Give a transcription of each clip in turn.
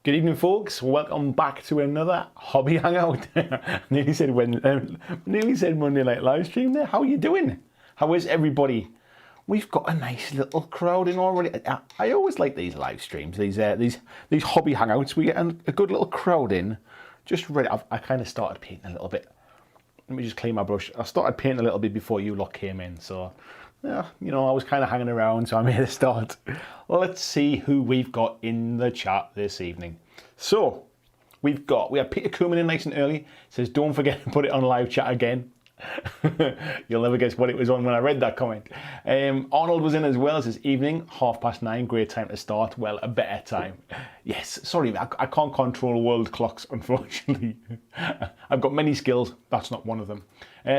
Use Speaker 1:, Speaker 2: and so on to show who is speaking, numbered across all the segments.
Speaker 1: Good evening, folks. Welcome back to another hobby hangout. nearly said Monday night live stream there. How are you doing? How is everybody? We've got a nice little crowd in already. I always like these live streams, these hobby hangouts. We get a good little crowd in. Just ready. I kind of started painting a little bit. Let me just clean my brush. I started painting a little bit before you lot came in, so yeah, you know, I was kind of hanging around, so I made a start. Let's see who we've got in the chat this evening. So we had Peter coming in nice and early. Says, don't forget to put it on live chat again. You'll never guess what it was on when I read that comment. Arnold was in as well. Says, evening, 9:30, great time to start. Well, a better time. Yes, sorry, I can't control world clocks, unfortunately. I've got many skills, that's not one of them.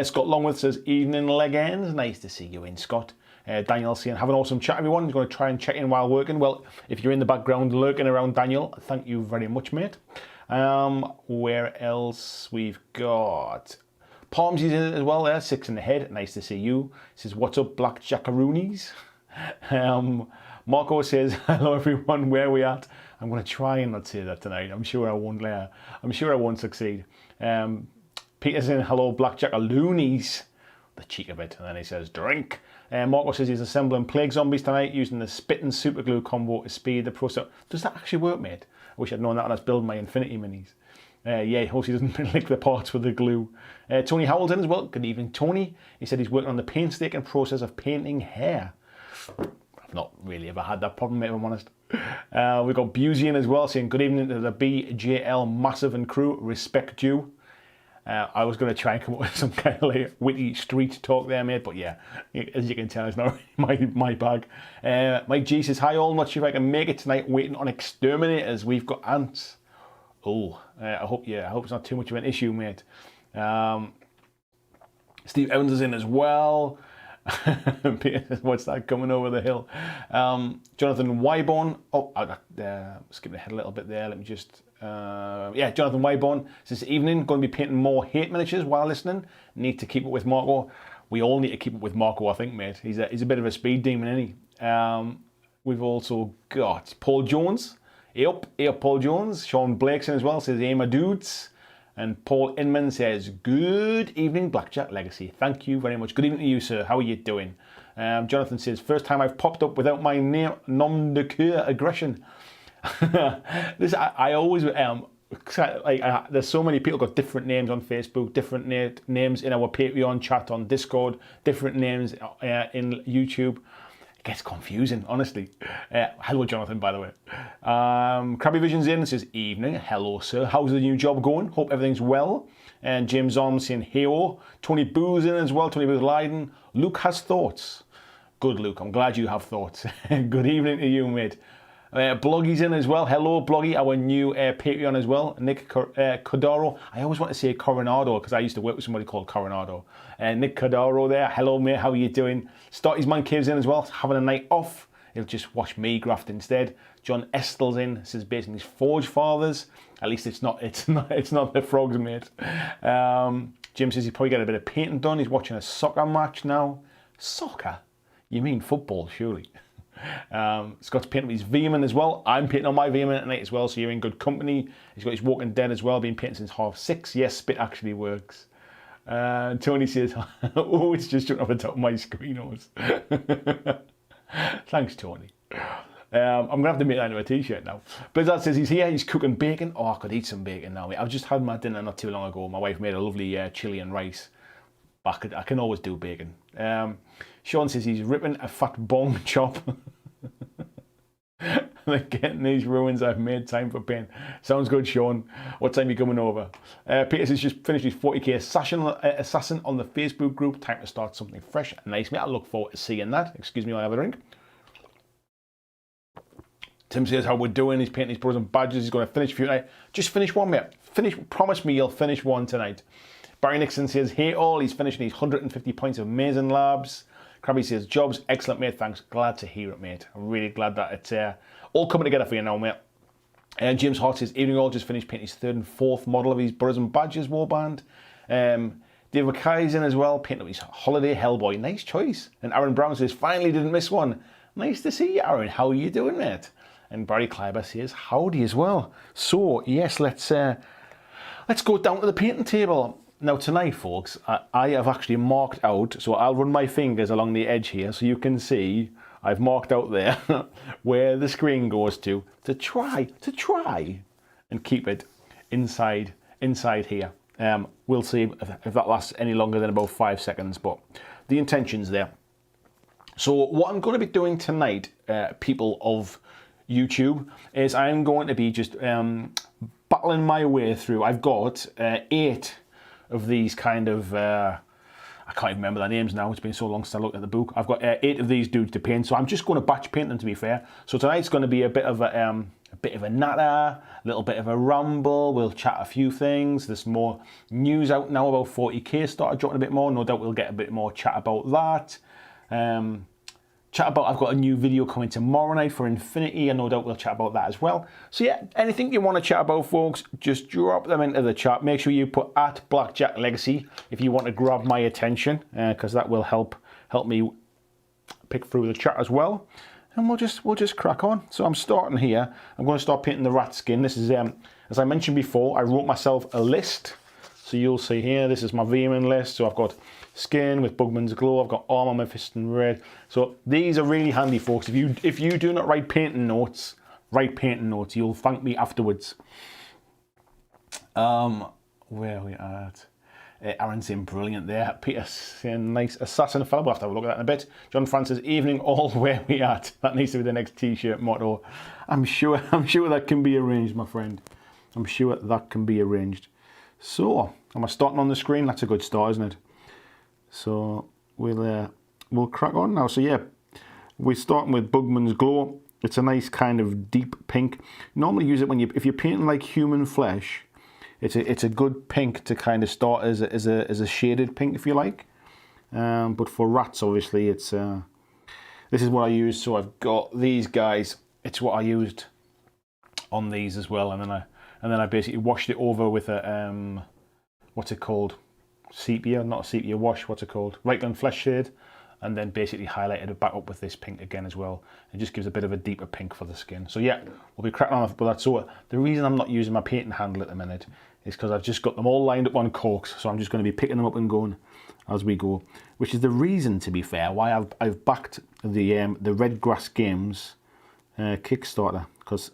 Speaker 1: Scott Longworth says, evening, leg ends. Nice to see you in, Scott. Daniel saying, have an awesome chat, everyone. He's going to try and check in while working. Well, if you're in the background lurking around Daniel, thank you very much, mate. Where else? We've got Palmsy's in it as well there, 6 in the head. Nice to see you. He says, what's up, BlackJackaroonies? Marco says, hello everyone, where are we at? I'm going to try and not say that tonight. I'm sure I won't succeed. Peter saying, hello, BlackJackaroonies. The cheek of it. And then he says, drink. Marco says he's assembling plague zombies tonight using the spit and super glue combo to speed the process. Does that actually work, mate? I wish I'd known that when I was building my Infinity Minis. Yeah, hopes he doesn't lick the parts with the glue. Tony Howell's in as well. Good evening, Tony. He said he's working on the painstaking process of painting hair. I've not really ever had that problem, mate, if I'm honest. We've got Busey in as well, saying good evening to the BJL Massive and crew. Respect you. I was going to try and come up with some kind of like witty street talk there, mate, but yeah, as you can tell, it's not really my bag. Mike G says, hi all, not sure if I can make it tonight, waiting on exterminators. We've got ants. Oh, I hope it's not too much of an issue, mate. Steve Evans is in as well. What's that coming over the hill? Jonathan Wyborn. Oh, skipping ahead a little bit there. Let me just... Jonathan Wyborn says, evening, going to be painting more hate miniatures while listening. Need to keep up with Marco. We all need to keep up with Marco, I think, mate. He's a bit of a speed demon, isn't he? We've also got Paul Jones. Hey up, Paul Jones. Sean Blakeson as well says, hey, my dudes. And Paul Inman says, good evening, BlackJack Legacy. Thank you very much. Good evening to you, sir. How are you doing? Jonathan says, first time I've popped up without my name, nom de cure aggression. This I always there's so many people got different names on Facebook, different names in our Patreon chat on Discord, different names in YouTube. It gets confusing, honestly. Hello, Jonathan, by the way. Krabby Vision's in and says, evening. Hello, sir. How's the new job going? Hope everything's well. And James On saying, hey-o. Tony Boo's in as well. Tony Boo's Leiden. Luke has thoughts. Good, Luke. I'm glad you have thoughts. Good evening to you, mate. Bloggy's in as well. Hello, Bloggy, our new Patreon as well. Nick Codaro. I always want to say Coronado because I used to work with somebody called Coronado. Nick Codaro there. Hello, mate. How are you doing? Starty's Man Cave's in as well. Having a night off. He'll just watch me graft instead. John Estel's in. Says based on his Forge Fathers. At least it's not the frogs, mate. Jim says he probably got a bit of painting done. He's watching a soccer match now. Soccer? You mean football, surely? Scott's painting his Veer-Myn as well. I'm painting on my Veer-Myn tonight as well, so you're in good company. He's got his Walking Dead as well, been painting since 6:30. Yes, spit actually works. Tony says, oh, it's just jumping off the top of my screen. Thanks, Tony. I'm going to have to make that into a t-shirt now. Blizzard says he's here, he's cooking bacon. Oh, I could eat some bacon now, mate. I've just had my dinner not too long ago. My wife made a lovely chilli and rice. But I can always do bacon. Sean says he's ripping a fat bong chop. Like getting these ruins, I've made time for pain. Sounds good, Sean. What time are you coming over? Peter says just finished his 40k assassin on the Facebook group. Time to start something fresh and nice, mate. I look forward to seeing that. Excuse me while I have a drink. Tim says how we're doing. He's painting his brothers and badges. He's going to finish a few tonight. Just finish one, mate. Promise me you'll finish one tonight. Barry Nixon says, hey all, he's finishing his 150 points of Mason Labs. Krabby says, jobs, excellent, mate, thanks. Glad to hear it, mate. I'm really glad that it's all coming together for you now, mate. And James Hart says, evening all, just finished painting his 3rd and 4th model of his Brothers and Badges warband. Dave Mackay's in as well, painting up his Holiday Hellboy. Nice choice. And Aaron Brown says, finally didn't miss one. Nice to see you, Aaron. How are you doing, mate? And Barry Kleiber says howdy as well. So yes, let's go down to the painting table. Now tonight, folks, I have actually marked out, so I'll run my fingers along the edge here so you can see I've marked out there where the screen goes to try and keep it inside here. We'll see if that lasts any longer than about 5 seconds, but the intention's there. So what I'm going to be doing tonight, people of YouTube, is I'm going to be just battling my way through. I've got 8 of these kind of, I can't even remember their names now, it's been so long since I looked at the book. I've got 8 of these dudes to paint, so I'm just going to batch paint them, to be fair. So tonight's going to be a bit of a natter, a little bit of a ramble. We'll chat a few things. There's more news out now about 40k started dropping a bit more. No doubt we'll get a bit more chat about that. I've got a new video coming tomorrow night for Infinity, and no doubt we'll chat about that as well. So yeah, anything you want to chat about, folks, just drop them into the chat. Make sure you put at BlackJack Legacy if you want to grab my attention, because that will help me pick through the chat as well. And we'll just crack on. So I'm starting here. I'm going to start painting the rat skin. This is, as I mentioned before, I wrote myself a list. So you'll see here, this is my Veer-Myn list. So I've got skin with Bugman's Glow. I've got armor, Mephiston red. So these are really handy, folks. If you do not write painting notes, you'll thank me afterwards. Where are we at? Aaron saying brilliant there. Peter saying nice assassin fellow. We'll have to have a look at that in a bit. John Francis, evening all where we at. That needs to be the next t-shirt motto. I'm sure that can be arranged, my friend. I'm sure that can be arranged. So, am I starting on the screen? That's a good start, isn't it? So we'll crack on now. So yeah, we're starting with Bugman's Glow. It's a nice kind of deep pink. Normally use it if you're painting like human flesh. It's a good pink to kind of start as a shaded pink, if you like. But for rats, obviously, it's this is what I use. So I've got these guys. It's what I used on these as well, and then I basically washed it over with a what's it called? Sepia, not a sepia wash. What's it called? Raglan Flesh shade, and then basically highlighted it back up with this pink again as well. It just gives a bit of a deeper pink for the skin. So yeah, we'll be cracking on with that. So the reason I'm not using my painting handle at the minute is because I've just got them all lined up on corks. So I'm just going to be picking them up and going as we go. Which is the reason, to be fair, why I've backed the Redgrass Games Kickstarter, because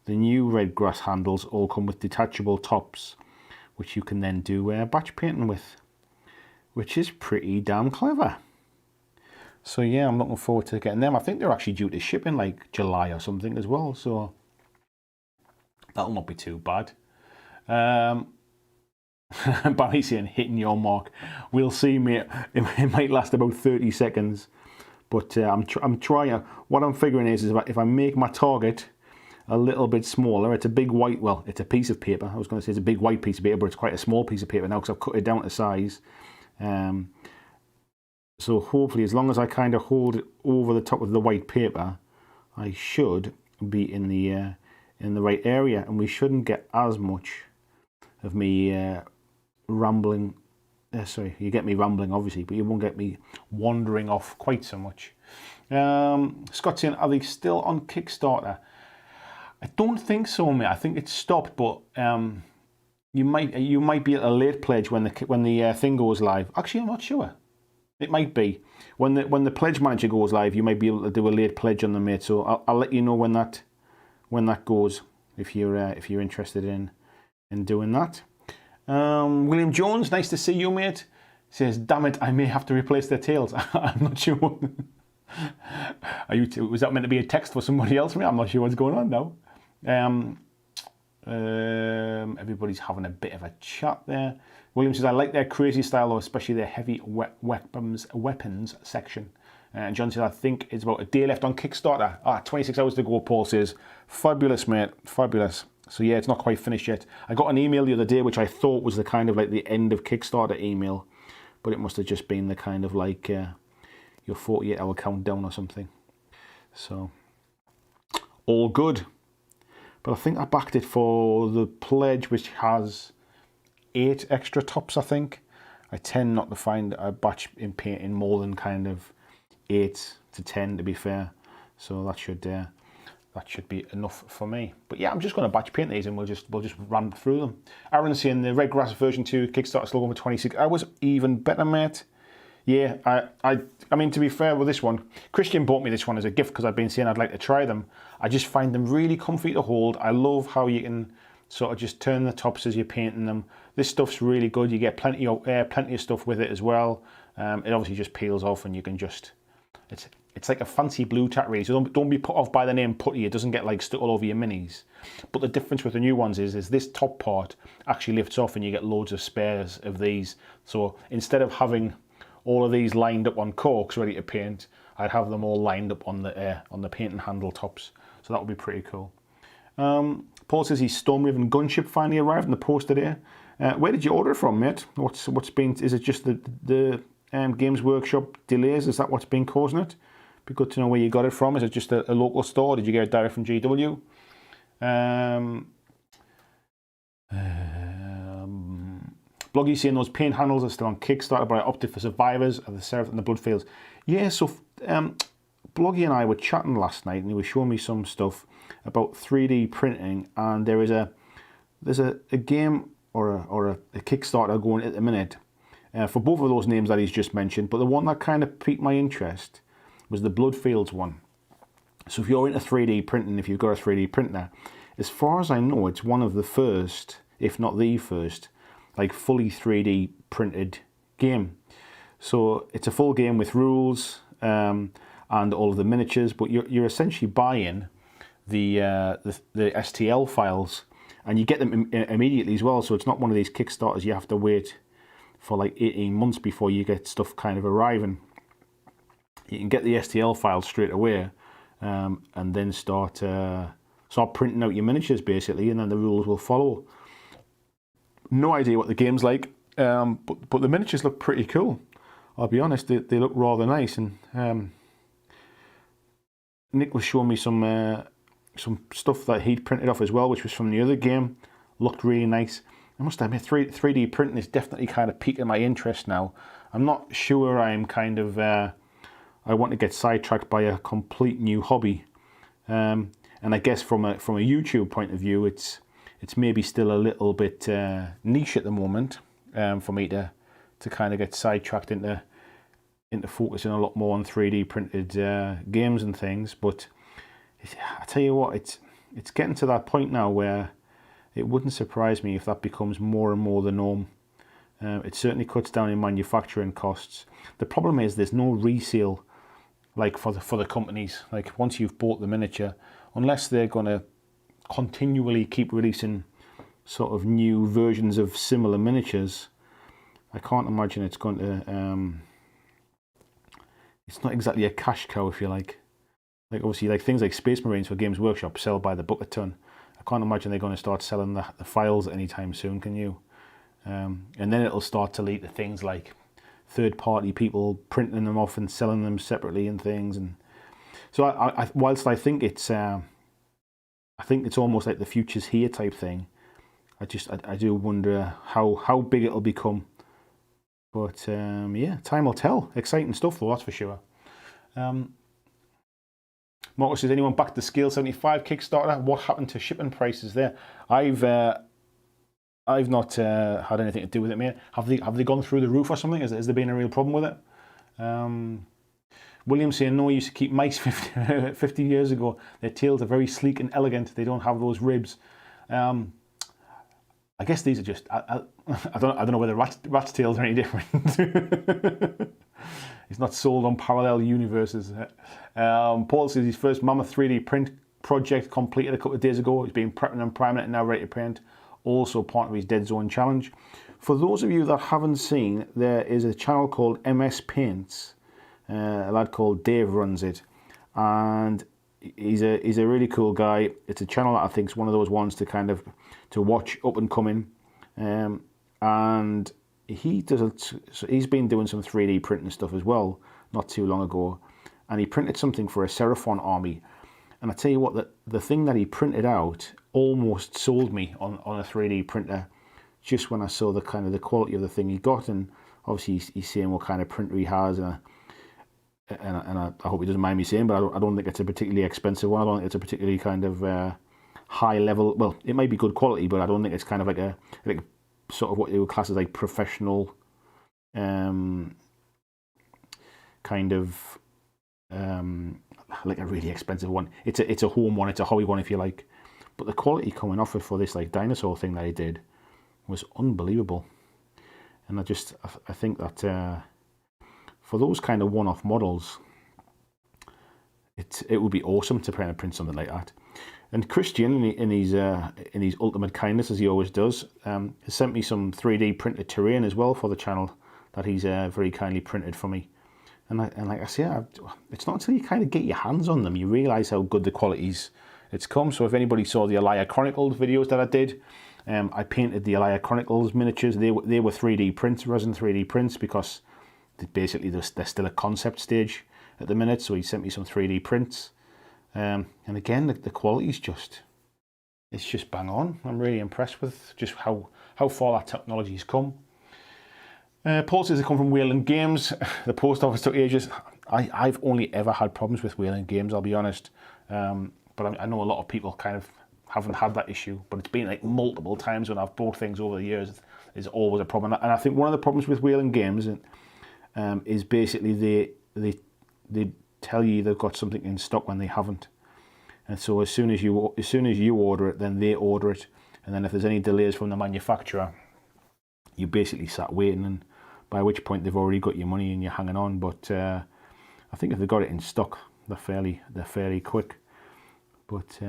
Speaker 1: the new Redgrass handles all come with detachable tops, which you can then do batch painting with, which is pretty damn clever. So yeah, I'm looking forward to getting them. I think they're actually due to ship in like July or something as well, so that'll not be too bad. Barry saying hitting your mark. We'll see, mate. It might last about 30 seconds, but I'm trying. What I'm figuring is if I make my target a little bit smaller, it's a big white, well, it's a piece of paper. I was going to say it's a big white piece of paper, but it's quite a small piece of paper now because I've cut it down to size. So hopefully, as long as I kind of hold it over the top of the white paper, I should be in the right area, and we shouldn't get as much of me rambling. Sorry, you get me rambling, obviously, but you won't get me wandering off quite so much. Scott saying, are they still on Kickstarter? I don't think so, mate. I think it's stopped, but you might be at a late pledge when the thing goes live. Actually, I'm not sure. It might be when the pledge manager goes live. You might be able to do a late pledge on them, mate. So I'll let you know when that goes if you're interested in doing that. William Jones, nice to see you, mate. Says, damn it, I may have to replace their tails. I'm not sure. Was that meant to be a text for somebody else, mate? I'm not sure what's going on now. Everybody's having a bit of a chat there. William says, I like their crazy style, though, especially their heavy weapons section. And John says, I think it's about a day left on Kickstarter. 26 hours to go, Paul says. Fabulous, mate. Fabulous. So yeah, it's not quite finished yet. I got an email the other day, which I thought was the kind of like the end of Kickstarter email, but it must have just been the kind of like your 48-hour countdown or something. So, all good. But I think I backed it for the pledge, which has 8 extra tops, I think. I tend not to find a batch in painting more than kind of 8 to 10, to be fair. So that should that should be enough for me. But yeah, I'm just going to batch paint these and we'll just run through them. Aaron's saying the Red Grass version 2 Kickstarter still going for 26 hours. Even better, mate. Yeah, I mean, to be fair with this one, Christian bought me this one as a gift because I've been saying I'd like to try them. I just find them really comfy to hold. I love how you can sort of just turn the tops as you're painting them. This stuff's really good. You get plenty of stuff with it as well. It obviously just peels off and you can just, it's like a fancy blue tack really. So don't be put off by the name putty. It doesn't get like stuck all over your minis. But the difference with the new ones is this top part actually lifts off and you get loads of spares of these. So instead of having all of these lined up on corks ready to paint, I'd have them all lined up on the paint and handle tops. So that would be pretty cool. Paul says his Stormraven gunship finally arrived in the post today. Where did you order it from, mate? What's been? Is it just the Games Workshop delays? Is that what's been causing it? Be good to know where you got it from. Is it just a local store? Did you get it direct from GW? Bloggy saying those paint handles are still on Kickstarter, but I opted for Survivors of the Seraph and the Bloodfields. Yeah, so Bloggy and I were chatting last night, and he was showing me some stuff about 3D printing, and there's a game or a Kickstarter going at the minute for both of those names that he's just mentioned. But the one that kind of piqued my interest was the Bloodfields one. So if you're into 3D printing, if you've got a 3D printer, as far as I know, it's one of the first, if not the first, like fully 3D printed game. So it's a full game with rules and all of the miniatures, but you're essentially buying the STL files, and you get them immediately as well. So it's not one of these Kickstarters you have to wait for like 18 months before you get stuff kind of arriving. You can get the STL files straight away, and then start printing out your miniatures basically, and then the rules will follow. No idea what the game's like, but the miniatures look pretty cool. I'll be honest, they look rather nice. And Nick was showing me some stuff that he'd printed off as well, which was from the other game. Looked really nice. I must admit, 3D printing is definitely kind of piquing my interest now. I'm not sure I'm kind of, I want to get sidetracked by a complete new hobby. And I guess from a YouTube point of view, it's maybe still a little bit niche at the moment for me to kind of get sidetracked into focusing a lot more on 3D printed games and things. But I tell you what, it's getting to that point now where it wouldn't surprise me if that becomes more and more the norm. It certainly cuts down in manufacturing costs. The problem is there's no resale like for the companies. Like once you've bought the miniature, unless they're going to continually keep releasing sort of new versions of similar miniatures, I can't imagine it's going to it's not exactly a cash cow, if you like obviously like things like Space Marines for Games Workshop sell by the bucket ton. I can't imagine they're going to start selling the files anytime soon, can you? And then it'll start to lead to things like third-party people printing them off and selling them separately and things. And so whilst I think it's almost like the future's here type thing, I do wonder how big it'll become. But yeah, time will tell. Exciting stuff though, that's for sure. Marcus says, anyone back to Scale 75 Kickstarter? What happened to shipping prices there? I've not had anything to do with it, mate. Have they gone through the roof or something? Has there been a real problem with it? William saying, no, I used to keep mice 50 years ago. Their tails are very sleek and elegant. They don't have those ribs. I guess these are just, I don't know whether rat's tails are any different. He's not sold on parallel universes. Paul says his first Mammoth 3D print project completed a couple of days ago. He's been prepping and priming it and now ready to print. Also part of his Deadzone challenge. For those of you that haven't seen, there is a channel called MS Paints. A lad called Dave runs it, and he's a really cool guy. It's a channel that I think is one of those ones to watch up and coming, and he's been doing some 3D printing stuff as well not too long ago, and he printed something for a Seraphon army. And I tell you what, the thing that he printed out almost sold me on a 3D printer just when I saw the quality of the thing he got. And obviously he's saying what kind of printer he has, and and I hope he doesn't mind me saying, but I don't think it's a particularly expensive one. I don't think it's a particularly kind of high level. Well, it might be good quality, but I don't think it's kind of like a sort of what they would class as like professional kind of like a really expensive one. It's a home one. It's a hobby one, if you like. But the quality coming off it for this like dinosaur thing that he did was unbelievable. And I think that for those kind of one-off models, it would be awesome to kind of print something like that. And Christian, in his ultimate kindness, as he always does, has sent me some 3D printed terrain as well for the channel that he's very kindly printed for me. And like I say, it's not until you kind of get your hands on them you realise how good the quality's it's come. So if anybody saw the Elia Chronicles videos that I did, I painted the Elia Chronicles miniatures. They were 3D prints, resin 3D prints, because basically they're still a concept stage at the minute. So he sent me some 3D prints. And again, the quality's it's just bang on. I'm really impressed with just how far that technology's come. Paul says they come from Wayland Games. The post office took ages. I've only ever had problems with Wayland Games, I'll be honest. But I know a lot of people kind of haven't had that issue. But it's been like multiple times when I've bought things over the years. It's always a problem. And I think one of the problems with Wayland Games is basically they tell you they've got something in stock when they haven't. And so as soon as you order it, then they order it. And then if there's any delays from the manufacturer, you basically sat waiting, and by which point they've already got your money and you're hanging on. But I think if they've got it in stock, they're fairly quick. But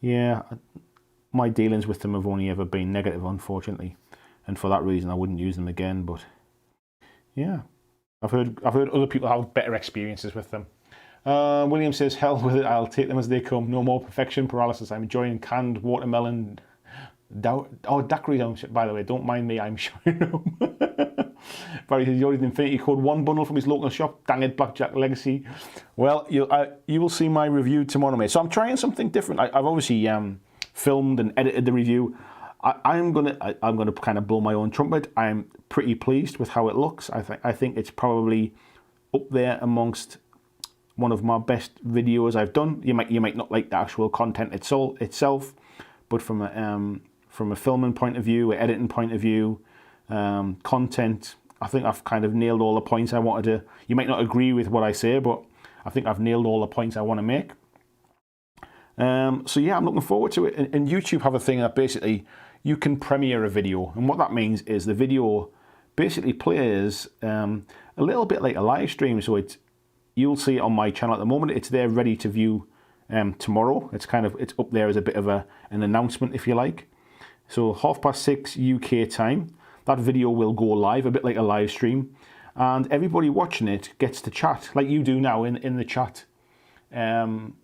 Speaker 1: yeah, my dealings with them have only ever been negative, unfortunately, and for that reason I wouldn't use them again. But yeah, I've heard other people have better experiences with them. William says, hell with it, I'll take them as they come. No more perfection paralysis. I'm enjoying canned watermelon daiquiris, by the way. Don't mind me, I'm showing them. Barry says he ordered Infinity Code 1 bundle from his local shop. Dang it, BlackJack Legacy. Well, you will see my review tomorrow, mate. So I'm trying something different. I've obviously filmed and edited the review. I'm gonna kind of blow my own trumpet. I'm pretty pleased with how it looks. I think it's probably up there amongst one of my best videos I've done. You might not like the actual content itself, but from a filming point of view, an editing point of view, content, I think I've kind of nailed all the points I wanted to. You might not agree with what I say, but I think I've nailed all the points I want to make. So yeah, I'm looking forward to it. And YouTube have a thing that basically you can premiere a video, and what that means is the video basically plays a little bit like a live stream. So you'll see it on my channel at the moment. It's there ready to view tomorrow. It's up there as a bit of an announcement, if you like. So 6:30 UK time, that video will go live, a bit like a live stream, and everybody watching it gets to chat like you do now in the chat. In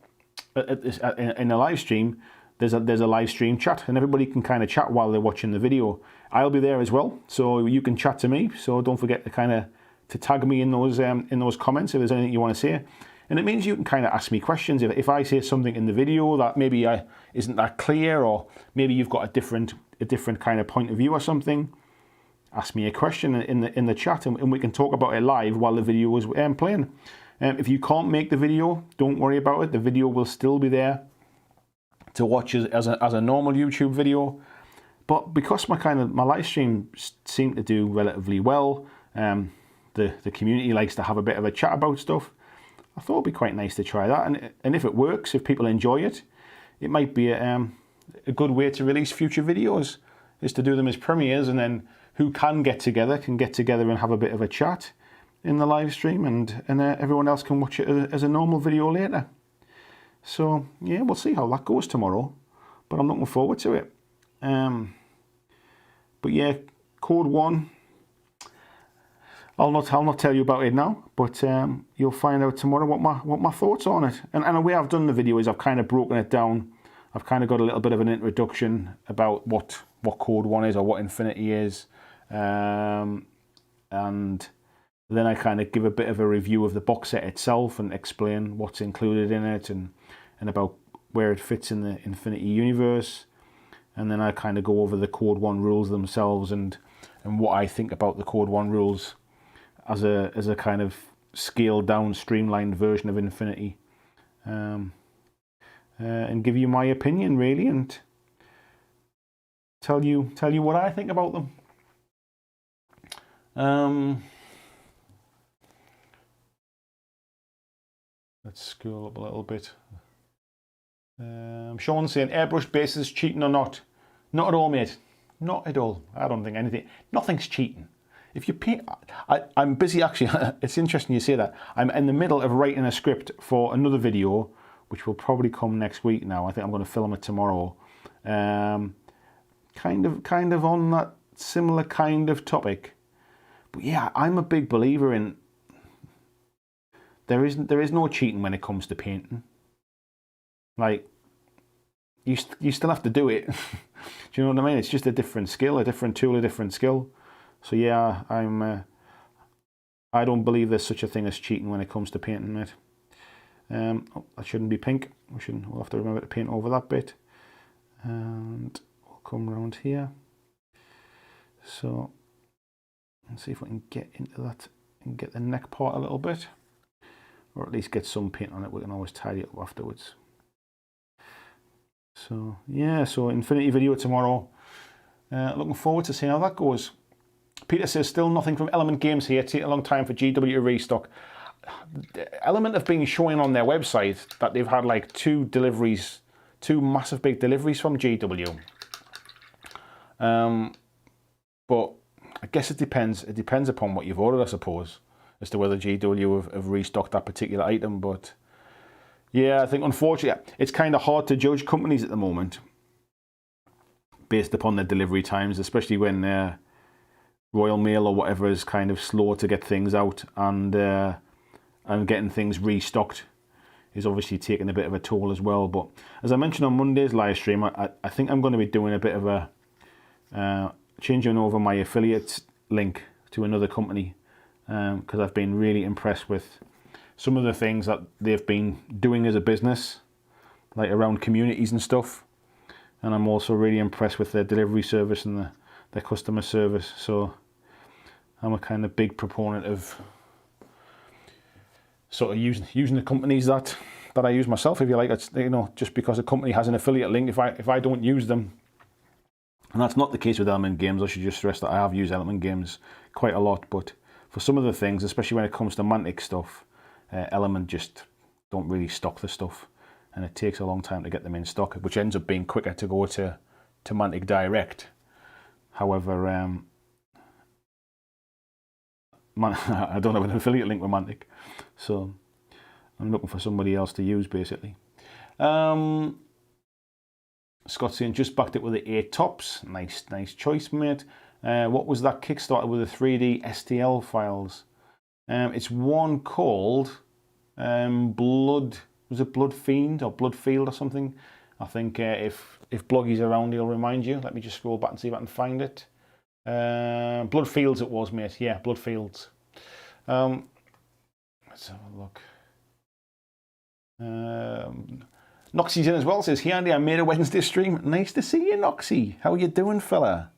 Speaker 1: a live stream, there's a live stream chat, and everybody can kind of chat while they're watching the video. I'll be there as well, so you can chat to me. So don't forget to tag me in those comments if there's anything you want to say. And it means you can kind of ask me questions. If I say something in the video that maybe isn't that clear, or maybe you've got a different kind of point of view or something, ask me a question in the chat, and we can talk about it live while the video is playing. If you can't make the video, don't worry about it. The video will still be there to watch as a normal YouTube video. But because my live stream seem to do relatively well, the community likes to have a bit of a chat about stuff. I thought it'd be quite nice to try that, and if it works, if people enjoy it, it might be a good way to release future videos, is to do them as premieres, and then who can get together and have a bit of a chat in the live stream, and everyone else can watch it as a normal video later. So yeah, we'll see how that goes tomorrow, but I'm looking forward to it. But yeah, Code 1. I'll not tell you about it now, but you'll find out tomorrow what my thoughts on it. And the way I've done the video is I've kind of broken it down. I've kind of got a little bit of an introduction about what Code 1 is, or what Infinity is, and then I kind of give a bit of a review of the box set itself and explain what's included in it and about where it fits in the Infinity universe. And then I kind of go over the Code 1 rules themselves and what I think about the Code 1 rules as a kind of scaled down, streamlined version of Infinity, and give you my opinion really, and tell you what I think about them. Let's scroll up a little bit. Sean's saying airbrushed bases cheating or not? Not at all, mate. Not at all. I don't think nothing's cheating. If you paint, I'm busy actually. It's interesting you say that. I'm in the middle of writing a script for another video, which will probably come next week now. I think I'm going to film it tomorrow. Kind of on that similar kind of topic. But yeah, I'm a big believer in there is no cheating when it comes to painting. Like, you still have to do it. Do you know what I mean? It's just a different skill, a different tool, a different skill. So yeah, I don't believe there's such a thing as cheating when it comes to painting it. Oh, that shouldn't be pink. We'll have to remember to paint over that bit. And we'll come around here. So let's see if we can get into that and get the neck part a little bit. Or at least get some paint on it. We can always tidy it up afterwards. So yeah, so Infinity video tomorrow. Looking forward to seeing how that goes. Peter says still nothing from Element Games here. Take a long time for GW to restock. Element have been showing on their website that they've had like two massive big deliveries from GW. But I guess it depends. It depends upon what you've ordered, I suppose, as to whether GW have restocked that particular item. But yeah, I think unfortunately it's kind of hard to judge companies at the moment based upon their delivery times, especially when Royal Mail or whatever is kind of slow to get things out, and getting things restocked is obviously taking a bit of a toll as well. But as I mentioned on Monday's live stream, I think I'm going to be doing a bit of a changing over my affiliate link to another company, because I've been really impressed with some of the things that they've been doing as a business, like around communities and stuff. And I'm also really impressed with their delivery service and their customer service. So I'm a kind of big proponent of sort of using the companies that I use myself, if you like. It's, you know, just because a company has an affiliate link, if I don't use them, and that's not the case with Element Games. I should just stress that I have used Element Games quite a lot, but for some of the things, especially when it comes to Mantic stuff, Element just don't really stock the stuff, and it takes a long time to get them in stock, which ends up being quicker to go to Mantic direct. However, I don't have an affiliate link with Mantic, so I'm looking for somebody else to use, basically. Scott's saying just backed it with the 8 tops. Nice choice, mate. What was that Kickstarter with the 3D STL files? It's one called Blood. Was it Blood Fiend or Blood Field or something? I think if Bloggy's around, he'll remind you. Let me just scroll back and see if I can find it. Blood Fields it was, mate. Yeah, Blood Fields. Let's have a look. Noxie's in as well. Says, "Hey Andy, I made a Wednesday stream. Nice to see you, Noxie. How you doing, fella?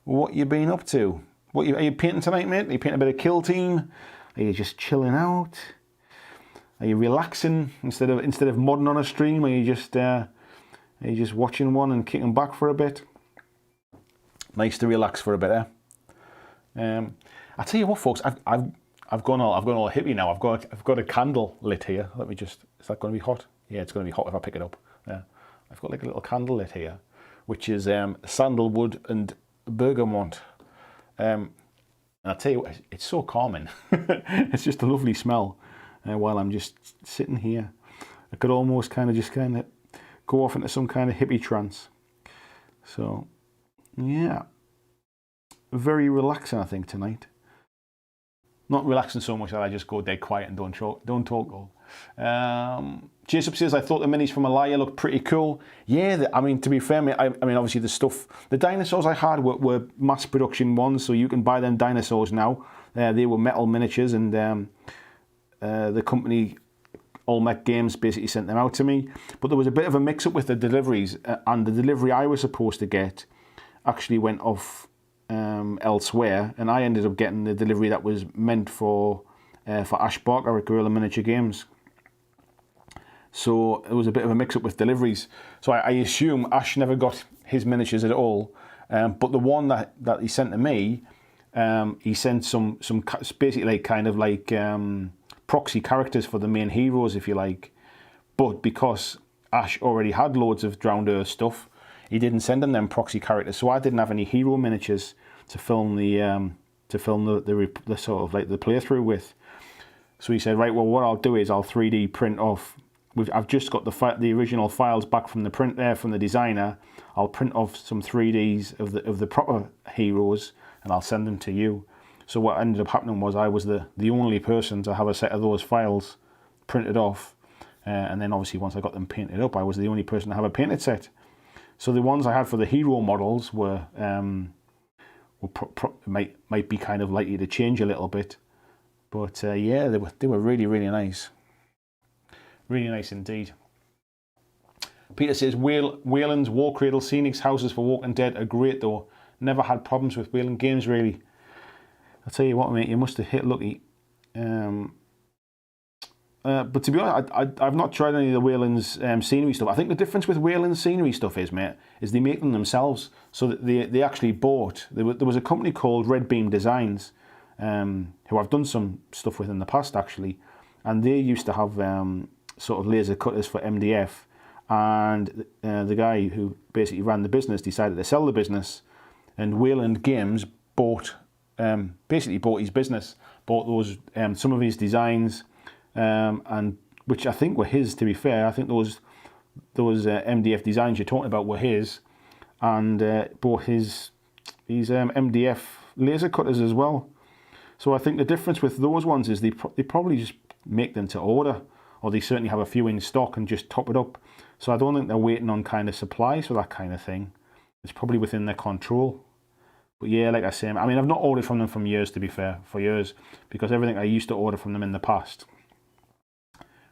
Speaker 1: What you been up to? Are you painting tonight, mate? Are you painting a bit of Kill Team? Are you just chilling out? Are you relaxing instead of modding on a stream? Are you just watching one and kicking back for a bit? Nice to relax for a bit, eh? I tell you what, folks, I've gone all hippie now. I've got a candle lit here. Let me just. Is that going to be hot? Yeah, it's going to be hot if I pick it up. Yeah, I've got like a little candle lit here, which is sandalwood and bergamot. And I tell you what, it's so calming. It's just a lovely smell. While I'm just sitting here, I could almost kind of go off into some kind of hippie trance. So, yeah, very relaxing, I think, tonight. Not relaxing so much that I just go dead quiet and don't talk. Jason says, I thought the minis from Alaya looked pretty cool. Yeah, I mean, to be fair, I mean, obviously the dinosaurs I had were mass production ones, so you can buy them dinosaurs now. They were metal miniatures, and the company Olmec Games basically sent them out to me. But there was a bit of a mix-up with the deliveries, and the delivery I was supposed to get actually went off elsewhere, and I ended up getting the delivery that was meant for for Ash Barker at Guerrilla Miniature Games. So it was a bit of a mix-up with deliveries. So I assume Ash never got his miniatures at all. But the one that he sent to me, he sent some basically like kind of like proxy characters for the main heroes, if you like. But because Ash already had loads of Drowned Earth stuff, he didn't send him them proxy characters. So I didn't have any hero miniatures to film the sort of like the playthrough with. So he said, right, well, what I'll do is I'll 3D print off. I've just got the original files back from the print there from the designer. I'll print off some 3Ds of the proper heroes, and I'll send them to you. So what ended up happening was I was the only person to have a set of those files printed off, and then obviously once I got them painted up, I was the only person to have a painted set. So the ones I had for the hero models were might be kind of likely to change a little bit, but yeah, they were really, really nice. Really nice indeed. Peter says, Wayland's War Cradle Scenics houses for Walking Dead are great though. Never had problems with Wayland Games really. I'll tell you what, mate, you must have hit lucky. But to be honest, I've not tried any of the Wayland's scenery stuff. I think the difference with Wayland's scenery stuff is, mate, is they make them themselves. So that they actually bought, there was a company called Red Beam Designs, who I've done some stuff with in the past actually, and they used to have sort of laser cutters for MDF, and the guy who basically ran the business decided to sell the business, and Wayland Games basically bought his business, bought those some of his designs, and which I think were his, to be fair. I think those MDF designs you're talking about were his, and bought his MDF laser cutters as well. So I think the difference with those ones is they probably just make them to order, or they certainly have a few in stock and just top it up. So I don't think they're waiting on kind of supplies for that kind of thing. It's probably within their control. But yeah, like I say, I mean, I've not ordered from them for years, to be fair, because everything I used to order from them in the past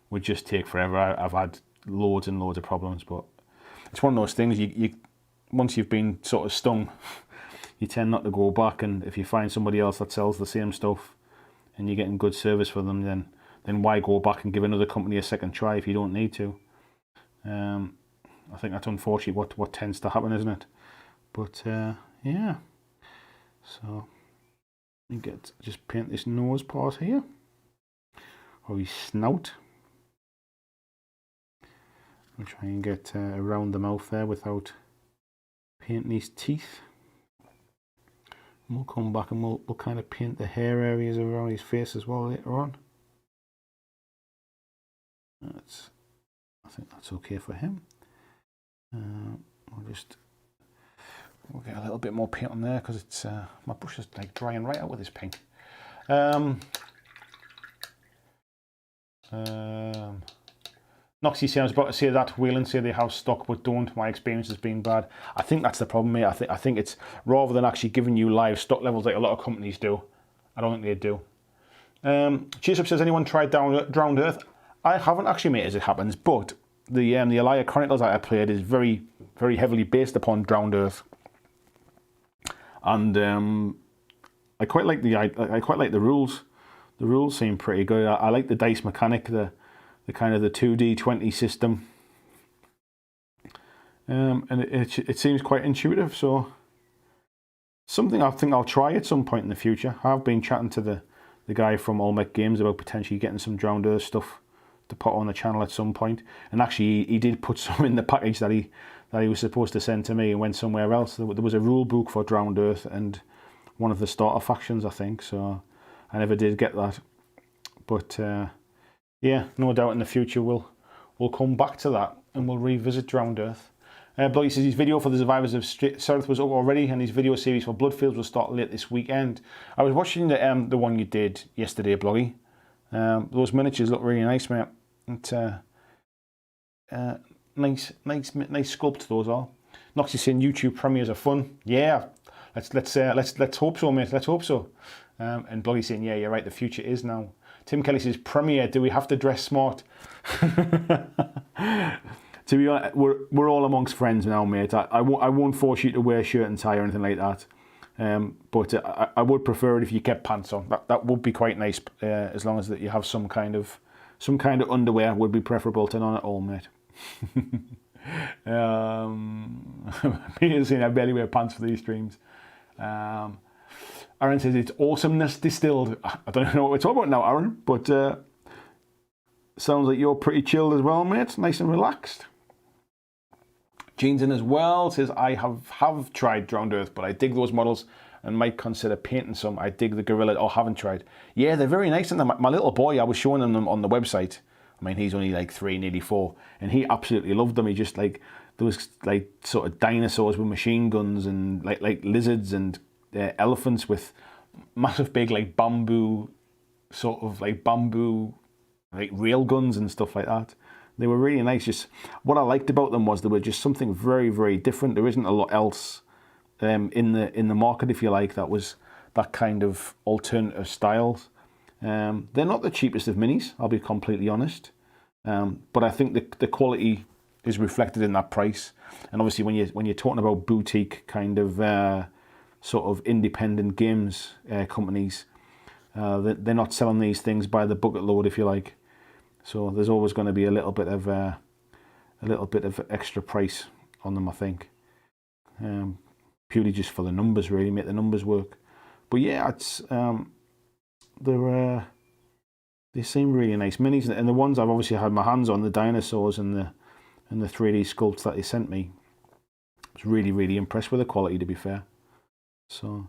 Speaker 1: would just take forever. I've had loads and loads of problems, but it's one of those things, you once you've been sort of stung, you tend not to go back, and if you find somebody else that sells the same stuff and you're getting good service for them, then why go back and give another company a second try if you don't need to? I think that's unfortunately what tends to happen, isn't it? But yeah, so let me just paint this nose part here, or his snout. I'll try and get around the mouth there without painting his teeth. And we'll come back and we'll kind of paint the hair areas around his face as well later on. I think that's okay for him. We'll get a little bit more paint on there because it's my brush is like drying right out with this pink. Noxie said, I was about to say that Wayland say they have stock but don't. My experience has been bad. I think that's the problem, mate. I think it's rather than actually giving you live stock levels like a lot of companies do. I don't think they do. Cheers Up says, anyone tried Drowned Earth? I haven't actually, mate, as it happens, but the Elia Chronicles that I played is very, very heavily based upon Drowned Earth, and I quite like the rules. The rules seem pretty good. I like the dice mechanic, the kind of the 2D20 system, and it seems quite intuitive. So something I think I'll try at some point in the future. I've been chatting to the guy from Olmec Games about potentially getting some Drowned Earth stuff to put on the channel at some point, and actually he did put some in the package that he was supposed to send to me and went somewhere else. There was a rule book for Drowned Earth and one of the starter factions, I think, so I never did get that. But yeah, no doubt in the future we'll come back to that and we'll revisit Drowned Earth. Bloggy says his video for the Survivors of South was up already, and his video series for Bloodfields will start late this weekend. I was watching the one you did yesterday, Bloggy. Those miniatures look really nice, mate. It's nice sculpt those are. Noxie saying YouTube premieres are fun. Yeah, let's hope so, mate. Let's hope so. And Bloggy saying, yeah, you're right. The future is now. Tim Kelly says, premiere. Do we have to dress smart? To be honest, we're all amongst friends now, mate. I won't force you to wear a shirt and tie or anything like that. But I would prefer it if you kept pants on. That would be quite nice, as long as that you have some kind of underwear would be preferable to none at all, mate. Peter's saying I barely wear pants for these streams. Aaron says it's awesomeness distilled. I don't know what we're talking about now, Aaron, but sounds like you're pretty chilled as well, mate. Nice and relaxed. Jean's in as well, says I have tried Drowned Earth, but I dig those models and might consider painting some. I dig the Gorilla, or haven't tried. Yeah, they're very nice. And my little boy, I was showing them on the website. I mean, he's only like 3, nearly 4, and he absolutely loved them. He just like, there was like sort of dinosaurs with machine guns and like lizards and elephants with massive big like bamboo like rail guns and stuff like that. They were really nice. Just what I liked about them was they were just something very, very different. There isn't a lot else in the market, if you like, that was that kind of alternative styles. They're not the cheapest of minis, I'll be completely honest. But I think the quality is reflected in that price. And obviously, when you're talking about boutique kind of sort of independent games companies, they're not selling these things by the bucket load, if you like. So there's always going to be a little bit of extra price on them, I think. Purely just for the numbers, really, make the numbers work. But yeah, it's they seem really nice minis, and the ones I've obviously had my hands on, the dinosaurs and the 3D sculpts that they sent me, I was really, really impressed with the quality, to be fair. So,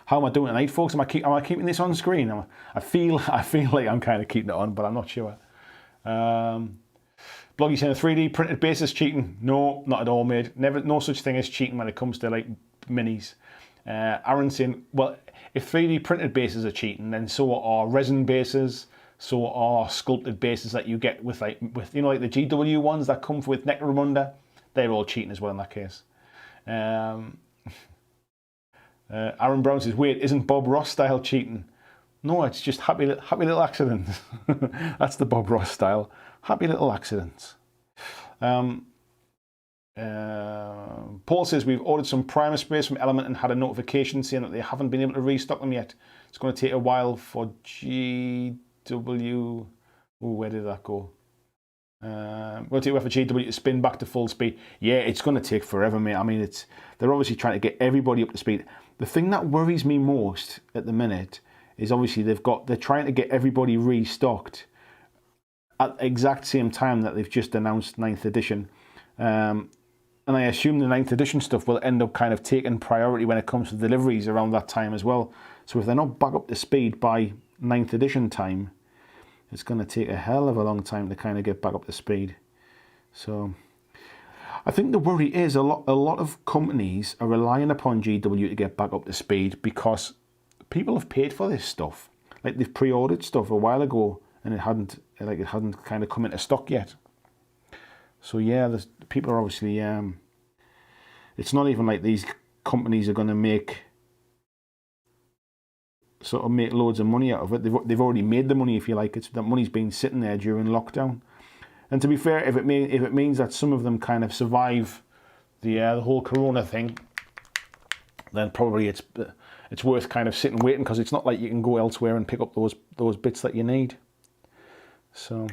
Speaker 1: how am I doing tonight, folks? Am I keeping this on screen? I feel like I'm kind of keeping it on, but I'm not sure. Bloggy saying a 3D printed base is cheating. No, not at all, mate. No such thing as cheating when it comes to like minis. Aaron saying, well, if 3D printed bases are cheating, then so are resin bases, so are sculpted bases that you get with you know, like the GW ones that come with Necromunda. They're all cheating as well in that case. Aaron Brown says, wait, isn't Bob Ross style cheating? No, it's just happy little accidents. That's the Bob Ross style. Happy little accidents. Paul says, we've ordered some primer sprays from Element and had a notification saying that they haven't been able to restock them yet. It's going to take a while for GW... Ooh, where did that go? We'll take a while for GW to spin back to full speed. Yeah, it's going to take forever, mate. I mean, they're obviously trying to get everybody up to speed. The thing that worries me most at the minute is obviously they're trying to get everybody restocked at the exact same time that they've just announced 9th edition. And I assume the 9th edition stuff will end up kind of taking priority when it comes to deliveries around that time as well. So if they're not back up to speed by 9th edition time, it's going to take a hell of a long time to kind of get back up to speed. So I think the worry is a lot of companies are relying upon GW to get back up to speed because people have paid for this stuff. Like they've pre-ordered stuff a while ago and it hadn't kind of come into stock yet. So yeah, people are obviously it's not even like these companies are going to make loads of money out of it. They've already made the money, if you like. That money's been sitting there during lockdown. And to be fair, if it means that some of them kind of survive the whole Corona thing, then probably it's worth kind of sitting waiting, because it's not like you can go elsewhere and pick up those bits that you need. So,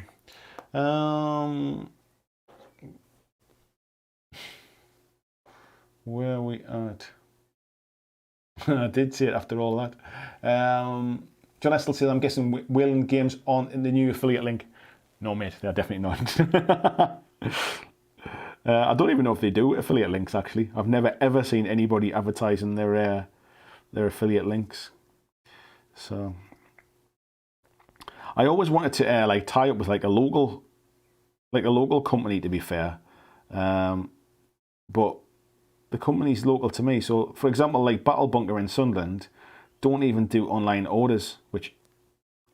Speaker 1: where are we at? I did see it after all that. John Estel says, I'm guessing Wayland Games aren't in the new affiliate link. No, mate, they're definitely not. I don't even know if they do affiliate links, actually. I've never, ever seen anybody advertising their affiliate links. So, I always wanted to tie up with a local company, to be fair. But the company's local to me. So, for example, like Battle Bunker in Sunderland don't even do online orders, which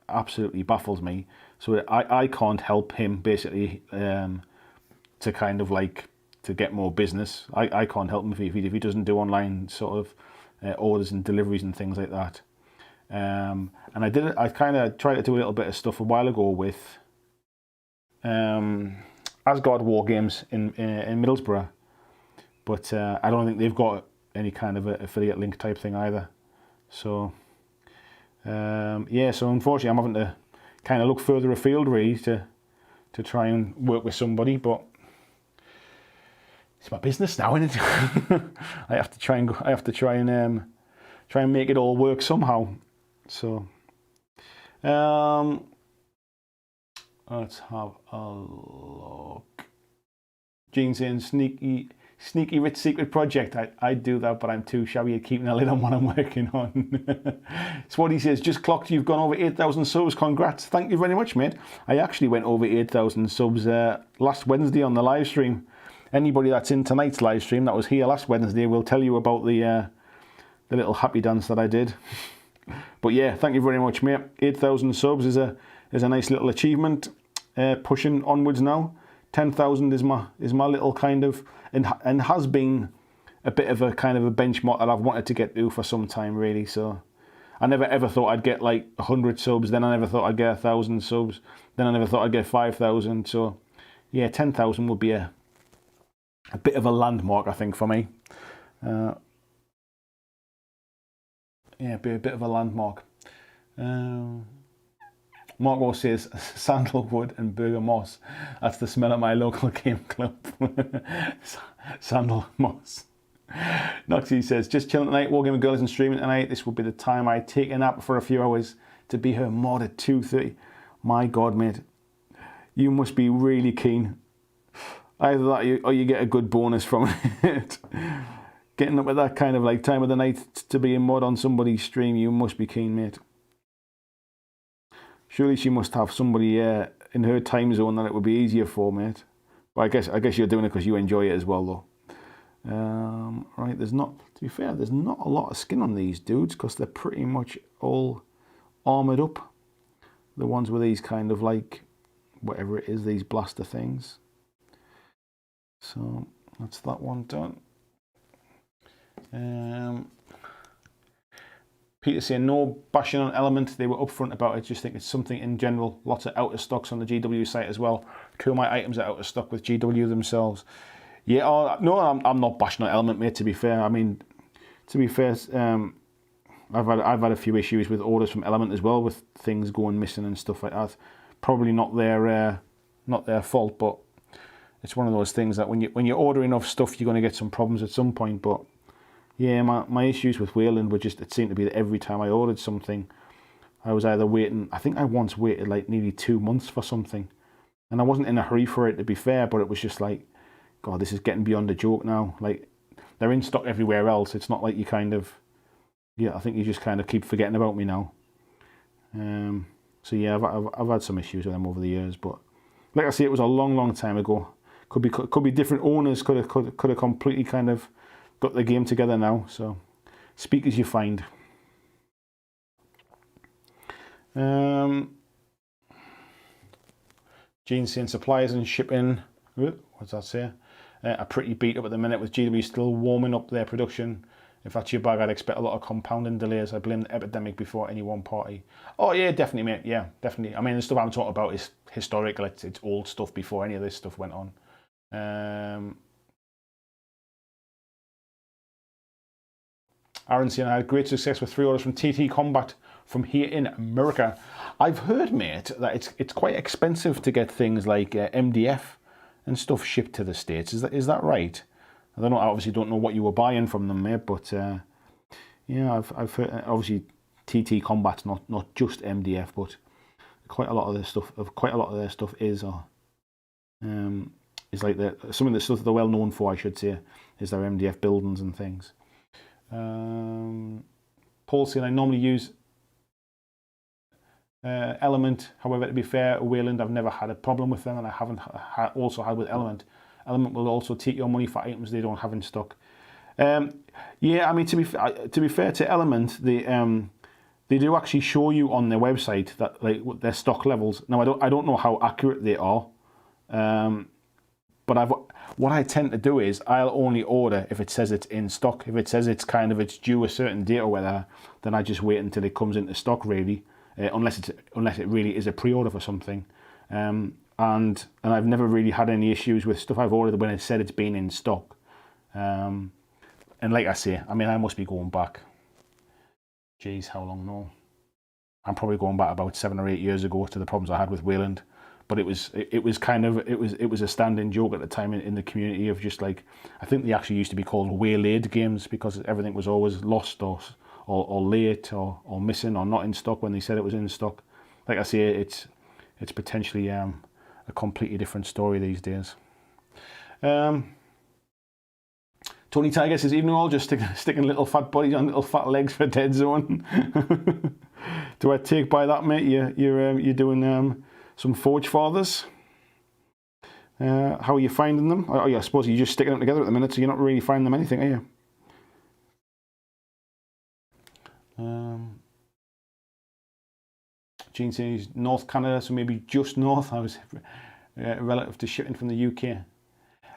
Speaker 1: absolutely baffles me. So I can't help him basically to kind of to get more business. I can't help him if he doesn't do online sort of orders and deliveries and things like that. And I kind of tried to do a little bit of stuff a while ago with Asgard War Games in Middlesbrough, but I don't think they've got any kind of a affiliate link type thing either. So yeah, so unfortunately I'm having to kind of look further afield really to try and work with somebody, but it's my business now, isn't it? I have to try and make it all work somehow. So let's have a look. Gene saying sneaky rich secret project. I'd do that, but I'm too shabby at keeping a lid on what I'm working on. So what he says, just clocked you've gone over 8,000 subs. Congrats. Thank you very much, mate. I actually went over 8,000 subs last Wednesday on the live stream. Anybody that's in tonight's live stream that was here last Wednesday will tell you about the little happy dance that I did. But yeah, thank you very much, mate. 8,000 subs is a nice little achievement. Pushing onwards now. 10,000 is my little kind of, and has been a bit of a kind of a benchmark that I've wanted to get to for some time really. So I never ever thought I'd get like 100 subs, then I never thought I'd get 1,000 subs, then I never thought I'd get 5,000. So yeah, 10,000 would be a bit of a landmark, I think, for me. Yeah, be a bit of a landmark. Marco says sandalwood and burger moss. That's the smell of my local game club. Sandal moss. Noxie says, just chilling tonight. Wargaming Girl isn't streaming tonight. This will be the time I take a nap for a few hours to be her mod at 2:30. My God, mate. You must be really keen. Either that or you get a good bonus from it. Getting up at that kind of like time of the night to be a mod on somebody's stream, you must be keen, mate. Surely she must have somebody in her time zone that it would be easier for, mate. But I guess you're doing it because you enjoy it as well, though. Right, to be fair, there's not a lot of skin on these dudes because they're pretty much all armoured up. The ones with these kind of like, whatever it is, these blaster things. So that's that one done. Peter saying no bashing on Element. They were upfront about it. Just think it's something in general. Lots of out of stocks on the GW site as well. 2 of my items are out of stock with GW themselves. Yeah, no, I'm not bashing on Element, mate. To be fair, I mean, to be fair, I've had a few issues with orders from Element as well, with things going missing and stuff like that. Probably not their fault, but it's one of those things that when you're ordering off stuff, you're going to get some problems at some point. But yeah, my issues with Wayland were just, it seemed to be that every time I ordered something, I was either waiting, I think I once waited like nearly 2 months for something. And I wasn't in a hurry for it, to be fair, but it was just like, God, this is getting beyond a joke now. Like, they're in stock everywhere else. It's not like you kind of, yeah, I think you just kind of keep forgetting about me now. So yeah, I've had some issues with them over the years, but like I say, it was a long time ago. Could be different owners, could have completely kind of got the game together now. So speak as you find. Gene saying suppliers and shipping, what's that say? Are pretty beat up at the minute, with GW still warming up their production. If that's your bag, I'd expect a lot of compounding delays. I blame the epidemic before any one party. Oh yeah, definitely, mate. Yeah, definitely. I mean, the stuff I'm talking about is historical. It's old stuff before any of this stuff went on. Aaron saying, I had great success with 3 orders from TT Combat from here in America. I've heard, mate, that it's quite expensive to get things like MDF and stuff shipped to the States. Is that right? I obviously don't know what you were buying from them, mate, but yeah, I've heard, obviously TT Combat's not just MDF, but quite a lot of their stuff is like some of the stuff they're well known for, I should say, is their MDF buildings and things. Paul saying, I normally use Element. However, to be fair, Wayland, I've never had a problem with them, and I haven't also had with Element. Element will also take your money for items they don't have in stock. Yeah, I mean, to be fair to Element, they do actually show you on their website that like their stock levels. Now, I don't know how accurate they are, but what I tend to do is I'll only order if it says it's in stock. If it says it's due a certain date or whatever, then I just wait until it comes into stock, really, unless it really is a pre-order for something. And I've never really had any issues with stuff I've ordered when it said it's been in stock. And like I say, I mean, I must be going back, geez, how long now? I'm probably going back about 7 or 8 years ago to the problems I had with Wayland. But it was a standing joke at the time in the community of just like, I think they actually used to be called waylaid games because everything was always lost or late or missing or not in stock when they said it was in stock. Like I say, it's potentially a completely different story these days. Tony Tiger says, evening all, just sticking little fat bodies on little fat legs for Deadzone. Do I take by that, mate? You're doing some Forge Fathers. How are you finding them? Oh, yeah, I suppose you're just sticking them together at the minute, so you're not really finding them anything, are you? Gene says North Canada, so maybe just north. I was relative to shipping from the UK.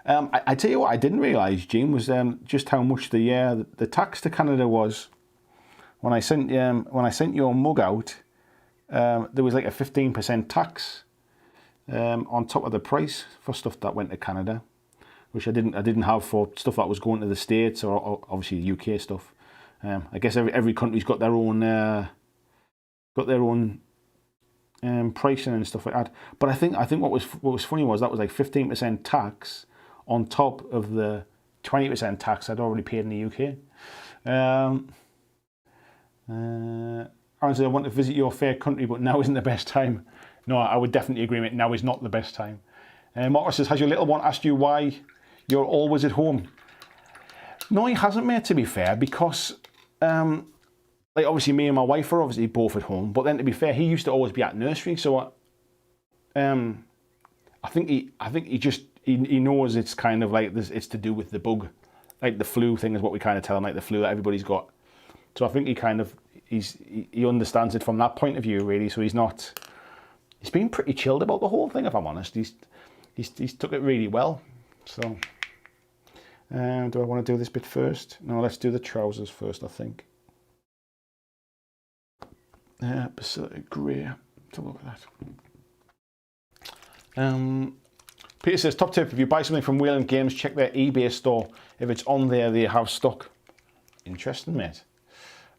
Speaker 1: I tell you what, I didn't realise, Gene, was just how much the tax to Canada was. When I sent your mug out, there was like a 15% tax on top of the price for stuff that went to Canada, which I didn't have for stuff that was going to the States or obviously the UK stuff. I guess every country's got their own pricing and stuff like that. But I think what was funny was that was like 15% tax on top of the 20% tax I'd already paid in the UK. Aaron said, I want to visit your fair country, but now isn't the best time. No, I would definitely agree, mate. Now is not the best time. Marcus says, has your little one asked you why you're always at home? No, he hasn't, mate, to be fair, because like obviously me and my wife are obviously both at home, but then to be fair, he used to always be at nursery, so I think he knows it's kind of like this. It's to do with the bug, like the flu thing is what we kind of tell him, like the flu that everybody's got. So I think he understands it from that point of view, really. So he's been pretty chilled about the whole thing, if I'm honest. He's took it really well. So do I want to do this bit first? No, let's do the trousers first, I think. Pacific Grey. Let's have a look at that. Peter says, top tip, if you buy something from Wayland Games, check their eBay store. If it's on there, they have stock. Interesting, mate.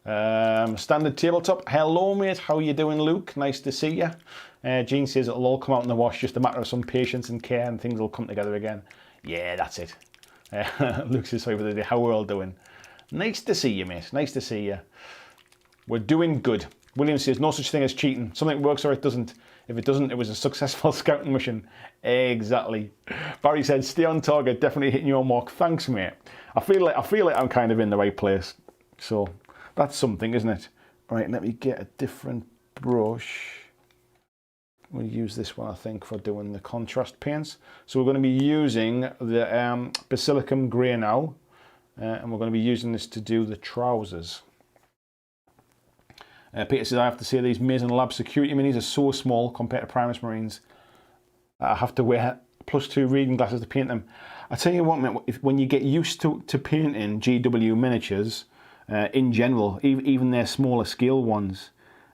Speaker 1: Standard Tabletop. Hello, mate. How you doing, Luke? Nice to see you. Gene says it'll all come out in the wash, just a matter of some patience and care, and things will come together again. Yeah, that's it. Luke says, sorry for the day. How we're all doing. Nice to see you, mate. Nice to see you. We're doing good. William says, no such thing as cheating. Something works or it doesn't. If it doesn't, it was a successful scouting mission. Exactly. Barry said, stay on target, definitely hitting your mark. Thanks, mate. I feel like I'm kind of in the right place. So that's something, isn't it? Right, let me get a different brush. We'll use this one, I think, for doing the contrast paints. So we're going to be using the Basilicum Grey now. And we're going to be using this to do the trousers. Peter says, I have to say these Mason Lab security minis are so small compared to Primus Marines. I have to wear +2 reading glasses to paint them. I tell you what, mate, when you get used to painting GW miniatures, in general, even their smaller scale ones,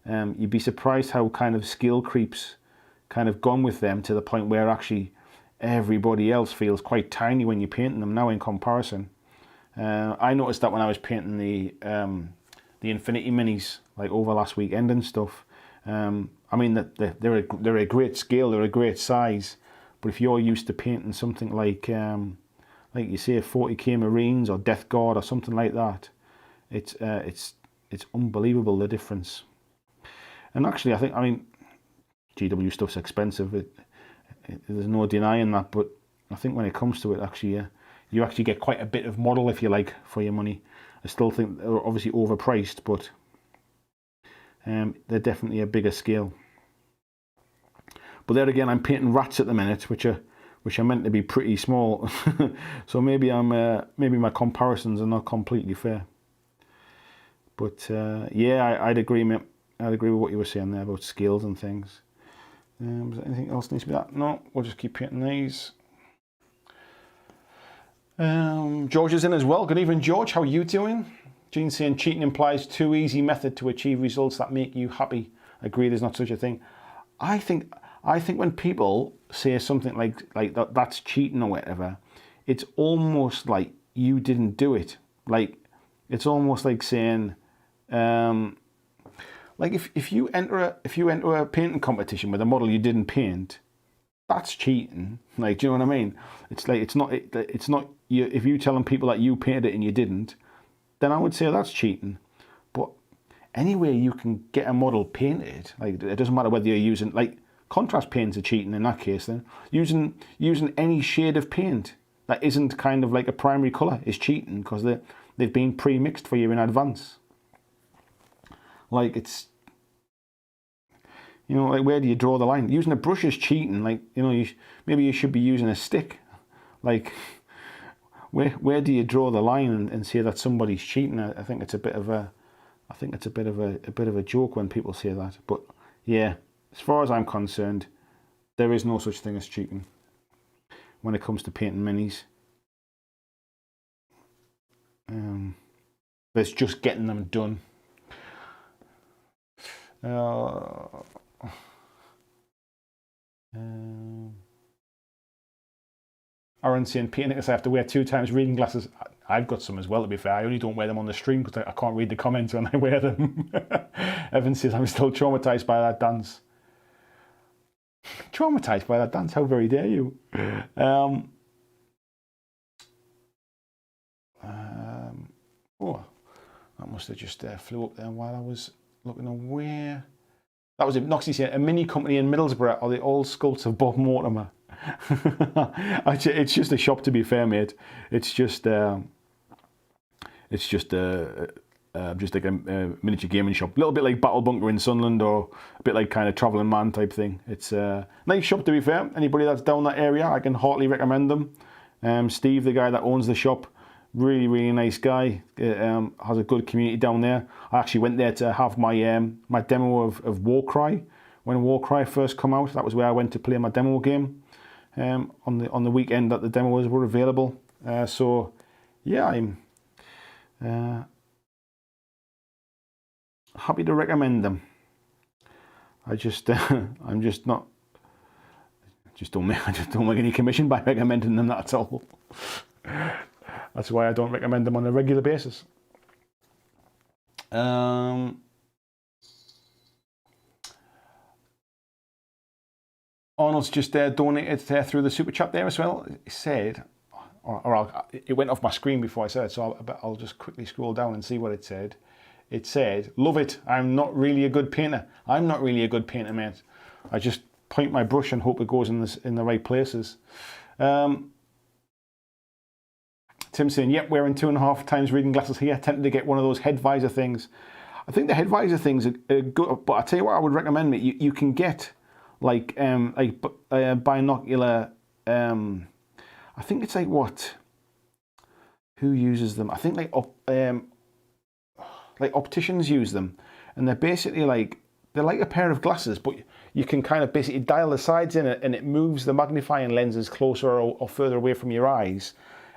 Speaker 1: you'd be surprised how kind of skill creeps kind of gone with them to the point where actually everybody else feels quite tiny when you're painting them now in comparison. I noticed that when I was painting the Infinity Minis, like over last weekend and stuff. I mean, they're a great scale, they're a great size, but if you're used to painting something like you say, 40k Marines or Death Guard or something like that, it's unbelievable the difference. And actually, I mean, GW stuff's expensive. There's no denying that, but I think when it comes to it, actually, you actually get quite a bit of model, if you like, for your money. I still think they're obviously overpriced, but they're definitely a bigger scale. But there again, I'm painting rats at the minute, which are meant to be pretty small. So maybe my comparisons are not completely fair. But yeah, I'd agree, mate. I'd agree with what you were saying there about scales and things. Is there anything else needs to be that? No, we'll just keep painting these. George is in as well. Good evening, George. How are you doing? Gene saying cheating implies too easy method to achieve results that make you happy. Agree, there's not such a thing. I think when people say something like that's cheating or whatever, it's almost like you didn't do it, Like, it's almost like saying, like if you enter a painting competition with a model you didn't paint, that's cheating. Like, do you know what I mean? It's like, it's not you. If you telling people that you painted it and you didn't, then I would say that's cheating. But anyway, you can get a model painted. Like, it doesn't matter whether you're using, like, contrast paints are cheating in that case. Then using any shade of paint that isn't kind of like a primary color is cheating, because they've been pre-mixed for you in advance. Like, it's, you know, like, where do you draw the line? Using a brush is cheating. Like, you know, maybe you should be using a stick. Like, where do you draw the line and say that somebody's cheating? I think it's a bit of a joke when people say that. But yeah, as far as I'm concerned, there is no such thing as cheating when it comes to painting minis. There's just getting them done. Aaron saying, painting because I have to wear 2 times reading glasses. I've got some as well, to be fair. I only don't wear them on the stream because I can't read the comments when I wear them. Evan says, I'm still traumatized by that dance. Traumatized by that dance? How very dare you? Oh, that must have just flew up there while I was looking away. That was it. Noxie saying, a mini company in Middlesbrough are the old sculpts of Bob Mortimer. It's just a shop, to be fair, mate. It's just like a miniature gaming shop, a little bit like Battle Bunker in Sunderland, or a bit like kind of Travelling Man type thing. It's a nice shop, to be fair. Anybody that's down that area, I can heartily recommend them. Steve, the guy that owns the shop, really nice guy. Has a good community down there. I actually went there to have my my demo of Warcry when Warcry first come out. That was where I went to play my demo game on the weekend that the demos were available. So yeah, I'm happy to recommend them. I just don't make any commission by recommending them. That's all. That's why I don't recommend them on a regular basis. Arnold's just donated through the super chat there as well. He said, it went off my screen before I said it, so I'll just quickly scroll down and see what it said. It said, love it, I'm not really a good painter. I'm not really a good painter, mate. I just point my brush and hope it goes in the right places. Tim saying, yep, wearing 2.5 times reading glasses here. Tempted to get one of those head visor things. I think the head visor things are good, but I tell you what I would recommend, mate. You can get like binocular. I think it's like what? Who uses them? I think like opticians use them, and they're basically they're like a pair of glasses, but you can kind of basically dial the sides in it, and it moves the magnifying lenses closer or further away from your eyes.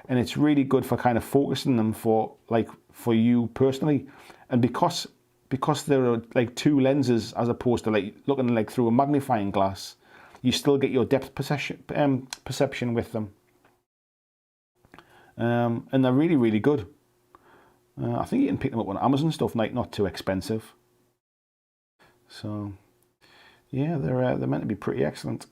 Speaker 1: And it's really good for kind of focusing them for you personally. And because there are like 2 lenses as opposed to like looking like through a magnifying glass, you still get your depth perception with them. And they're really good. I think you can pick them up on Amazon stuff, like not too expensive. So yeah, they're meant to be pretty excellent.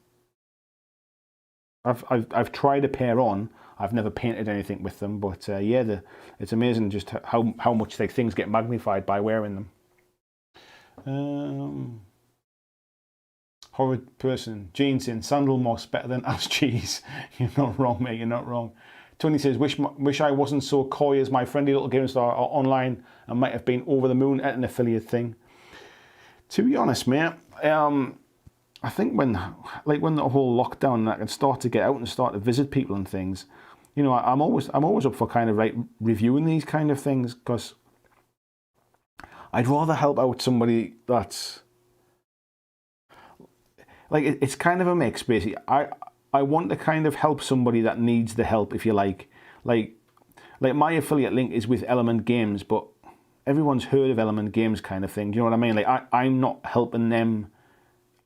Speaker 1: I've tried a pair on. I've never painted anything with them, but yeah, it's amazing just how much like things get magnified by wearing them. Horrid person, Gene saying sandal moss better than ass cheese. You're not wrong, mate. You're not wrong. Tony says, wish I wasn't so coy as my friendly little game star online and might have been over the moon at an affiliate thing. To be honest, mate, I think when the whole lockdown and I can start to get out and start to visit people and things, you know, I'm always up for kind of like reviewing these kind of things, because I'd rather help out somebody that's like, it's kind of a mix basically. I want to kind of help somebody that needs the help, if you like my affiliate link is with Element Games, but everyone's heard of Element Games kind of thing. Do you know what I mean? Like I'm not helping them.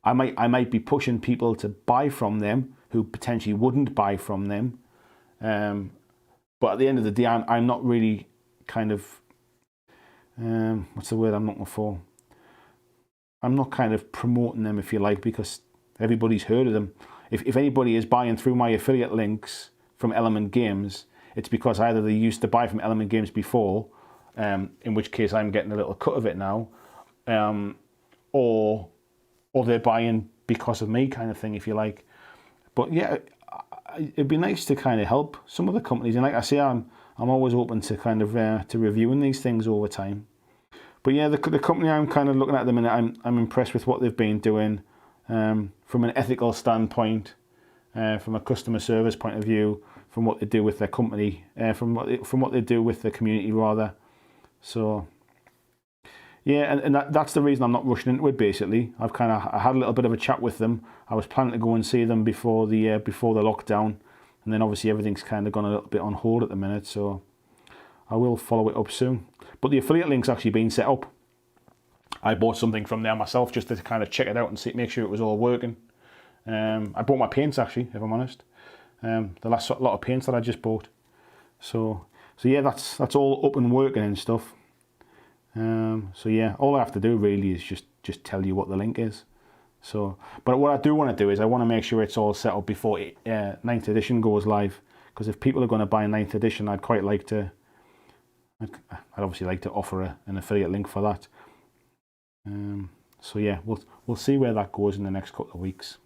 Speaker 1: I might be pushing people to buy from them who potentially wouldn't buy from them. But at the end of the day, I'm not really kind of, what's the word I'm looking for? I'm not kind of promoting them, if you like, because everybody's heard of them. If anybody is buying through my affiliate links from Element Games, it's because either they used to buy from Element Games before, in which case I'm getting a little cut of it now, or they're buying because of me, kind of thing, if you like. But yeah, it'd be nice to kind of help some of the companies, and like I say, I'm always open to kind of to reviewing these things over time. But yeah, the company I'm kind of looking at the minute, I'm impressed with what they've been doing from an ethical standpoint, from a customer service point of view, from what they do with their company, from what they do with the community rather. So yeah, and that's the reason I'm not rushing into it. Basically, I had a little bit of a chat with them. I was planning to go and see them before the lockdown, and then obviously everything's kind of gone a little bit on hold at the minute. So I will follow it up soon. But the affiliate link's actually been set up. I bought something from there myself just to kind of check it out and make sure it was all working. I bought my paints actually, if I'm honest. The last lot of paints that I just bought. So yeah, that's all up and working and stuff. So yeah, all I have to do really is just tell you what the link is. So, but what I do want to do is I want to make sure it's all set up before 9th edition goes live. Because if people are going to buy 9th edition, I'd obviously like to offer an affiliate link for that. So yeah, we'll see where that goes in the next couple of weeks.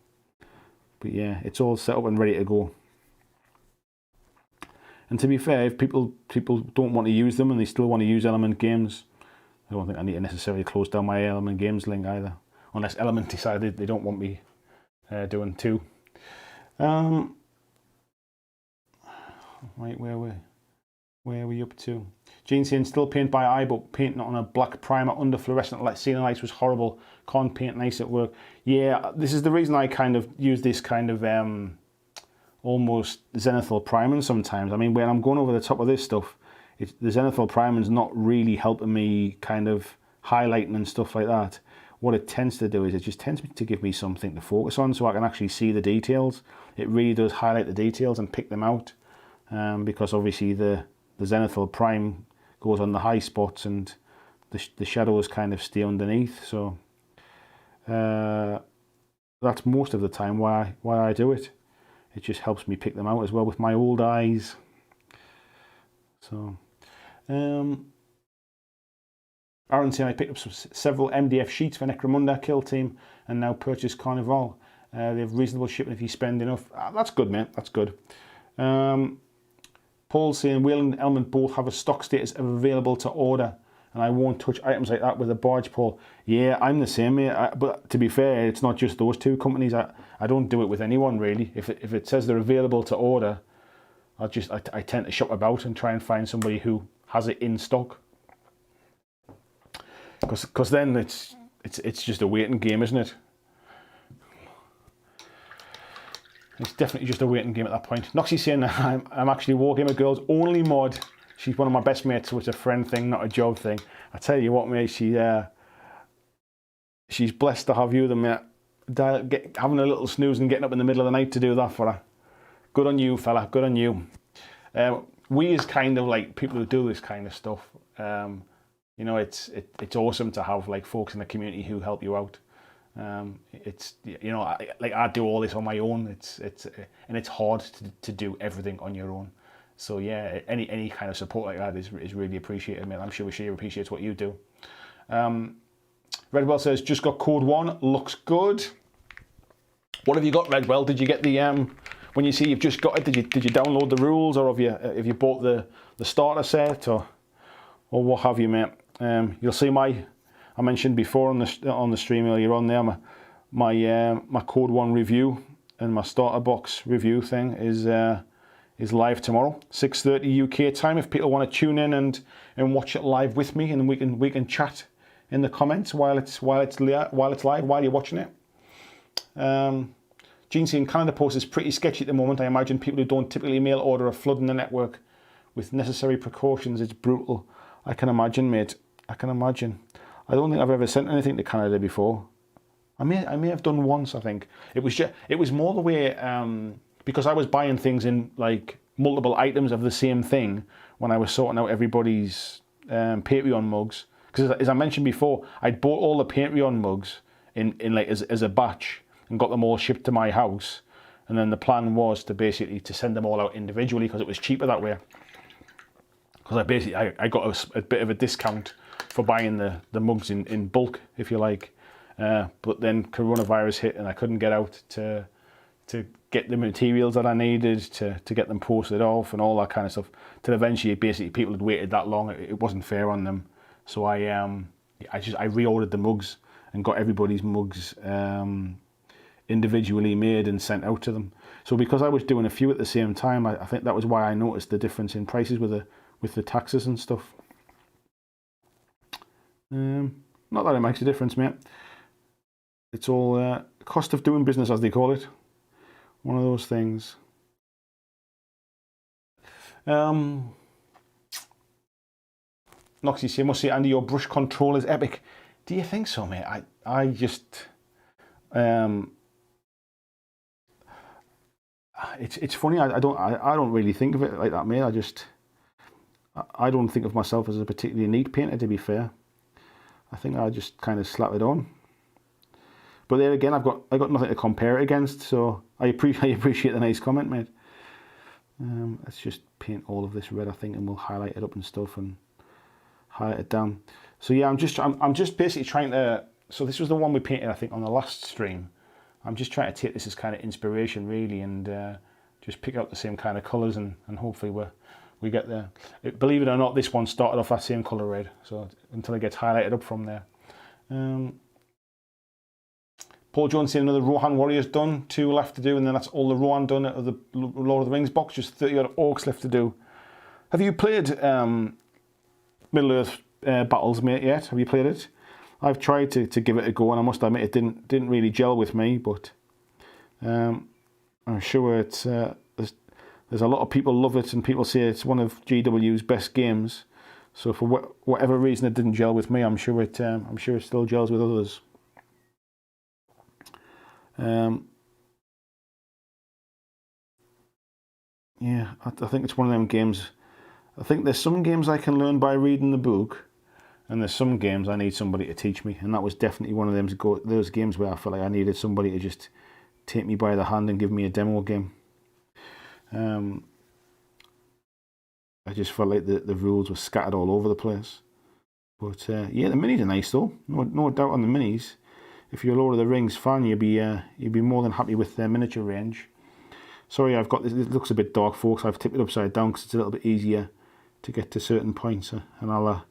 Speaker 1: But yeah, it's all set up and ready to go. And to be fair, if people don't want to use them and they still want to use Element Games, I don't think I need to necessarily close down my Element Games link either, unless Element decided they don't want me doing two. Right, where are we up to? Gene saying still paint by eye, but painting on a black primer under fluorescent ceiling lights was horrible. Can't paint nice at work. Yeah, this is the reason I kind of use this kind of almost zenithal priming sometimes. I mean, when I'm going over the top of this stuff, the zenithal priming's not really helping me kind of highlighting and stuff like that. What it tends to do is it just tends to give me something to focus on so I can actually see the details. It really does highlight the details and pick them out, because obviously the zenithal prime goes on the high spots and the shadows kind of stay underneath. So that's most of the time why I do it. It just helps me pick them out as well with my old eyes. So Aaron saying I picked up several MDF sheets for Necromunda kill team and now purchase Carnival. They have reasonable shipping if you spend enough. That's good, mate. That's good. Paul saying Whale and Element both have a stock status of available to order, and I won't touch items like that with a barge, Paul. Yeah, I'm the same, mate. But to be fair, it's not just those two companies. I don't do it with anyone really. If it says they're available to order, I tend to shop about and try and find somebody who has it in stock. Because then it's just a waiting game, isn't it? It's definitely just a waiting game at that point. Noxie's saying I'm actually Wargamer Girl's only mod. She's one of my best mates, so it's a friend thing, not a job thing. I tell you what, mate, she's blessed to have you, mate. Having a little snooze and getting up in the middle of the night to do that for her. Good on you, fella. Good on you. We is kind of like people who do this kind of stuff. You know, it's awesome to have like folks in the community who help you out. It's, you know, I do all this on my own. It's hard to do everything on your own. So yeah, any kind of support like that is really appreciated, mate. I'm sure she appreciates what you do. Redwell says just got code 1, looks good. What have you got, Redwell? Did you get the when you see you've just got it? Did you download the rules, or have you bought the starter set, or what have you, mate? You'll see I mentioned before on the stream earlier on there, my code 1 review and my starter box review thing is live tomorrow, 6:30 UK time. If people want to tune in and watch it live with me, and we can chat in the comments while it's live, while you're watching it. Gene saying Canada Post is pretty sketchy at the moment. I imagine people who don't typically mail order are flooding the network with necessary precautions. It's brutal. I can imagine, mate. I can imagine. I don't think I've ever sent anything to Canada before. I may have done once, I think. It was more the way, because I was buying things in like multiple items of the same thing when I was sorting out everybody's Patreon mugs. Because as I mentioned before, I'd bought all the Patreon mugs in like as a batch and got them all shipped to my house. And then the plan was to basically to send them all out individually because it was cheaper that way. Because I got a bit of a discount for buying the mugs in bulk, if you like. But then coronavirus hit and I couldn't get out to get the materials that I needed to get them posted off and all that kind of stuff. Till eventually, basically, people had waited that long. It wasn't fair on them. So I reordered the mugs and got everybody's mugs individually made and sent out to them. So because I was doing a few at the same time, I think that was why I noticed the difference in prices with the taxes and stuff. Not that it makes a difference, mate. It's all cost of doing business, as they call it. One of those things. Noxie say, must say, Andy, your brush control is epic. Do you think so, mate? I just it's funny. I don't really think of it like that, mate. I don't think of myself as a particularly neat painter, to be fair. I think I just kind of slap it on. But there again, I got nothing to compare it against, so I appreciate the nice comment, mate. Let's just paint all of this red, I think, and we'll highlight it up and stuff and highlight it down. So yeah, I'm just basically trying to. So this was the one we painted, I think, on the last stream. I'm just trying to take this as kind of inspiration, really, and just pick out the same kind of colours, and hopefully we get there. Believe it or not, this one started off that same colour red, so until it gets highlighted up from there. Paul Jones saying another Rohan Warriors done, 2 left to do, and then that's all the Rohan done out of the Lord of the Rings box, just 30 odd orcs left to do. Have you played Middle-earth Battles, mate, yet? Have you played it? I've tried to give it a go, and I must admit it didn't really gel with me, but I'm sure it's there's a lot of people love it, and people say it's one of GW's best games. So for whatever reason it didn't gel with me, I'm sure it still gels with others. Yeah, I think it's one of them games. I think there's some games I can learn by reading the book, and there's some games I need somebody to teach me, and that was definitely one of those games where I felt like I needed somebody to just take me by the hand and give me a demo game. I just felt like the rules were scattered all over the place. But yeah, the minis are nice though. No doubt on the minis. If you're a Lord of the Rings fan, you'd be more than happy with their miniature range. Sorry, I've got this. It looks a bit dark, folks. I've tipped it upside down because it's a little bit easier to get to certain points, and I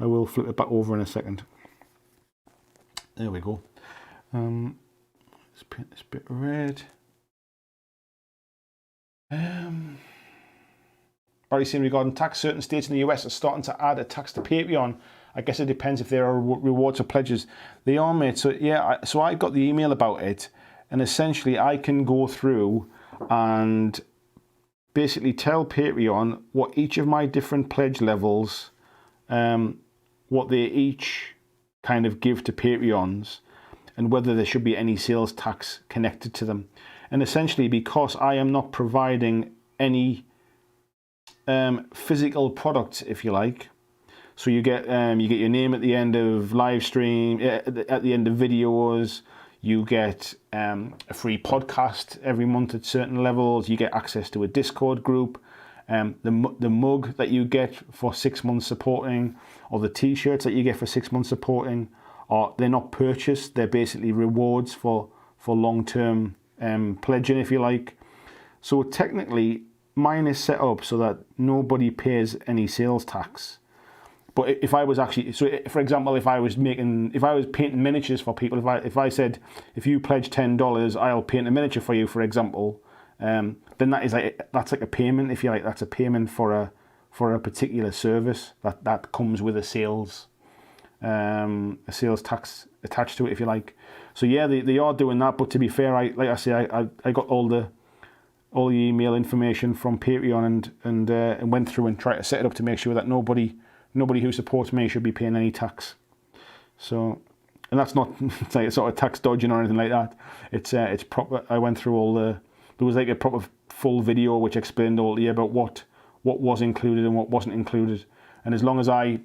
Speaker 1: will flip it back over in a second. There we go. Let's paint this bit red. Barry saying regarding tax, certain states in the US are starting to add a tax to Patreon. I guess it depends if there are rewards or pledges. They are, mate. So yeah, so I got the email about it, and essentially I can go through and basically tell Patreon what each of my different pledge levels, what they each kind of give to Patreons, and whether there should be any sales tax connected to them. And essentially, because I am not providing any physical products, if you like, so you get your name at the end of live stream, at the end of videos. You get a free podcast every month at certain levels. You get access to a Discord group. The mug that you get for 6 months supporting, or the T-shirts that you get for 6 months supporting, they're not purchased. They're basically rewards for long-term pledging, if you like. So technically, mine is set up so that nobody pays any sales tax. But if I was actually, so for example, if I was painting miniatures for people, if I said, if you pledge $10, I'll paint a miniature for you, for example, then that's like a payment, if you like. That's a payment for a particular service that comes with a sales tax attached to it, if you like. So yeah, they are doing that. But to be fair, I got all the email information from Patreon and went through and tried to set it up to make sure that nobody who supports me should be paying any tax. So, and that's not like sort of tax dodging or anything like that. It's proper. I went through all the there was like a proper full video which explained all the year about what was included and what wasn't included. And as long as I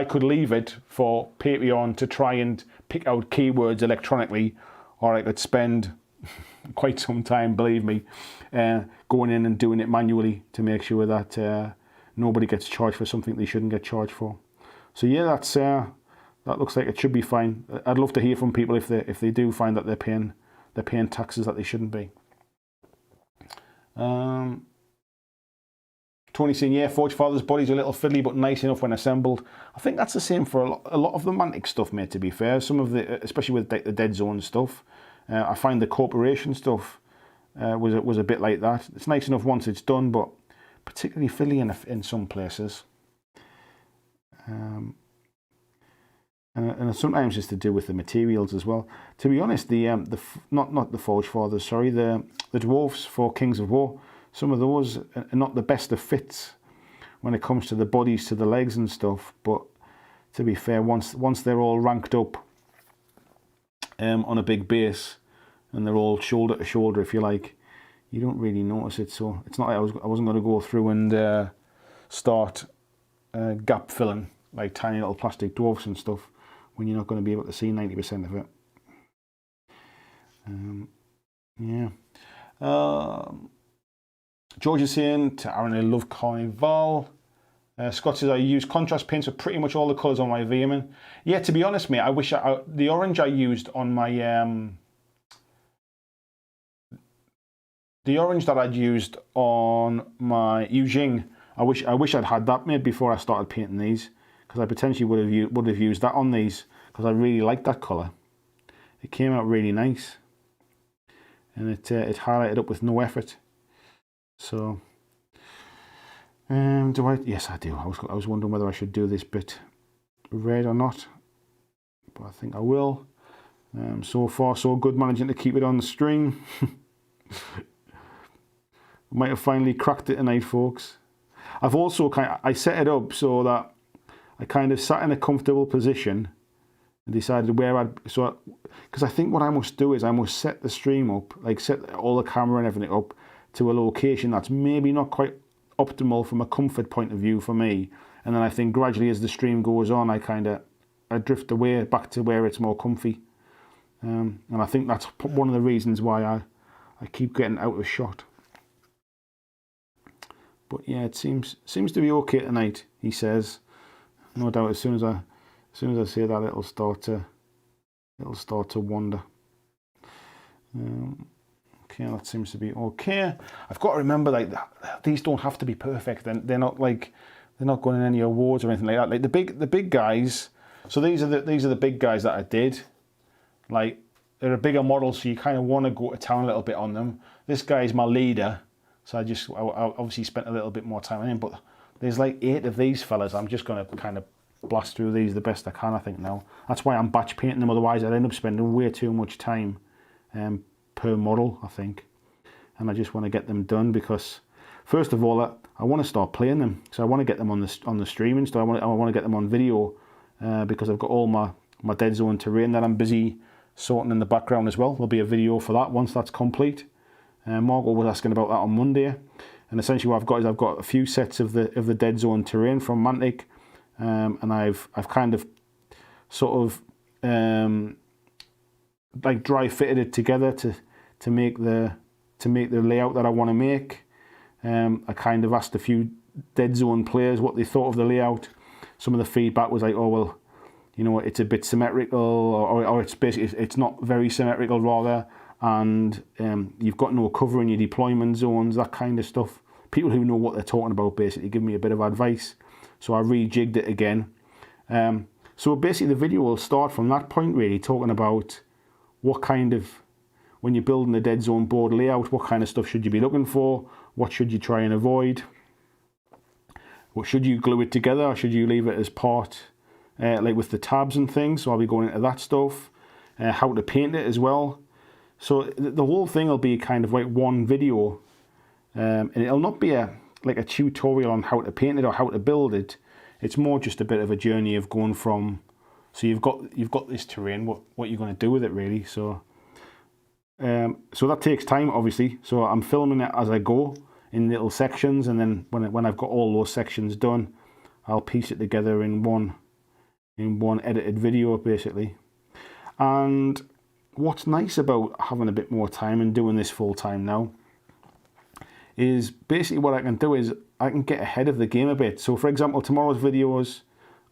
Speaker 1: could leave it for Patreon to try and pick out keywords electronically, or I could spend quite some time, believe me, going in and doing it manually to make sure that nobody gets charged for something they shouldn't get charged for. So yeah, that looks like it should be fine. I'd love to hear from people if they do find that they're paying taxes that they shouldn't be. Tony saying, yeah, Forge Father's body's a little fiddly, but nice enough when assembled. I think that's the same for a lot of the Mantic stuff, mate, to be fair. Some of the, especially with the Deadzone stuff, I find the corporation stuff was a bit like that. It's nice enough once it's done, but particularly fiddly in some places. And sometimes it's to do with the materials as well. To be honest, not the Forge Fathers, sorry, the dwarfs for Kings of War, some of those are not the best of fits when it comes to the bodies, to the legs and stuff. But to be fair, once they're all ranked up on a big base and they're all shoulder to shoulder, if you like, you don't really notice it. So it's not like I wasn't going to go through and start gap filling like tiny little plastic dwarfs and stuff when you're not going to be able to see 90% of it. Yeah. George is saying to Aaron, I love Carnival. Scott says, I use contrast paints for pretty much all the colours on my Veer-Myn. Yeah, to be honest, mate, I wish the orange I used on my the orange that I'd used on my Yujing, I wish I'd had that made before I started painting these, because I potentially would have used that on these, because I really liked that colour. It came out really nice, and it highlighted up with no effort. So, do I? Yes, I do. I was wondering whether I should do this bit red or not, but I think I will. So far, so good, managing to keep it on the string. Might have finally cracked it tonight, folks. I've also I set it up so that I kind of sat in a comfortable position and decided where because I think what I must do is I must set the stream up, like set all the camera and everything up to a location that's maybe not quite optimal from a comfort point of view for me, and then I think gradually as the stream goes on I drift away back to where it's more comfy, and I think that's one of the reasons why I keep getting out of shot. But yeah, it seems to be okay tonight, he says. No doubt as soon as I say that, it'll start to wander. Okay, that seems to be okay. I've got to remember, like, these don't have to be perfect. They're not going in any awards or anything like that. Like the big guys. So these are the big guys that I did. Like, they're a bigger model, so you kind of want to go to town a little bit on them. This guy's my leader, so I obviously spent a little bit more time on him. But there's like 8 of these fellas. I'm just going to kind of blast through these the best I can, I think, now. That's why I'm batch painting them. Otherwise, I'd end up spending way too much time per model, I think. And I just want to get them done because, first of all, I want to start playing them. So I want to get them on the streaming. So I want to get them on video because I've got all my Deadzone terrain that I'm busy sorting in the background as well. There'll be a video for that once that's complete. Margot was asking about that on Monday, and essentially what I've got a few sets of the Deadzone terrain from Mantic, and I've kind of sort of like dry fitted it together to make the layout that I want to make. I kind of asked a few Deadzone players what they thought of the layout. Some of the feedback was like, oh well, you know, it's a bit symmetrical, or it's basically it's not very symmetrical rather. And you've got no cover in your deployment zones, that kind of stuff. People who know what they're talking about basically give me a bit of advice. So I rejigged it again. So basically the video will start from that point, really, talking about what kind of, when you're building the Deadzone board layout, what kind of stuff should you be looking for? What should you try and avoid? What should you glue it together, or should you leave it as part, like with the tabs and things? So I'll be going into that stuff. How to paint it as well. So the whole thing will be kind of like one video, and it'll not be like a tutorial on how to paint it or how to build it. It's more just a bit of a journey of going from, so you've got this terrain, what you're going to do with it really. So So that takes time, obviously. So I'm filming it as I go in little sections, and then when I've got all those sections done, I'll piece it together in one edited video, basically. And what's nice about having a bit more time and doing this full time now is basically what I can do is I can get ahead of the game a bit. So for example, tomorrow's video is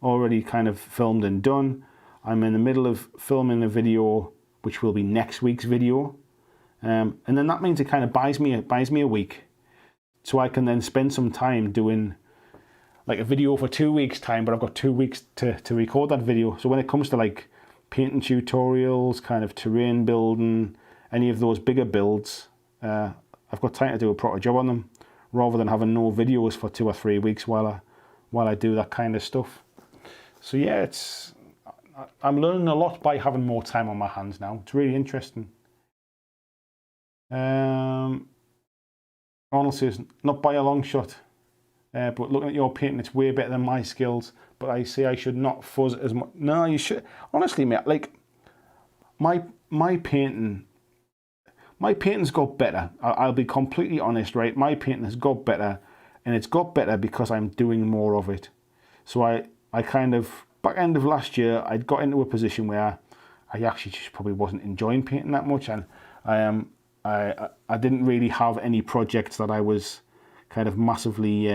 Speaker 1: already kind of filmed and done. I'm in the middle of filming a video which will be next week's video, and then that means it kind of buys me a week, so I can then spend some time doing like a video for 2 weeks time, but I've got 2 weeks to record that video. So when it comes to like painting tutorials, kind of terrain building, any of those bigger builds, I've got time to do a proper job on them, rather than having no videos for 2 or 3 weeks while I do that kind of stuff. So yeah, I'm learning a lot by having more time on my hands now. It's really interesting. Arnold says, not by a long shot, but looking at your painting, it's way better than my skills. But I say I should not fuzz as much. No, you should. Honestly, mate, like my painting's got better. I'll be completely honest, right? My painting has got better, and it's got better because I'm doing more of it. So I kind of, back end of last year, I'd got into a position where I actually just probably wasn't enjoying painting that much, and I didn't really have any projects that I was kind of massively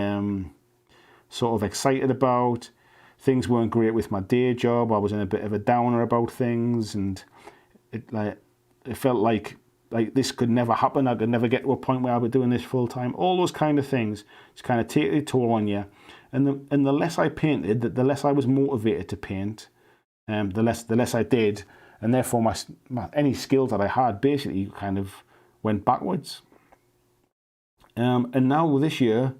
Speaker 1: sort of excited about. Things weren't great with my day job. I was in a bit of a downer about things, and it felt like this could never happen. I could never get to a point where I was doing this full time. All those kind of things just kind of take a toll on you. And the less I painted, the less I was motivated to paint. The less I did, and therefore my any skills that I had basically kind of went backwards. And now this year,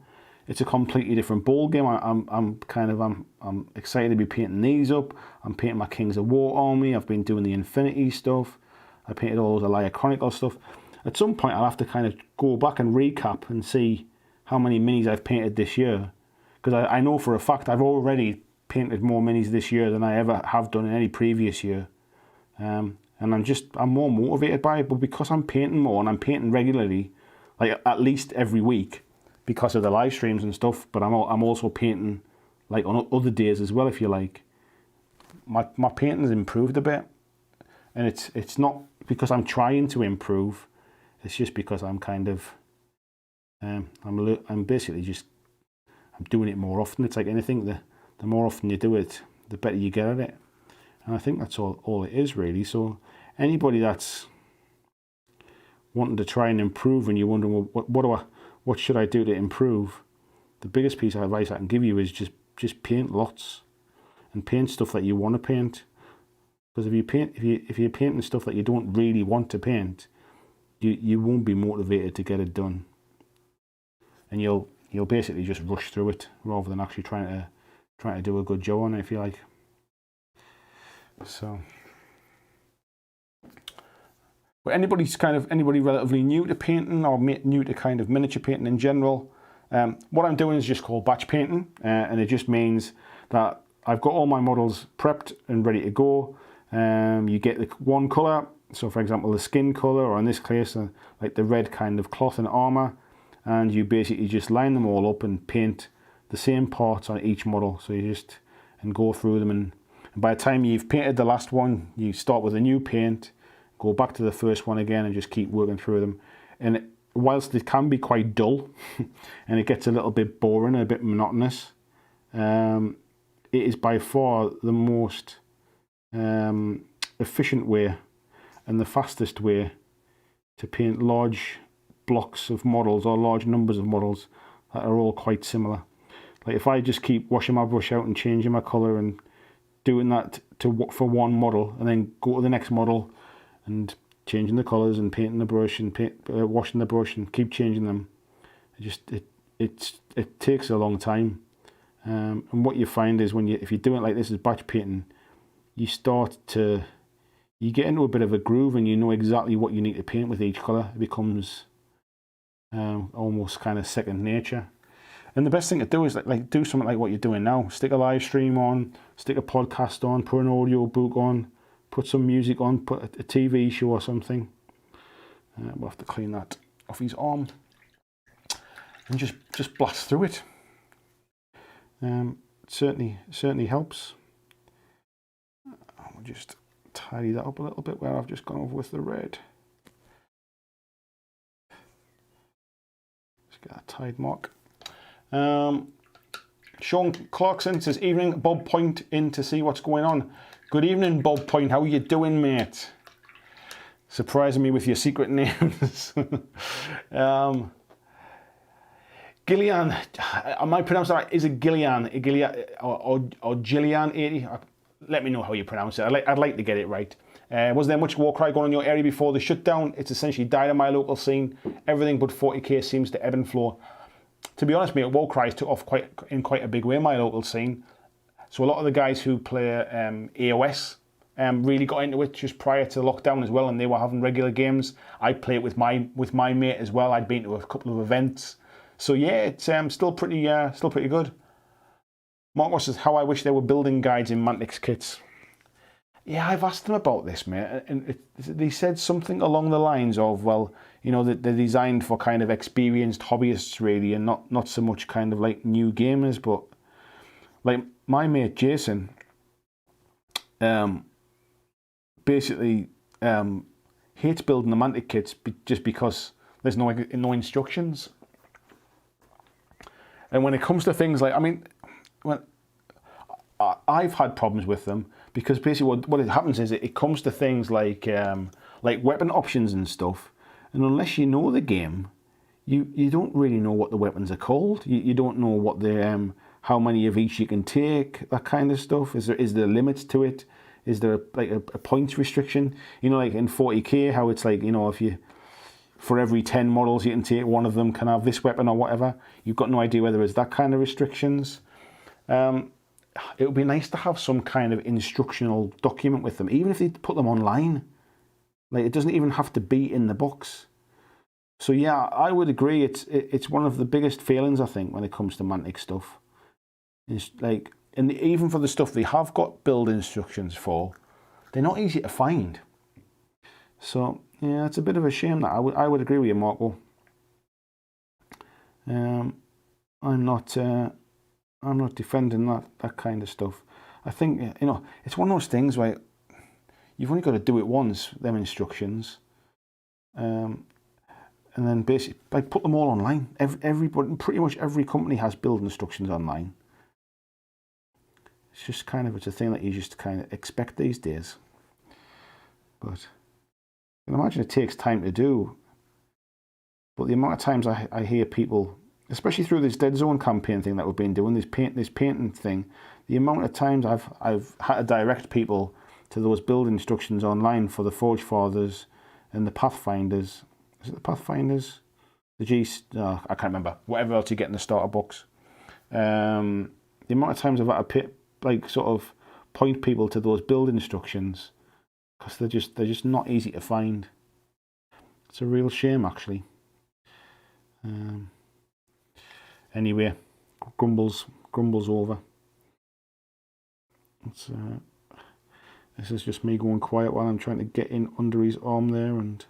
Speaker 1: it's a completely different ball game. I'm excited to be painting these up. I'm painting my Kings of War army. I've been doing the Infinity stuff. I painted all the Laia Chronicle stuff. At some point, I'll have to kind of go back and recap and see how many minis I've painted this year. Because I know for a fact I've already painted more minis this year than I ever have done in any previous year. And I'm more motivated by it. But because I'm painting more and I'm painting regularly, like at least every week, because of the live streams and stuff, but I'm also painting like on other days as well, if you like. My painting's improved a bit, and it's not because I'm trying to improve. It's just because I'm kind of I'm basically just I'm doing it more often. It's like anything, the more often you do it, the better you get at it. And I think that's all it is really. So anybody that's wanting to try and improve and you're wondering, well, what should I do to improve? The biggest piece of advice I can give you is just paint lots, and paint stuff that you want to paint. Because if you're painting stuff that you don't really want to paint, you won't be motivated to get it done, and you'll basically just rush through it rather than actually trying to do a good job on it, if you like. So, but anybody relatively new to painting or new to kind of miniature painting in general, what I'm doing is just called batch painting, and it just means that I've got all my models prepped and ready to go. You get the one colour, so for example the skin colour, or in this case like the red kind of cloth and armour, and you basically just line them all up and paint the same parts on each model. So you just go through them, and by the time you've painted the last one, you start with a new paint, go back to the first one again, and just keep working through them. And whilst it can be quite dull and it gets a little bit boring and a bit monotonous, it is by far the most efficient way and the fastest way to paint large blocks of models or large numbers of models that are all quite similar. Like if I just keep washing my brush out and changing my colour and doing that for one model, and then go to the next model and changing the colours and painting the brush and washing the brush and keep changing them, it takes a long time. And what you find is if you do it like this as batch painting, you get into a bit of a groove, and you know exactly what you need to paint with each colour. It becomes almost kind of second nature. And the best thing to do is like do something like what you're doing now. Stick a live stream on, stick a podcast on, put an audio book on, put some music on, put a TV show or something. We'll have to clean that off his arm and just blast through it. Certainly helps. We'll just tidy that up a little bit where I've just gone over with the red. Just get a tide mark. Sean Clarkson says, evening, Bob Point in to see what's going on. Good evening, Bob Point. How are you doing, mate? Surprising me with your secret names. Gillian, am I pronouncing that right? Is it Gillian or Gillian 80? Let me know how you pronounce it. I'd like to get it right. Was there much Warcry going on in your area before the shutdown? It's essentially died in my local scene. Everything but 40k seems to ebb and flow. To be honest, mate, Warcry took off in quite a big way in my local scene. So a lot of the guys who play AOS really got into it just prior to lockdown as well, and they were having regular games. I play it with my mate as well. I'd been to a couple of events. So yeah, it's still pretty good. Mark says, how I wish there were building guides in Mantix kits. Yeah, I've asked them about this, mate, and they said something along the lines of, well, you know, that they're designed for kind of experienced hobbyists, really, and not so much kind of like new gamers. But like my mate Jason, basically hates building the Mantic kits just because there's no instructions. And when it comes to things like, I mean, when I've had problems with them because basically what it happens is it comes to things like weapon options and stuff, and unless you know the game, you don't really know what the weapons are called. You don't know what the how many of each you can take, that kind of stuff. Is there limits to it? Is there a points restriction? You know, like in 40k, how it's like, you know, if you for every 10 models you can take, one of them can have this weapon or whatever. You've got no idea whether it's that kind of restrictions. It would be nice to have some kind of instructional document with them, even if they put them online. Like, it doesn't even have to be in the box. So yeah, I would agree. It's one of the biggest failings, I think, when it comes to Mantic stuff. It's like, and even for the stuff they have got build instructions for, they're not easy to find. So yeah, it's a bit of a shame that I would agree with you, Marco. I'm not defending that kind of stuff. I think, you know, it's one of those things where you've only got to do it once, them instructions, and then basically like put them all online. Pretty much every company has build instructions online. It's just kind of, it's a thing that you just kind of expect these days. But I can imagine it takes time to do. But the amount of times I hear people, especially through this Deadzone campaign thing that we've been doing, this painting thing, the amount of times I've had to direct people to those build instructions online for the Forge Fathers and the Pathfinders. Is it the Pathfinders? The I can't remember. Whatever else you get in the starter box. The amount of times I've had to sort of point people to those build instructions because they're just not easy to find. It's a real shame, actually. Anyway, grumbles over. This is just me going quiet while I'm trying to get in under his arm there, and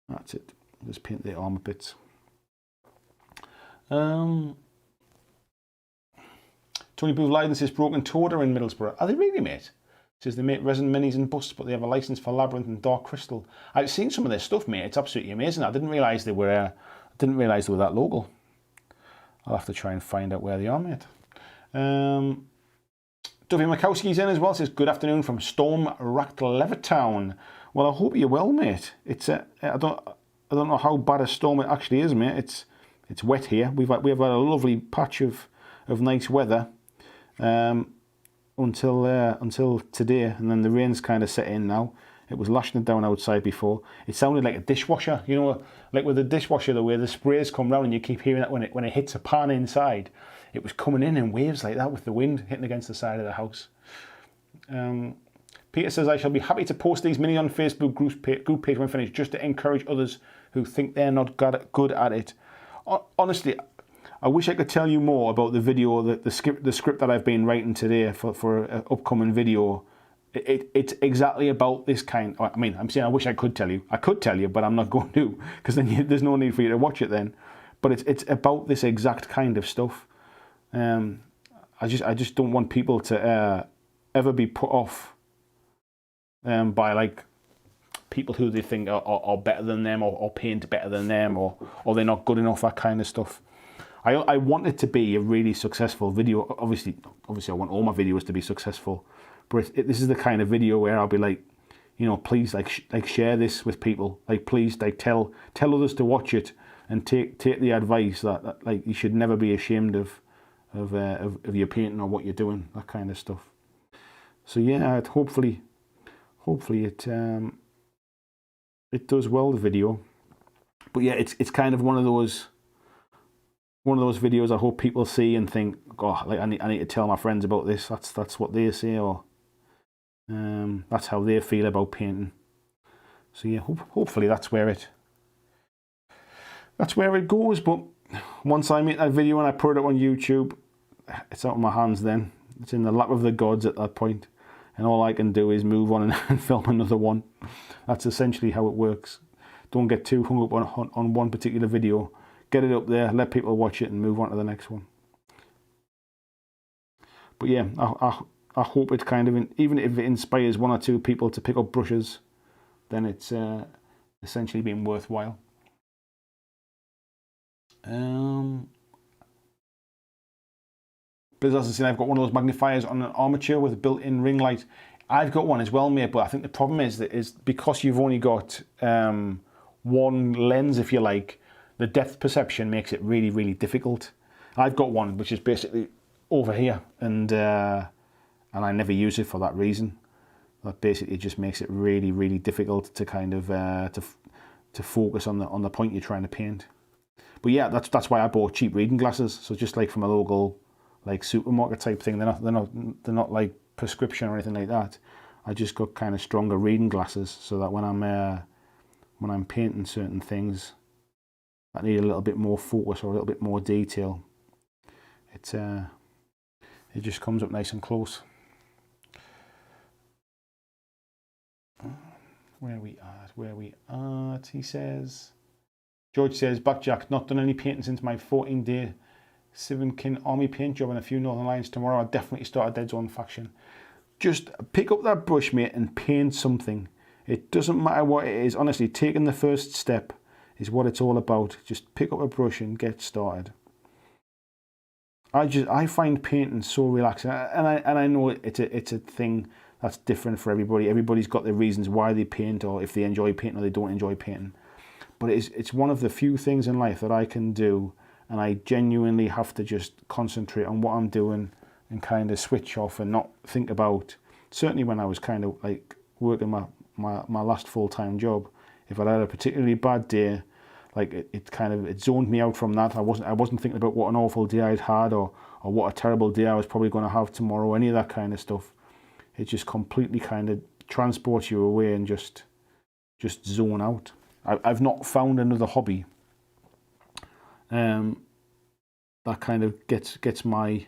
Speaker 1: that's it. Just paint the armor bits. Tony Booth Leiden says broken Toda in Middlesbrough. Are they really, mate? Says they make resin minis and busts, but they have a license for Labyrinth and Dark Crystal. I've seen some of their stuff, mate. It's absolutely amazing. I didn't realise they were. Didn't realise they were that local. I'll have to try and find out where they are, mate. Dovey Makowski's in as well. Says good afternoon from storm-racked Levittown. Well, I hope you're well, mate. It's I don't know how bad a storm it actually is, mate. It's wet here. We've had a lovely patch of nice weather until today, and then the rain's kind of set in now. It was lashing it down outside before. It sounded like a dishwasher, you know, like with a dishwasher, the way the sprays come round and you keep hearing that when it hits a pan inside. It was coming in waves like that with the wind hitting against the side of the house. Peter says, I shall be happy to post these mini on Facebook group page when finished, just to encourage others who think they're not good at it. Honestly, I wish I could tell you more about the video, the script that I've been writing today for an upcoming video It's exactly about this kind. I mean, I'm saying I wish I could tell you. I could tell you, but I'm not going to, because then there's no need for you to watch it then. But it's about this exact kind of stuff. I just don't want people to ever be put off by like people who they think are better than them, or paint better than them, or they're not good enough, that kind of stuff. I want it to be a really successful video. Obviously I want all my videos to be successful, but this is the kind of video where I'll be like, you know, please like share this with people. Like, please, like tell others to watch it, and take the advice that like you should never be ashamed of your painting or what you're doing, that kind of stuff. So yeah, hopefully it does well, the video. But yeah, it's kind of one of those videos I hope people see and think, oh, like I need to tell my friends about this. That's what they say, or that's how they feel about painting. So yeah, hopefully that's where it goes. But once I make that video and I put it on YouTube, it's out of my hands then. It's in the lap of the gods at that point, and all I can do is move on and film another one. That's essentially how it works. Don't get too hung up on one particular video. Get it up there, let people watch it, and move on to the next one. But yeah, I hope it kind of, even if it inspires one or two people to pick up brushes, then it's essentially been worthwhile. But as I said, I've got one of those magnifiers on an armature with a built-in ring light. I've got one as well, mate, but I think the problem is because you've only got one lens, if you like, the depth perception makes it really, really difficult. I've got one which is basically over here, and I never use it for that reason. That basically just makes it really, really difficult to kind of to focus on the point you're trying to paint. But yeah, that's why I bought cheap reading glasses. So just like from a local like supermarket type thing, they're not like prescription or anything like that. I just got kind of stronger reading glasses, so that when I'm painting certain things that need a little bit more focus or a little bit more detail, it just comes up nice and close. Where we at, he says. George says, BlackJack, not done any painting since my 14-day Sivankin army paint job and a few Northern Lions. Tomorrow I'll definitely start a Deadzone faction. Just pick up that brush, mate, and paint something. It doesn't matter what it is. Honestly, taking the first step is what it's all about. Just pick up a brush and get started. I find painting so relaxing, and I know it's a thing that's different for everybody. Everybody's got their reasons why they paint, or if they enjoy painting or they don't enjoy painting. But it's one of the few things in life that I can do, and I genuinely have to just concentrate on what I'm doing and kind of switch off and not think about. Certainly when I was kind of like working my last full-time job, if I had a particularly bad day, like it zoned me out from that. I wasn't thinking about what an awful day I'd had, or what a terrible day I was probably going to have tomorrow, any of that kind of stuff. It just completely kind of transports you away and just zone out. I've not found another hobby that kind of gets my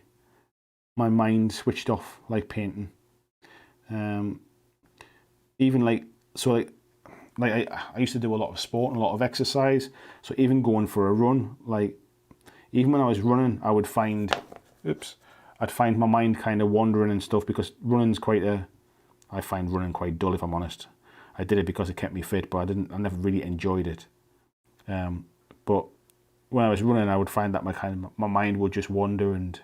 Speaker 1: mind switched off like painting. Even like I used to do a lot of sport and a lot of exercise, so even going for a run, like even when I was running, I would find I'd find my mind kind of wandering and stuff, because I find running quite dull, if I'm honest. I did it because it kept me fit, but I never really enjoyed it. But when I was running, I would find that my mind would just wander and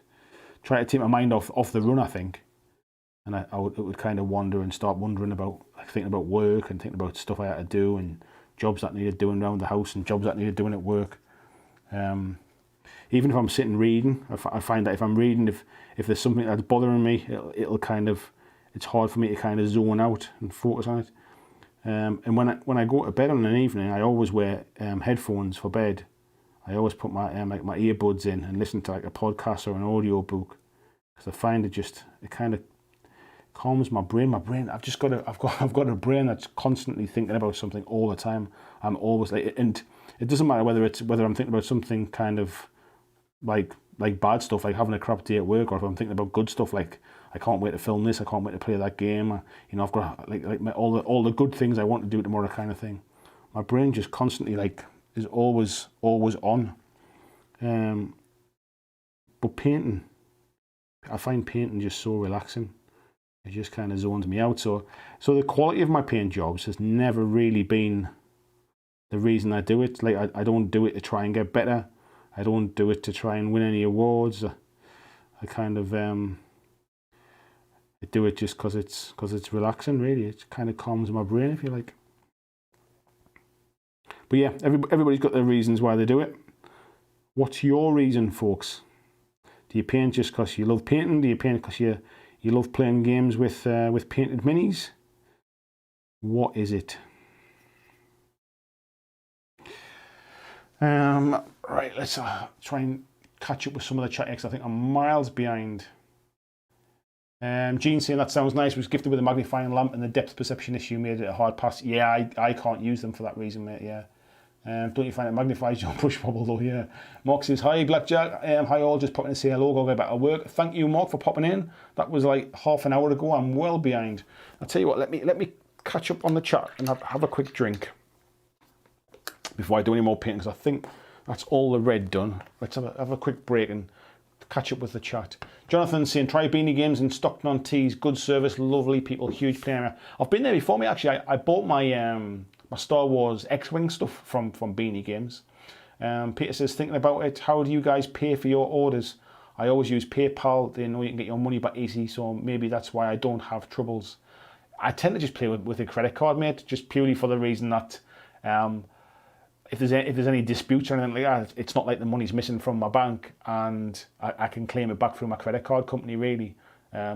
Speaker 1: try to take my mind off the run, I think. And it would kind of wander and start wondering about, like, thinking about work and thinking about stuff I had to do and jobs that needed doing around the house and jobs that needed doing at work. Even if I'm sitting reading, I find that if I'm reading, if there's something that's bothering me, it's hard for me to kind of zone out and focus on it. And when I go to bed on an evening, I always wear headphones for bed. I always put my my earbuds in and listen to like a podcast or an audio book, because I find it kind of calms my brain. I've got a brain that's constantly thinking about something all the time. I'm always like, and it doesn't matter whether I'm thinking about something kind of like like bad stuff, like having a crap day at work, or if I'm thinking about good stuff, like I can't wait to film this, I can't wait to play that game, you know, I've got all the good things I want to do tomorrow kind of thing. My brain just constantly like is always on. But painting, I find painting just so relaxing. It just kind of zones me out. So the quality of my paint jobs has never really been the reason I do it. Like I don't do it to try and get better. I don't do it to try and win any awards. I kind of I do it just because it's relaxing. Really, it kind of calms my brain, if you like. But yeah, everybody's got their reasons why they do it. What's your reason, folks? Do you paint just because you love painting? Do you paint because you love playing games with painted minis? What is it? Right, let's try and catch up with some of the chat because I think I'm miles behind. Gene saying that sounds nice. Was gifted with a magnifying lamp and the depth perception issue made it a hard pass. Yeah, I can't use them for that reason, mate. Yeah. Don't you find it magnifies your push bubble though? Yeah. Mark says, hi, BlackJack. Hi all, just popping in to say hello, go get back to work. Thank you, Mark, for popping in. That was like half an hour ago. I'm well behind. I'll tell you what, let me catch up on the chat and have a quick drink before I do any more painting, because I think that's all the red done. Let's have a quick break and catch up with the chat. Jonathan saying, try Beanie Games in Stockton-on-Tees. Good service, lovely people, huge player. I've been there before, me actually. I bought my my Star Wars X-Wing stuff from Beanie Games. Peter says, thinking about it, how do you guys pay for your orders? I always use PayPal. They know you can get your money back easy, so maybe that's why I don't have troubles. I tend to just play with a credit card, mate, just purely for the reason that if there's any disputes or anything like that, it's not like the money's missing from my bank and I can claim it back through my credit card company, really.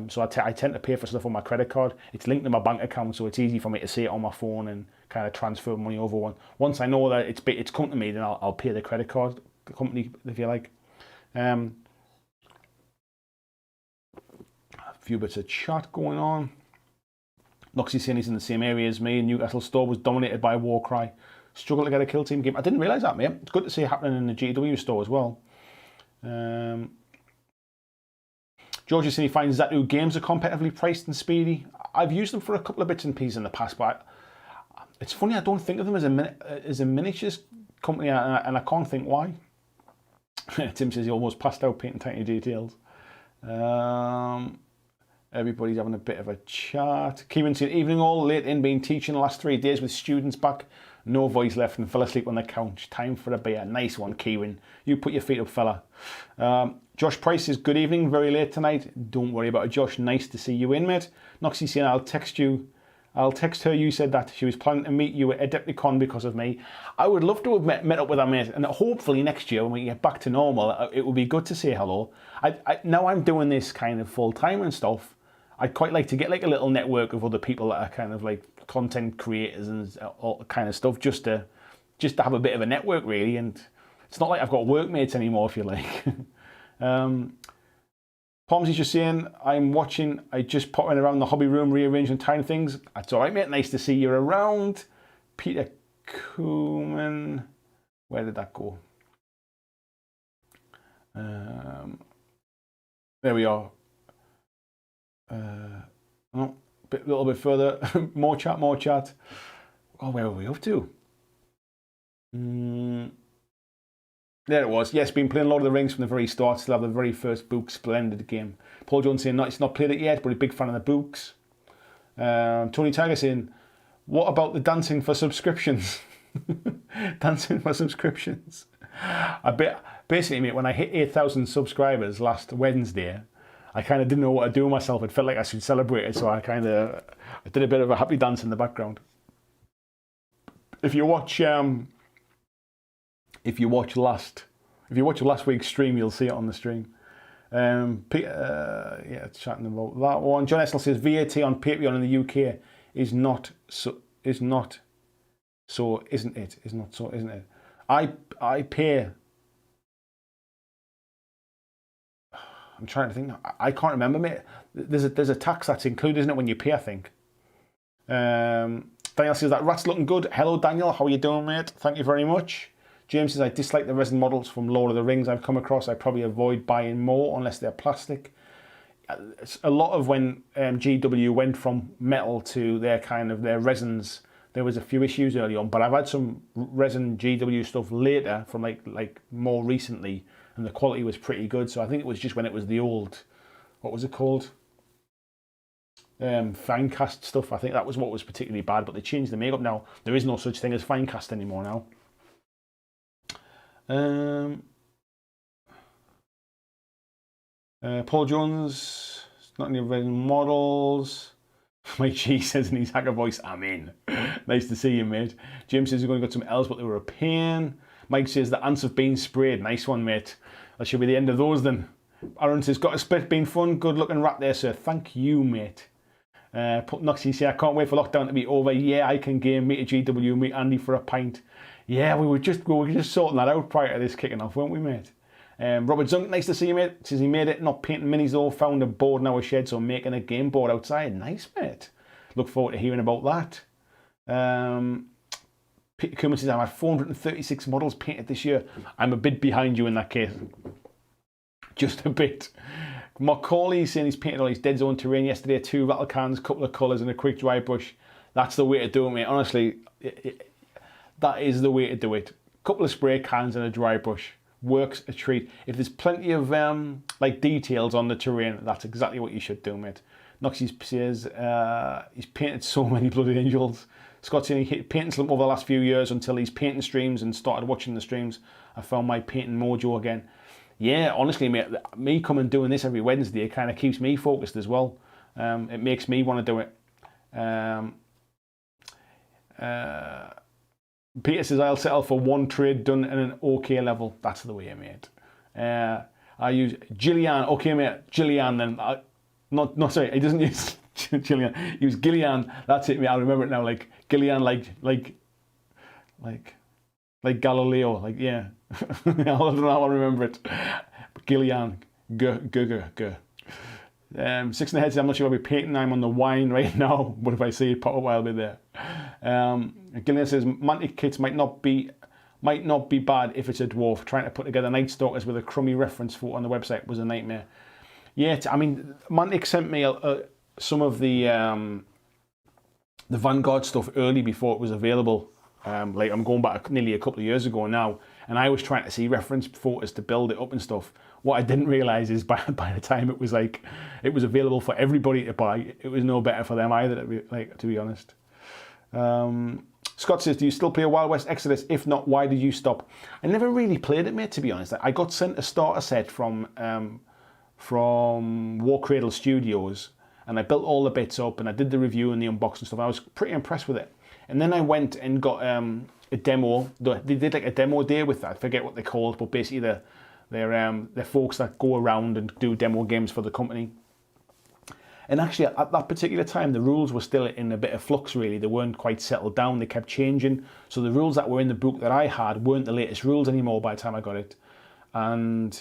Speaker 1: So I tend to pay for stuff on my credit card. It's linked to my bank account, so it's easy for me to see it on my phone and kind of transfer money over. Once I know that it's come to me, then I'll pay the credit card company, if you like. A few bits of chat going on. Noxie saying he's in the same area as me. Newcastle store was dominated by Warcry. Struggle to get a kill team game. I didn't realise that, mate. It's good to see it happening in the GW store as well. George is saying he finds Zatu games are competitively priced and speedy. I've used them for a couple of bits and pieces in the past, but it's funny, I don't think of them as a miniatures company, and I can't think why. Tim says he almost passed out painting tiny details. Everybody's having a bit of a chat. Kieran saying, evening all, late in, been teaching the last 3 days with students back. No voice left and fell asleep on the couch. Time for a beer. Nice one, Kieran. You put your feet up, fella. Josh Price says, good evening, very late tonight. Don't worry about it, Josh. Nice to see you in, mate. Noxie saying, I'll text her. You said that she was planning to meet you at Adepticon because of me. I would love to have met up with her, mate. And hopefully next year when we get back to normal, it would be good to say hello. Now I'm doing this kind of full time and stuff. I'd quite like to get like a little network of other people that are kind of like content creators and all kind of stuff, just to have a bit of a network, really. And it's not like I've got workmates anymore, if you like. Pomsy's just saying, I'm watching, I just popping around the hobby room rearranging tiny things. That's all right, mate. Nice to see you around. Peter Koeman, where did that go? There we are. Oh, a little bit further. more chat. Oh, where were we up to? There it was. Yes, been playing Lord of the Rings from the very start. Still have the very first book. Splendid game. Paul Jones saying, he's not played it yet, but a big fan of the books. Tony Tiger saying, what about the dancing for subscriptions? Dancing for subscriptions. Basically, mate, when I hit 8,000 subscribers last Wednesday, I kind of didn't know what to do with myself. It felt like I should celebrate it, so I did a bit of a happy dance in the background. If you watch last week's stream, you'll see it on the stream. Peter, chatting about that one. John Essel says VAT on Patreon in the UK is not so, isn't it? I pay. I'm trying to think. I can't remember, mate. There's a tax that's included, isn't it, when you pay, I think. Daniel says that rat's looking good. Hello, Daniel. How are you doing, mate? Thank you very much. James says, I dislike the resin models from Lord of the Rings I've come across. I probably avoid buying more unless they're plastic. A lot of when GW went from metal to their resins, there was a few issues early on, but I've had some resin GW stuff later from like more recently, and the quality was pretty good. So I think it was just when it was the old, what was it called? Fine cast stuff. I think that was what was particularly bad, but they changed the makeup now. There is no such thing as fine cast anymore now. Paul Jones, not any resin models. Mike G says in his hacker voice, I'm in. Nice to see you, mate. Jim says we're going to get some L's, but they were a pain. Mike says the ants have been sprayed. Nice one, mate. That should be the end of those then. Aaron says, got a split, been fun. Good looking rat there, sir. Thank you, mate. Noxie says, I can't wait for lockdown to be over. Yeah, I can game. Meet a GW, meet Andy for a pint. Yeah, we were just sorting that out prior to this kicking off, weren't we, mate? Robert Zunk, nice to see you, mate. Says he made it, not painting minis though. Found a board in our shed, so making a game board outside. Nice, mate. Look forward to hearing about that. Peter Cooman says, I had 436 models painted this year. I'm a bit behind you in that case. Just a bit. Macaulay saying he's painted all his Deadzone terrain yesterday. 2 rattle cans, couple of colours and a quick dry brush. That's the way to do it, mate. Honestly, that is the way to do it. Couple of spray cans and a dry brush. Works a treat. If there's plenty of like details on the terrain, that's exactly what you should do, mate. Noxie says he's painted so many bloody angels. Scott saying he hit painting slump over the last few years until he's painting streams and started watching the streams. I found my painting mojo again. Yeah, honestly, mate, me coming and doing this every Wednesday, it kind of keeps me focused as well. It makes me want to do it. Peter says, I'll settle for one trade done at an okay level. That's the way, mate. I use Gillian. Okay, mate. Gillian then. Not sorry, he doesn't use Gillian. He use Gillian. That's it, mate. I remember it now. Like Gillian, like Galileo. Like, yeah. I don't know how I remember it. But Gillian. G. 6 in the head says, I'm not sure I'll be painting. I'm on the wine right now, but if I see it pop up, I'll be there. Gillian says, Mantic kits might not be bad if it's a dwarf. Trying to put together Night Stalkers with a crummy reference photo on the website was a nightmare. Yeah, I mean, Mantic sent me some of the Vanguard stuff early before it was available. Like I'm going back nearly a couple of years ago now, and I was trying to see reference photos to build it up and stuff. What I didn't realise is by the time it was available for everybody to buy, it was no better for them either, to be honest. Scott says, do you still play Wild West Exodus? If not, why did you stop? I never really played it, mate, to be honest. I got sent a starter set from War Cradle Studios, and I built all the bits up, and I did the review and the unboxing stuff. I was pretty impressed with it. And then I went and got a demo. They did like a demo day with that. I forget what they're called, but basically they're folks that go around and do demo games for the company. And actually, at that particular time, the rules were still in a bit of flux, really. They weren't quite settled down. They kept changing. So the rules that were in the book that I had weren't the latest rules anymore by the time I got it. And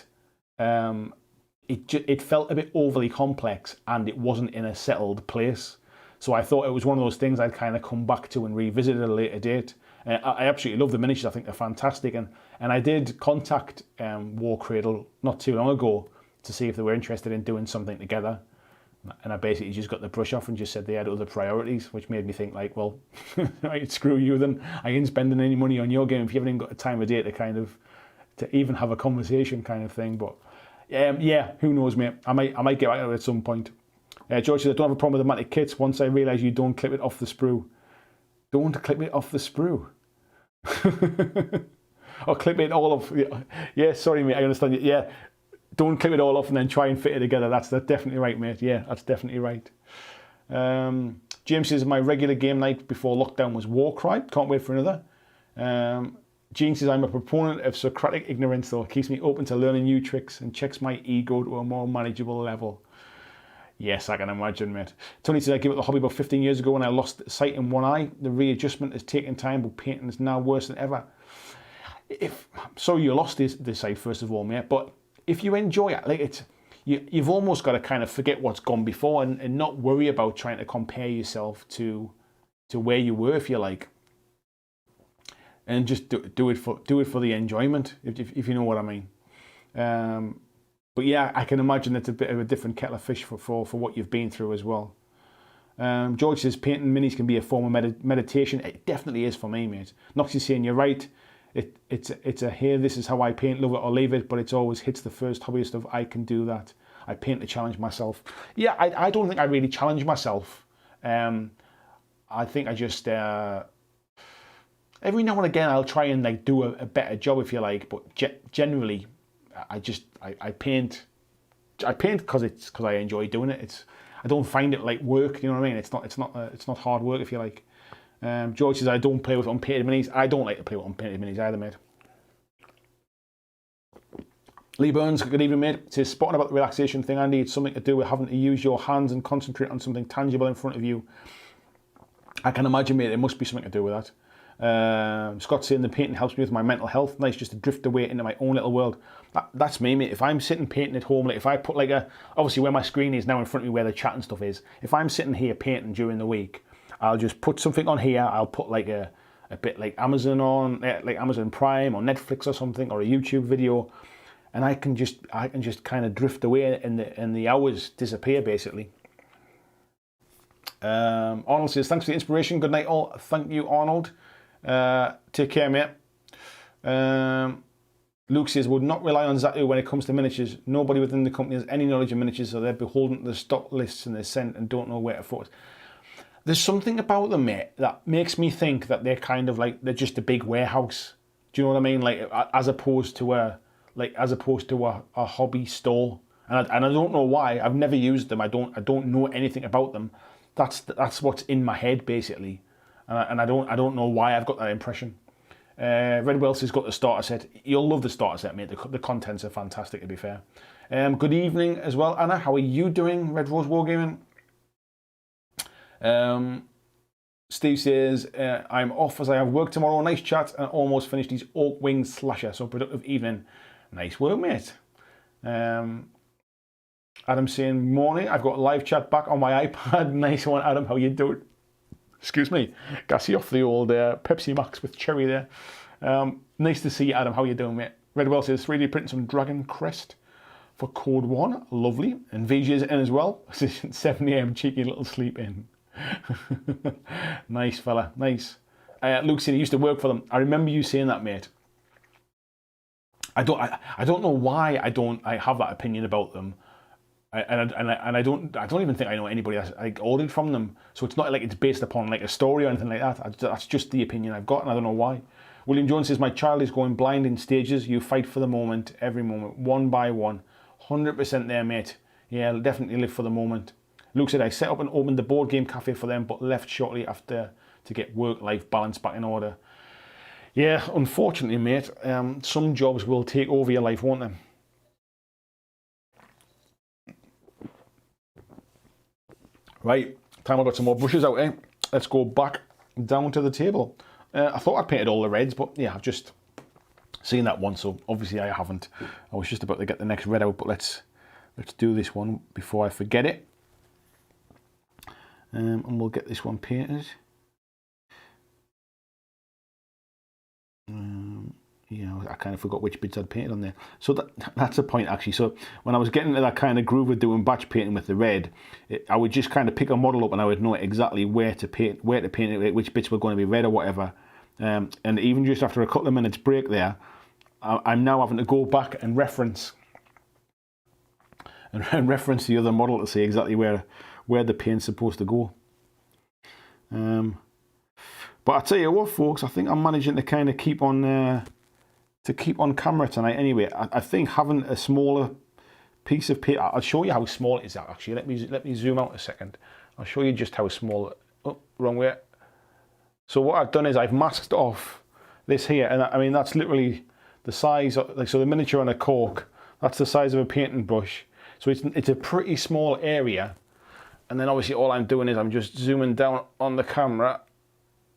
Speaker 1: it felt a bit overly complex, and it wasn't in a settled place. So I thought it was one of those things I'd kind of come back to and revisit at a later date. I absolutely love the miniatures. I think they're fantastic. And I did contact War Cradle not too long ago to see if they were interested in doing something together. And I basically just got the brush off and just said they had other priorities, which made me think like, well, screw you then. I ain't spending any money on your game if you haven't even got a time of day to even have a conversation kind of thing. But yeah, who knows, mate? I might get back to it at some point. George says, I don't have a problem with the Mantic kits once I realise you don't clip it off the sprue. Don't clip it off the sprue. Or clip it all off. Yeah, sorry, mate, I understand you. Yeah, don't clip it all off and then try and fit it together. That's definitely right, mate. Yeah, that's definitely right. James says, my regular game night before lockdown was Warcry. Can't wait for another. Gene says, I'm a proponent of Socratic ignorance, though. It keeps me open to learning new tricks and checks my ego to a more manageable level. Yes, I can imagine, mate. Tony says, I gave up the hobby about 15 years ago when I lost sight in one eye. The readjustment has taken time, but painting is now worse than ever. So you lost this sight, first of all, mate, but if you enjoy it, like you've almost got to kind of forget what's gone before and not worry about trying to compare yourself to where you were, if you like. and just do it for the enjoyment, if you know what I mean. But yeah, I can imagine it's a bit of a different kettle of fish for what you've been through as well. George says painting minis can be a form of meditation. It definitely is for me, mate. Noxie's saying you're right. It's a here, this is how I paint, love it or leave it, but it's always hits the first hobbyist of I can do that. I paint to challenge myself. Yeah, I don't think I really challenge myself. I think I just every now and again I'll try and like do a better job, if you like, but generally I paint because I enjoy doing it. I don't find it like work, you know what I mean? It's not hard work, if you like. George says I don't play with unpainted minis. I don't like to play with unpainted minis either, mate. Lee Burns, good evening, mate. Says spotting about the relaxation thing, Andy. It's something to do with having to use your hands and concentrate on something tangible in front of you. I can imagine, mate, there must be something to do with that. Scott's saying the painting helps me with my mental health. Nice just to drift away into my own little world. That's me, mate. If I'm sitting painting at home, like if I put like obviously where my screen is now in front of me where the chat and stuff is, if I'm sitting here painting during the week, I'll just put something on here. I'll put like a bit like Amazon on, like Amazon Prime or Netflix or something, or a YouTube video, and I can just kind of drift away and the hours disappear basically. Arnold says thanks for the inspiration. Good night all. Thank you, Arnold. Take care, mate. Luke says would not rely on Zatu when it comes to miniatures. Nobody within the company has any knowledge of miniatures, so they're beholden to the stock lists and they're sent and don't know where to focus. There's something about them, mate, that makes me think that they're kind of like they're just a big warehouse. Do you know what I mean? Like as opposed to a hobby store. And I don't know why. I've never used them. I don't know anything about them. That's what's in my head basically, and I don't know why I've got that impression. Red Wells has got the starter set. You'll love the starter set, mate. The contents are fantastic, to be fair. Good evening as well, Anna. How are you doing, Red Rose Wargaming? Steve says, I'm off as I have work tomorrow. Nice chat and almost finished his Oak Wing Slasher. So productive evening. Nice work, mate. Adam saying, morning. I've got live chat back on my iPad. Nice one, Adam. How you doing? Excuse me. Gassy off the old Pepsi Max with cherry there. Nice to see you, Adam. How you doing, mate? Redwell says 3D printing some Dragon Crest for Code 1. Lovely. And VJ's in as well. 7 a.m. cheeky little sleep in. Nice fella. Nice. Luke said he used to work for them. I remember you saying that, mate. I don't know why I have that opinion about them. I don't even think I know anybody that's like ordered from them. So it's not like it's based upon like a story or anything like that. That's just the opinion I've got, and I don't know why. William Jones says my child is going blind in stages. You fight for the moment, every moment, one by one. 100% there, mate. Yeah, I'll definitely live for the moment. Luke said I set up and opened the board game cafe for them, but left shortly after to get work-life balance back in order. Yeah, unfortunately, mate. Some jobs will take over your life, won't they? Right, time I got some more brushes out, eh? Let's go back down to the table. I thought I'd painted all the reds, but yeah, I've just seen that one, so obviously I haven't. I was just about to get the next red out, but let's do this one before I forget it. And we'll get this one painted. Yeah, I kind of forgot which bits I'd painted on there. So that's a point, actually. So when I was getting to that kind of groove of doing batch painting with the red, I would just kind of pick a model up and I would know exactly where to paint it, which bits were going to be red or whatever. And even just after a couple of minutes break there, I'm now having to go back and reference the other model to see exactly where the paint's supposed to go. But I tell you what, folks, I think I'm managing to kind of keep on camera tonight. Anyway, I think having a smaller piece of paper. I'll show you how small it is. Actually, let me zoom out a second. I'll show you just how small. Oh, wrong way. So what I've done is I've masked off this here, and I mean that's literally the size of, like, so the miniature on a cork. That's the size of a painting brush. So it's a pretty small area, and then obviously all I'm doing is I'm just zooming down on the camera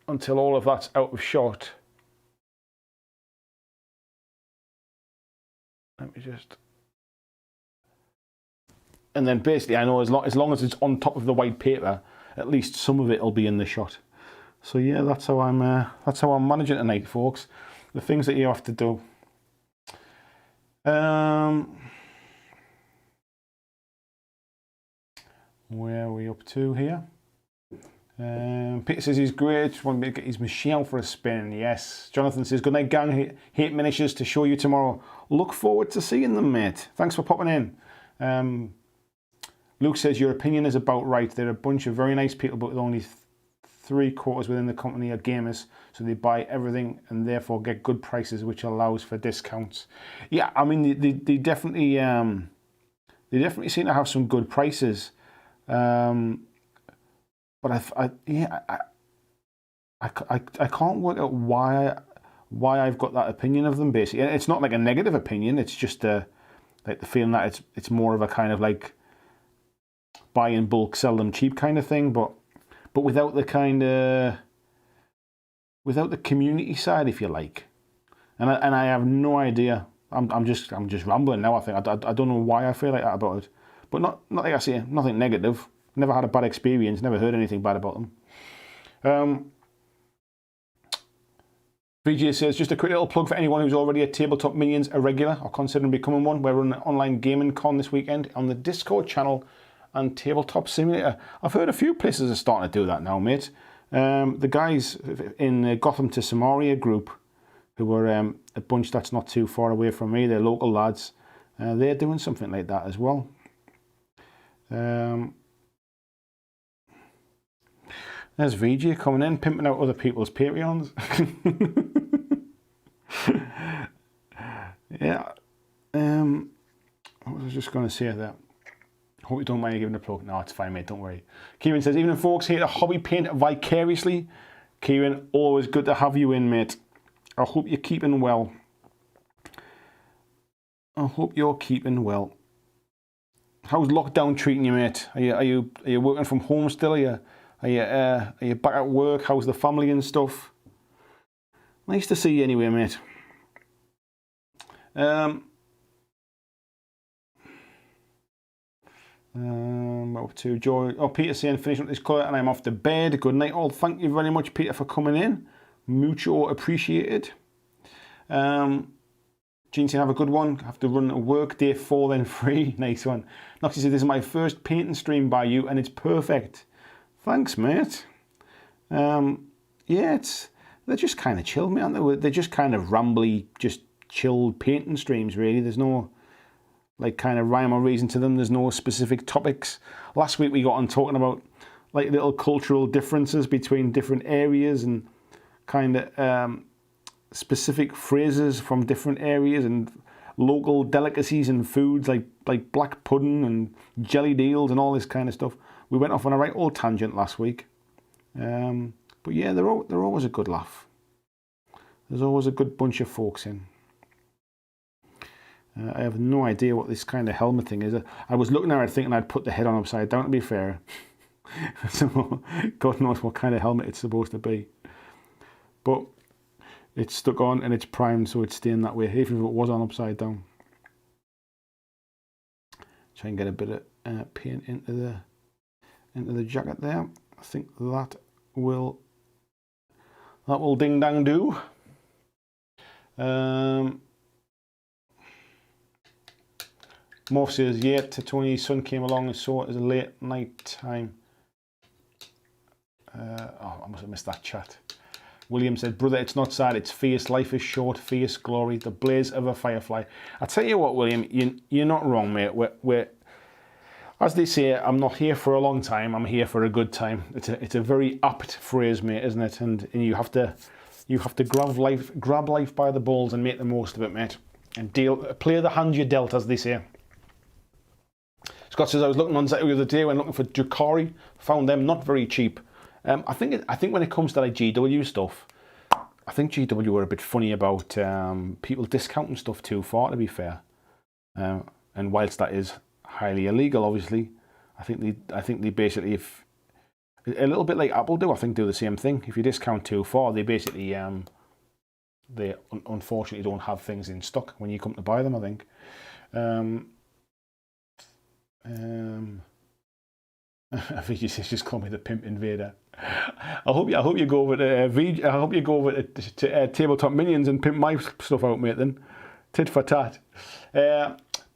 Speaker 1: until all of that's out of shot. Let me just, and then basically I know as long as it's on top of the white paper, at least some of it will be in the shot. So yeah, that's how I'm managing tonight, folks. The things that you have to do. Where are we up to here? Peter says he's great. Just want me to get his machine for a spin. Yes. Jonathan says, good night, gang. Hate miniatures to show you tomorrow. Look forward to seeing them, mate. Thanks for popping in. Luke says, your opinion is about right. They're a bunch of very nice people, but with only 3/4 within the company are gamers, so they buy everything and therefore get good prices, which allows for discounts. Yeah, I mean, they definitely seem to have some good prices. But I can't work out why I've got that opinion of them. Basically, it's not like a negative opinion. It's just like the feeling that it's more of a kind of like buy in bulk, sell them cheap kind of thing. But without the without the community side, if you like. And I have no idea. I'm just rambling now. I think I don't know why I feel like that about it. But not like I say, nothing negative. Never had a bad experience, never heard anything bad about them. VJ says, just a quick little plug for anyone who's already a Tabletop Minions a regular or considering becoming one. We're running an online gaming con this weekend on the Discord channel and Tabletop Simulator. I've heard a few places are starting to do that now, mate. The guys in Gotham to Samaria group, who were a bunch that's not too far away from me, they're local lads, they're doing something like that as well. There's VJ coming in, pimping out other people's Patreons. Yeah. What was I just going to say there? Hope you don't mind giving a plug. No, it's fine, mate. Don't worry. Kieran says, even folks here to hobby paint vicariously. Kieran, always good to have you in, mate. I hope you're keeping well. I hope you're keeping well. How's lockdown treating you, mate? Are you working from home still? Are you back at work? How's the family and stuff? Nice to see you anyway, mate. Up to Joy. Oh, Peter saying finish up this colour and I'm off to bed. Good night all. Thank you very much, Peter, for coming in. Mucho appreciated. Gene saying have a good one. Have to run a work day 4 then 3. Nice one. Noxie said this is my first painting stream by you and it's perfect. Thanks, mate. Yeah, they're just kind of chill, mate, aren't they? They're just kind of rambly, just chilled painting streams, really. There's no like kind of rhyme or reason to them. There's no specific topics. Last week we got on talking about like little cultural differences between different areas and kind of specific phrases from different areas and local delicacies and foods like black pudding and jelly deals and all this kind of stuff. We went off on a right old tangent last week. But yeah, they're always a good laugh. There's always a good bunch of folks in. I have no idea what this kind of helmet thing is. I was looking at it thinking I'd put the head on upside down, to be fair. So God knows what kind of helmet it's supposed to be. But it's stuck on and it's primed, so it's staying that way, even if it was on upside down. Try and get a bit of paint into the jacket there. I think that will ding dang do. Morph says, yeah, to Tony's son came along and saw it as a late night time. I must have missed that chat. William said, brother, it's not sad, it's fierce. Life is short, fierce glory, the blaze of a firefly. I tell you what, William, you're not wrong, mate. We're as they say, I'm not here for a long time, I'm here for a good time. It's a very apt phrase, mate, isn't it? And you have to grab life by the balls and make the most of it, mate. And play the hand you're dealt, as they say. Scott says, I was looking on Zetto the other day when looking for Drukhari, found them not very cheap. I think when it comes to like GW stuff, I think GW were a bit funny about people discounting stuff too far, to be fair. And whilst that is highly illegal, obviously, I think they basically, if a little bit like Apple do, I think do the same thing. If you discount too far, they basically they unfortunately don't have things in stock when you come to buy them, I think. I think you just call me the pimp invader. I hope you go over to I hope you go over to Tabletop Minions and pimp my stuff out, mate. Then, tit for tat.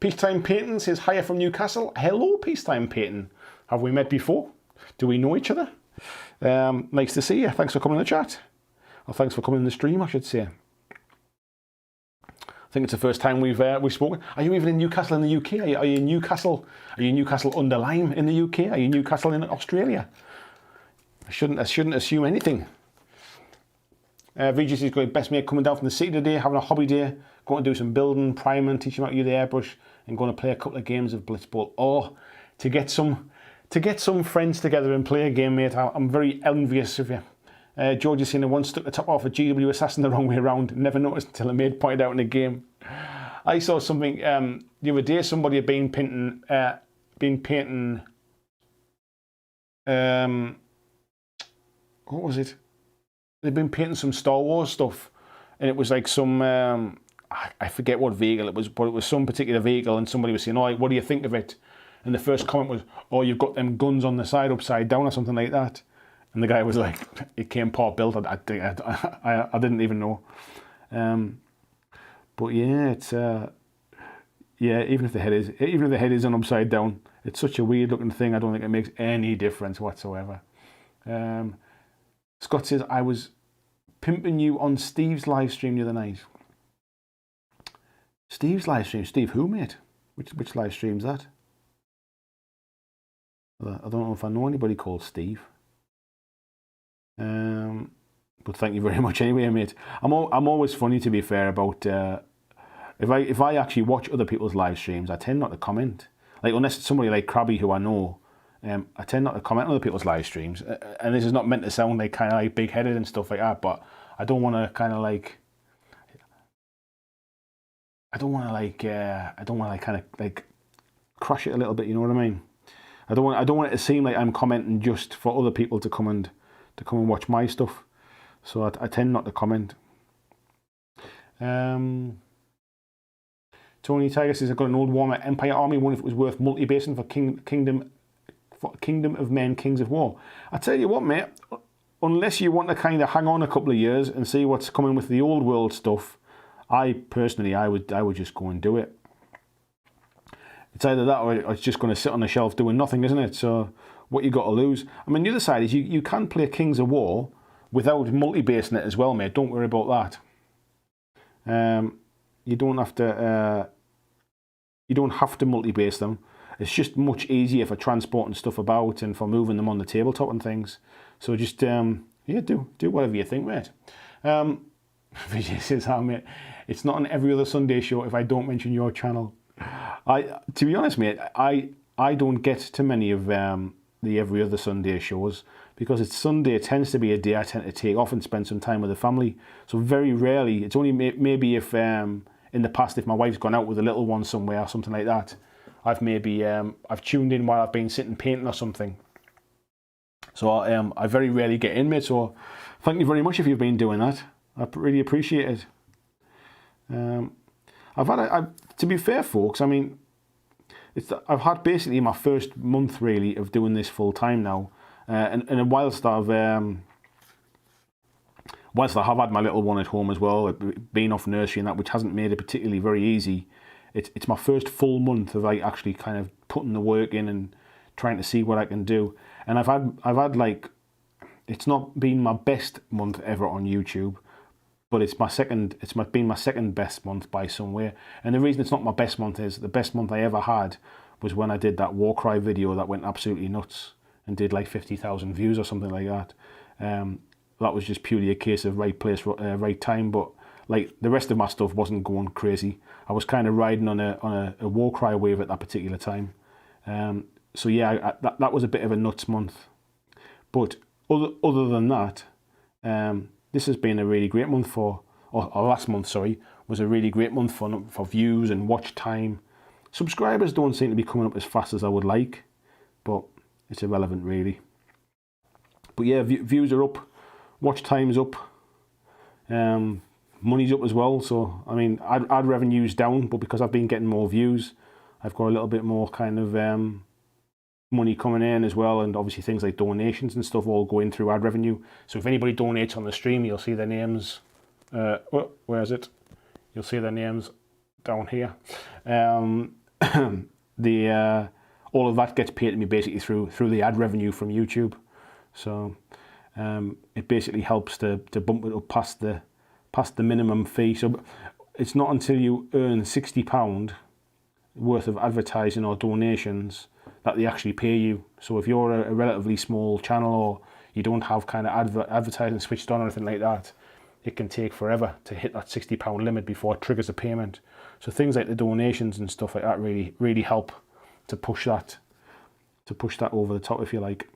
Speaker 1: Peacetime Peyton says hiya from Newcastle. Hello, Peacetime Peyton. Have we met before? Do we know each other? Nice to see you. Thanks for coming to the chat. Or thanks for coming to the stream, I should say. I think it's the first time we've spoken. Are you even in Newcastle in the UK? Are you in Newcastle? Are you Newcastle under Lyme in the UK? Are you Newcastle in Australia? I shouldn't assume anything. VGC is going best mate coming down from the city today, having a hobby day, going to do some building, priming, teaching about you the airbrush, and going to play a couple of games of Blitzball. Or to get some friends together and play a game, mate. I'm very envious of you. George is saying I once stuck the top off a GW Assassin the wrong way around. Never noticed until a mate pointed out in the game. I saw something the other day. Somebody had been painting. What was it? They'd been painting some Star Wars stuff, and it was like some I forget what vehicle it was, but it was some particular vehicle, and somebody was saying, "Oh, what do you think of it?" And the first comment was, "Oh, you've got them guns on the side upside down," or something like that. And the guy was like, "It came part built." I didn't even know. But yeah, it's even if the head isn't upside down, it's such a weird looking thing. I don't think it makes any difference whatsoever. Scott says, I was pimping you on Steve's live stream the other night. Steve's live stream? Steve who, mate? Which live stream's that? I don't know if I know anybody called Steve. But thank you very much anyway, mate. I'm always funny, to be fair, about if I actually watch other people's live streams, I tend not to comment. Like, unless it's somebody like Krabby who I know, I tend not to comment on other people's live streams. And this is not meant to sound like kind of like big-headed and stuff like that, but I don't want to kind of like kind of like crush it a little bit. You know what I mean? I don't want it to seem like I'm commenting just for other people to come and watch my stuff. So I tend not to comment. Tony Tiger says I've got an old Warhammer Empire army. Wonder if it was worth multi-basing for Kingdom of Men, Kings of War. I tell you what, mate. Unless you want to kind of hang on a couple of years and see what's coming with the old world stuff, I would just go and do it. It's either that or it's just going to sit on the shelf doing nothing, isn't it? So what you got to lose? I mean, the other side is you can play Kings of War without multi-basing it as well, mate. Don't worry about that. You don't have to multi-base them. It's just much easier for transporting stuff about and for moving them on the tabletop and things. So just do whatever you think, mate. Vijay says, mate, it's not on every other Sunday show if I don't mention your channel. To be honest, mate, I don't get to many of the every other Sunday shows because it's Sunday. It tends to be a day I tend to take off and spend some time with the family. So very rarely, it's only maybe if in the past if my wife's gone out with a little one somewhere or something like that, I've tuned in while I've been sitting painting or something. So I very rarely get in, mate. So thank you very much if you've been doing that. I really appreciate it. To be fair, folks, I mean, I've had basically my first month really of doing this full time now, and whilst I have had my little one at home as well, being off nursery and that, which hasn't made it particularly very easy. It's my first full month of like actually kind of putting the work in and trying to see what I can do. And I've had like, it's not been my best month ever on YouTube, but it's been my second best month by some way. And the reason it's not my best month is the best month I ever had was when I did that Warcry video that went absolutely nuts and did like 50,000 views or something like that. That was just purely a case of right place, right time. But like the rest of my stuff wasn't going crazy. I was kind of riding on a Warcry wave at that particular time. So yeah, that was a bit of a nuts month. But other than that, this has been a really great month or last month, sorry, was a really great month for views and watch time. Subscribers don't seem to be coming up as fast as I would like, but it's irrelevant really. But yeah, views are up, watch time's up, money's up as well. So I mean, ad revenue's down, but because I've been getting more views, I've got a little bit more kind of money coming in as well, and obviously things like donations and stuff all going through ad revenue. So if anybody donates on the stream, you'll see their names. Where is it? You'll see their names down here. All of that gets paid to me basically through the ad revenue from YouTube. So it basically helps to bump it up past the minimum fee. So it's not until you earn £60 worth of advertising or donations that they actually pay you. So if you're a relatively small channel, or you don't have kind of advertising switched on or anything like that, it can take forever to hit that £60 limit before it triggers a payment. So things like the donations and stuff like that really help to push that over the top, if you like.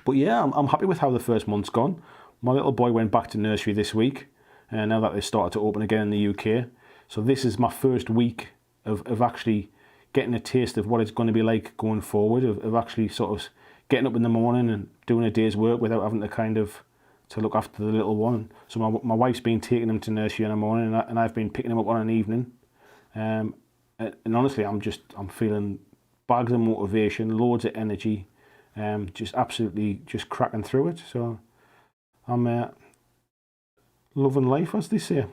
Speaker 1: But yeah, I'm happy with how the first month's gone. My little boy went back to nursery this week, now that they've started to open again in the UK. So this is my first week of actually getting a taste of what it's going to be like going forward, of actually sort of getting up in the morning and doing a day's work without having to look after the little one. So my wife's been taking him to nursery in the morning, and I've been picking him up on an evening. And honestly, I'm feeling bags of motivation, loads of energy, just absolutely just cracking through it. So I'm loving life, as they say.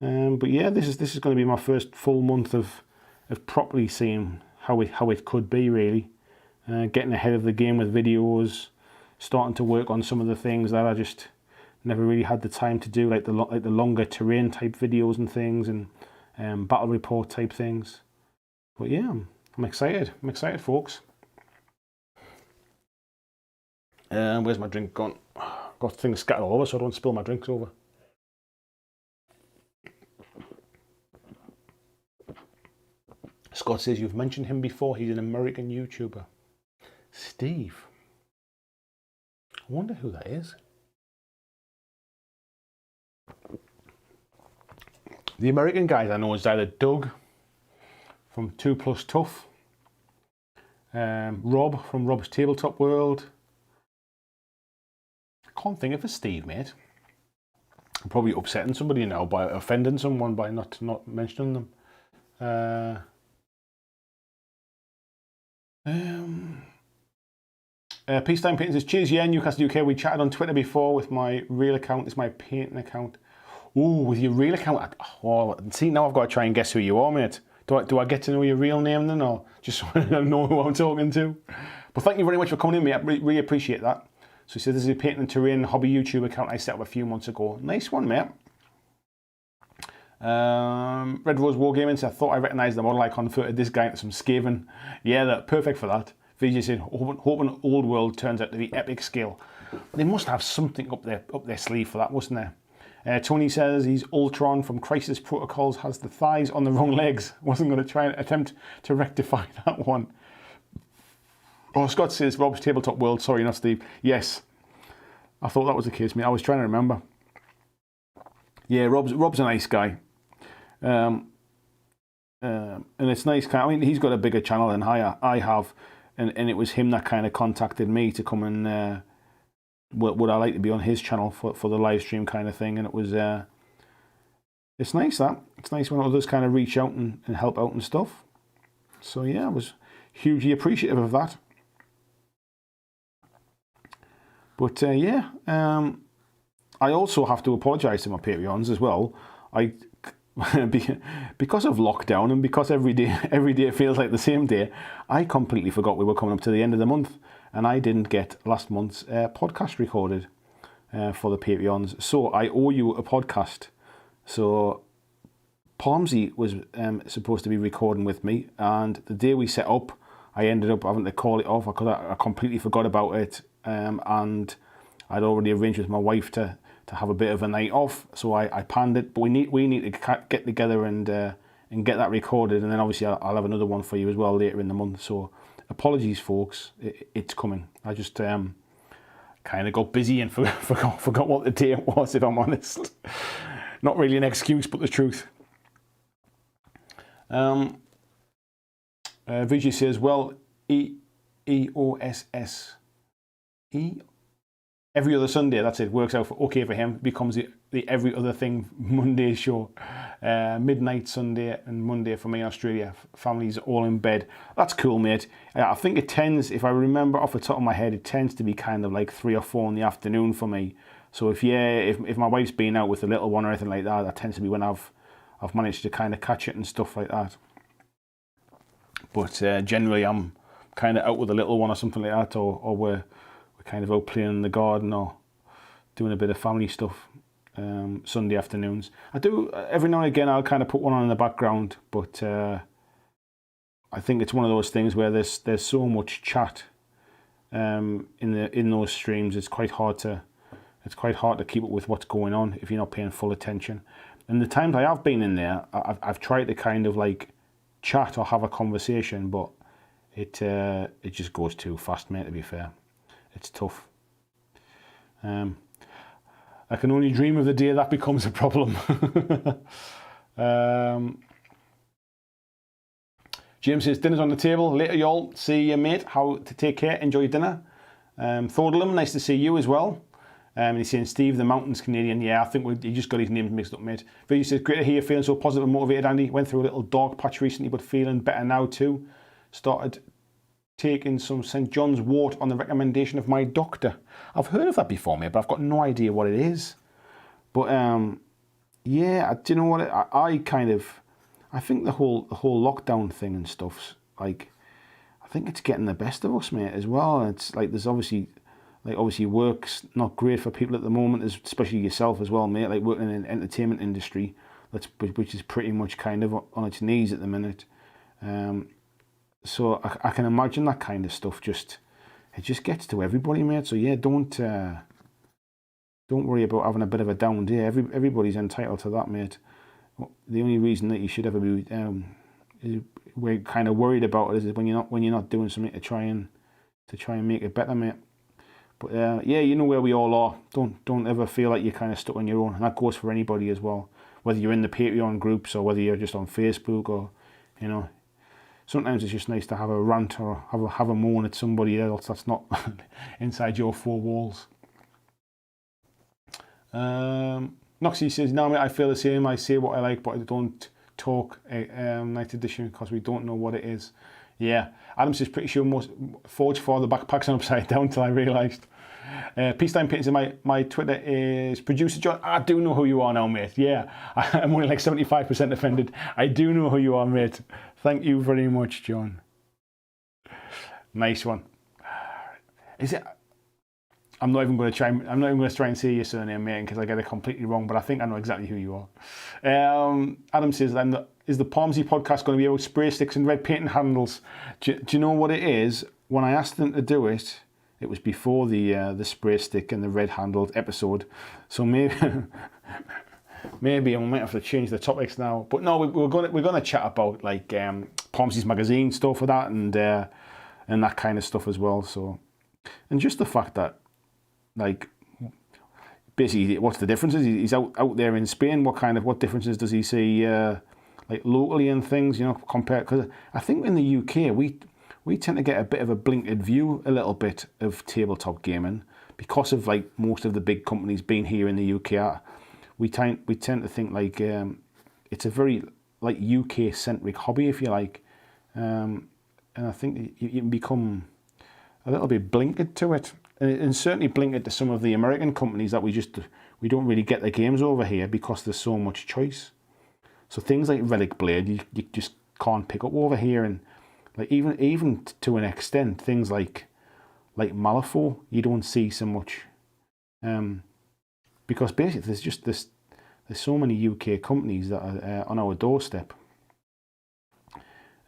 Speaker 1: But yeah, this is going to be my first full month of properly seeing how it could be, really. Getting ahead of the game with videos, starting to work on some of the things that I just never really had the time to do, like the longer terrain type videos and things, and battle report type things. But yeah, I'm excited. I'm excited, folks. Where's my drink gone? Got things scattered all over so I don't spill my drinks over. Scott says, you've mentioned him before. He's an American YouTuber. Steve. I wonder who that is. The American guys I know is either Doug from 2 Plus Tough, Rob from Rob's Tabletop World. I can't think of a Steve, mate. I'm probably upsetting somebody now by offending someone by not mentioning them. Peacetime Painting says, cheers, yeah, Newcastle UK. We chatted on Twitter before with my real account. It's my painting account. Ooh, with your real account. Oh, see, now I've got to try and guess who you are, mate. Do I get to know your real name then, or just so I know who I'm talking to? But thank you very much for coming in, mate. I really appreciate that. So he says, this is a painting and terrain hobby YouTube account I set up a few months ago. Nice one, mate. Red Rose Wargaming says, I thought I recognised the model. I converted this guy into some Skaven. Yeah, they're perfect for that. VJ said, hoping Old World turns out to be epic scale. They must have something up their sleeve for that, mustn't they? Tony says he's Ultron from Crisis Protocols, has the thighs on the wrong legs. Wasn't going to try and attempt to rectify that one. Oh, Scott says Rob's Tabletop World. Sorry, not Steve. Yes, I thought that was the case, mate. I was trying to remember. Yeah, Rob's a nice guy. And it's nice. I mean, he's got a bigger channel than I have. And it was him that kind of contacted me to come and would I like to be on his channel for the live stream kind of thing. And it was it's nice that. It's nice when others kind of reach out and help out and stuff. So yeah, I was hugely appreciative of that. But yeah, I also have to apologise to my Patreons as well. Because of lockdown and because every day feels like the same day, I completely forgot we were coming up to the end of the month, and I didn't get last month's podcast recorded for the Patreons. So I owe you a podcast. So Palmsy was supposed to be recording with me, and the day we set up, I ended up having to call it off because I completely forgot about it, and I'd already arranged with my wife to have a bit of a night off, so I panned it. But we need to get together and get that recorded, and then obviously I'll have another one for you as well later in the month. So apologies, folks, it's coming. I just kind of got busy and forgot what the date was, if I'm honest. Not really an excuse, but the truth. Vijay says, well, EOSS every other Sunday. That's it. Works out okay for him. Becomes the every other thing Monday show. Midnight Sunday and Monday for me in Australia. Family's all in bed. That's cool, mate. I think it tends, if I remember off the top of my head, it tends to be kind of like 3 or 4 in the afternoon for me. So if my wife's been out with the little one or anything like that, that tends to be when I've managed to kind of catch it and stuff like that. But generally I'm kind of out with the little one or something like that, or we're kind of out playing in the garden or doing a bit of family stuff. Sunday afternoons. I do every now and again. I'll kind of put one on in the background, but I think it's one of those things where there's so much chat in those streams. It's quite hard to keep up with what's going on if you're not paying full attention. And the times I have been in there, I've tried to kind of like chat or have a conversation, but it just goes too fast, mate. To be fair, it's tough. I can only dream of the day that becomes a problem. James says, dinner's on the table. Later, y'all. See you, mate. How to take care. Enjoy your dinner. Thordelum, nice to see you as well. And he's saying, Steve, the Mountains Canadian. Yeah, I think he just got his names mixed up, mate. But he says, great to hear you feeling so positive and motivated, Andy. Went through a little dark patch recently, but feeling better now too. Started taking some St. John's wort on the recommendation of my doctor. I've heard of that before, mate, but I've got no idea what it is. But yeah, do you know what? I think the whole lockdown thing and stuff's like, I think it's getting the best of us, mate, as well. It's like there's obviously work's not great for people at the moment, especially yourself as well, mate. Like working in the entertainment industry, which is pretty much kind of on its knees at the minute. So I can imagine that kind of stuff just gets to everybody, mate. So yeah, don't worry about having a bit of a down day. Everybody's entitled to that, mate. The only reason that you should ever be we're kind of worried about it is when you're not doing something to try and make it better, mate. But yeah, you know where we all are. Don't ever feel like you're kind of stuck on your own, and that goes for anybody as well. Whether you're in the Patreon groups or whether you're just on Facebook, or you know. Sometimes it's just nice to have a rant or have a moan at somebody else that's not inside your 4 walls. Noxie says, no, mate, I feel the same. I say what I like, but I don't talk 9th edition because we don't know what it is. Yeah, Adam says, pretty sure most Forge for the backpacks are upside down till I realised. Peacetime Painting says, my Twitter is Producer John. I do know who you are now, mate. Yeah, I'm only like 75% offended. I do know who you are, mate. Thank you very much, John. Nice one. Is it? I'm not even going to try and say your surname, mate, because I get it completely wrong. But I think I know exactly who you are. Adam says, is the Palmsy podcast going to be about spray sticks and red painting handles? Do you know what it is? When I asked them to do it, it was before the spray stick and the red handled episode. So maybe. Maybe I might have to change the topics now, but no, we're gonna chat about like Palmsy's magazine stuff for that, and that kind of stuff as well. So, and just the fact that like basically, what's the differences? He's out there in Spain. What differences does he see like locally and things? You know, compared, because I think in the UK we tend to get a bit of a blinkered view a little bit of tabletop gaming because of like most of the big companies being here in the UK. We tend to think like it's a very like UK centric hobby, if you like, and I think you can become a little bit blinkered to it, and certainly blinkered to some of the American companies that we don't really get the games over here because there's so much choice. So things like Relic Blade you just can't pick up over here, and like even to an extent things like Malifaux you don't see so much. Because basically there's so many UK companies that are on our doorstep.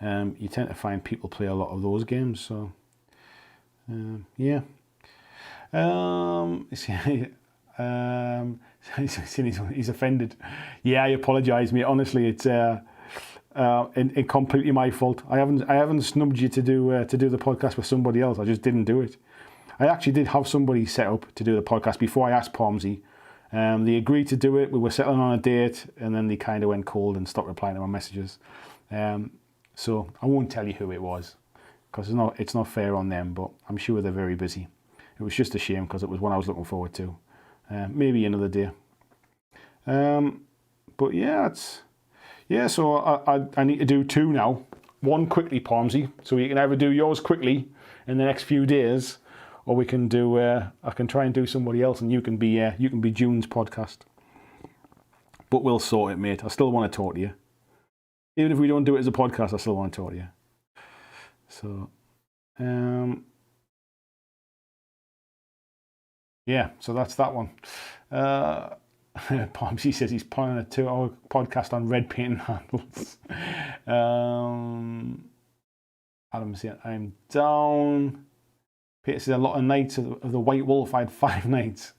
Speaker 1: You tend to find people play a lot of those games. So yeah. He's offended. Yeah, I apologise, mate. Honestly, it's completely my fault. I haven't snubbed you to do the podcast with somebody else. I just didn't do it. I actually did have somebody set up to do the podcast before I asked Palmsy. They agreed to do it. We were settling on a date, and then they kind of went cold and stopped replying to my messages. So I won't tell you who it was because it's not fair on them. But I'm sure they're very busy. It was just a shame because it was one I was looking forward to. Maybe another day. But yeah, so I need to do 2 now. One quickly, Palmsy. So you can either do yours quickly in the next few days, or we can do. I can try and do somebody else, and you can be June's podcast. But we'll sort it, mate. I still want to talk to you. Even if we don't do it as a podcast, I still want to talk to you. So, yeah, so that's that one. Palmsy says he's planning a 2-hour podcast on red paint handles. Adam says, I'm down. Peter says, a lot of nights of the White Wolf. I had 5 nights.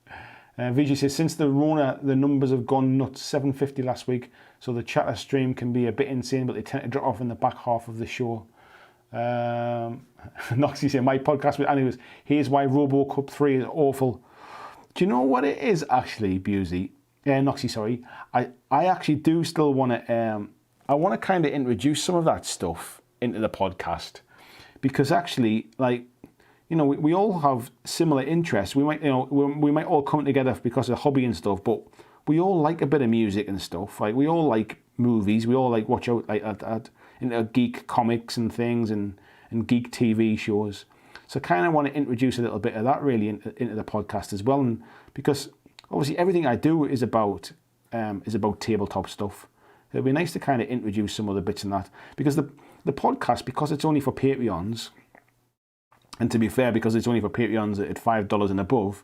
Speaker 1: Vijay says, since the Rona, the numbers have gone nuts. 750 last week, so the chatter stream can be a bit insane, but they tend to drop off in the back half of the show. Noxie said, my podcast with Annie was, here's why RoboCup 3 is awful. Do you know what it is, actually, Busey? Noxie, sorry. I actually do still want to, I want to kind of introduce some of that stuff into the podcast. Because actually, like, you know, we all have similar interests. We might, you know, we might all come together because of hobby and stuff, but we all like a bit of music and stuff. Like, we all like movies. We all like watch out like into geek comics and things and geek TV shows. So I kind of want to introduce a little bit of that really into the podcast as well. And because obviously everything I do is about tabletop stuff. It'd be nice to kind of introduce some other bits in that, because the podcast, because it's only for Patreons. And to be fair, because it's only for Patreons at $5 and above,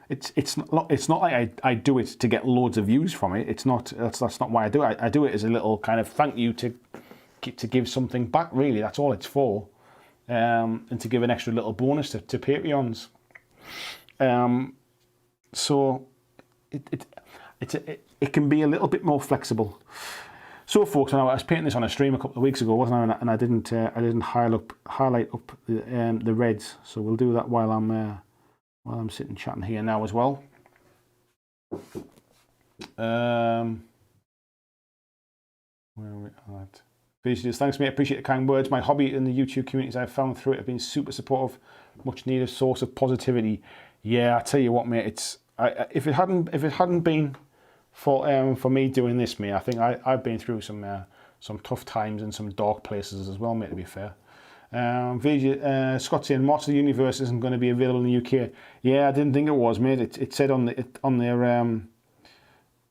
Speaker 1: it's not like I do it to get loads of views from it. It's not that's not why I do it. I do it as a little kind of thank you to give something back. Really, that's all it's for, and to give an extra little bonus to Patreons. So it can be a little bit more flexible. So, folks, I was painting this on a stream a couple of weeks ago, wasn't I? And I didn't highlight up the reds. So we'll do that while I'm sitting chatting here now as well. Where are we at? Basically, thanks, mate. Appreciate the kind words. My hobby in the YouTube communities I've found through it have been super supportive, much needed source of positivity. Yeah, I tell you what, mate. If it hadn't been for me doing this, mate, I think I've been through some tough times and some dark places as well, mate, to be fair. Scott saying March of the Universe isn't going to be available in the UK. Yeah, I didn't think it was, mate. It said on the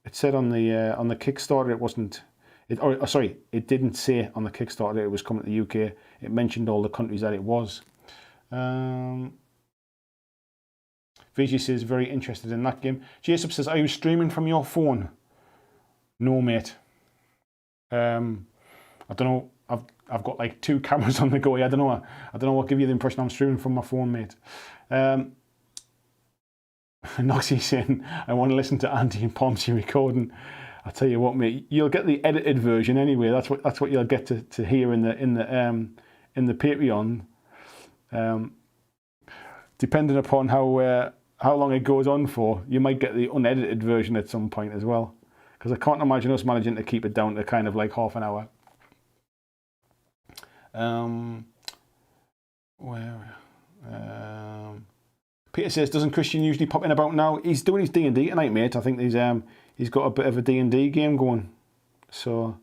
Speaker 1: Kickstarter it wasn't. It didn't say on the Kickstarter it was coming to the UK. It mentioned all the countries that it was. VG says very interested in that game. Jason says, are you streaming from your phone? No, mate. I don't know. I've got like 2 cameras on the go. I don't know what give you the impression I'm streaming from my phone, mate. Noxie saying, I want to listen to Andy and Pomsy recording. I tell you what, mate, you'll get the edited version anyway. That's what you'll get to hear in the Patreon. Depending upon how long it goes on for, you might get the unedited version at some point as well. Because I can't imagine us managing to keep it down to kind of like half an hour. Peter says, doesn't Christian usually pop in about now? He's doing his D&D tonight, mate. I think he's got a bit of a D&D game going. So,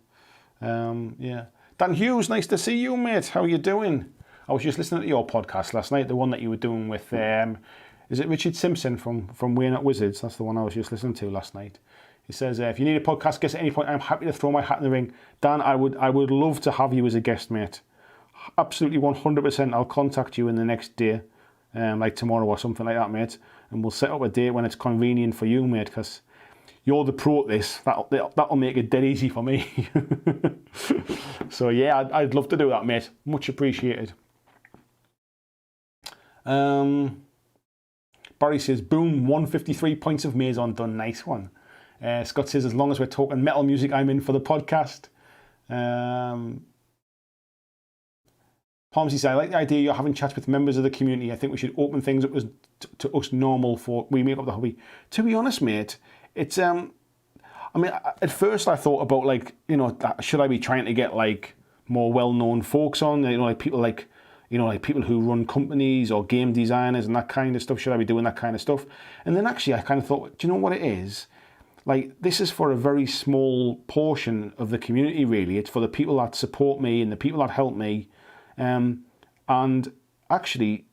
Speaker 1: yeah. Dan Hughes, nice to see you, mate. How are you doing? I was just listening to your podcast last night, the one that you were doing with, is it Richard Simpson from We're Not Wizards? That's the one I was just listening to last night. He says, if you need a podcast guest at any point, I'm happy to throw my hat in the ring. Dan, I would love to have you as a guest, mate. Absolutely 100%. I'll contact you in the next day, like tomorrow or something like that, mate. And we'll set up a date when it's convenient for you, mate, because you're the pro at this. That'll make it dead easy for me. So, yeah, I'd love to do that, mate. Much appreciated. Barry says, boom, 153 points of Maison done. Nice one. Scott says, as long as we're talking metal music, I'm in for the podcast. Palmsy says, I like the idea you're having chats with members of the community. I think we should open things up to us normal for we make up the hobby. To be honest, mate, it's I mean, at first I thought about like, you know, should I be trying to get like more well-known folks on, you know, like people like, You know, like people who run companies or game designers and that kind of stuff. Should I be doing that kind of stuff? And then actually I kind of thought, do you know what it is? Like, this is for a very small portion of the community, really. It's for the people that support me and the people that help me. And actually,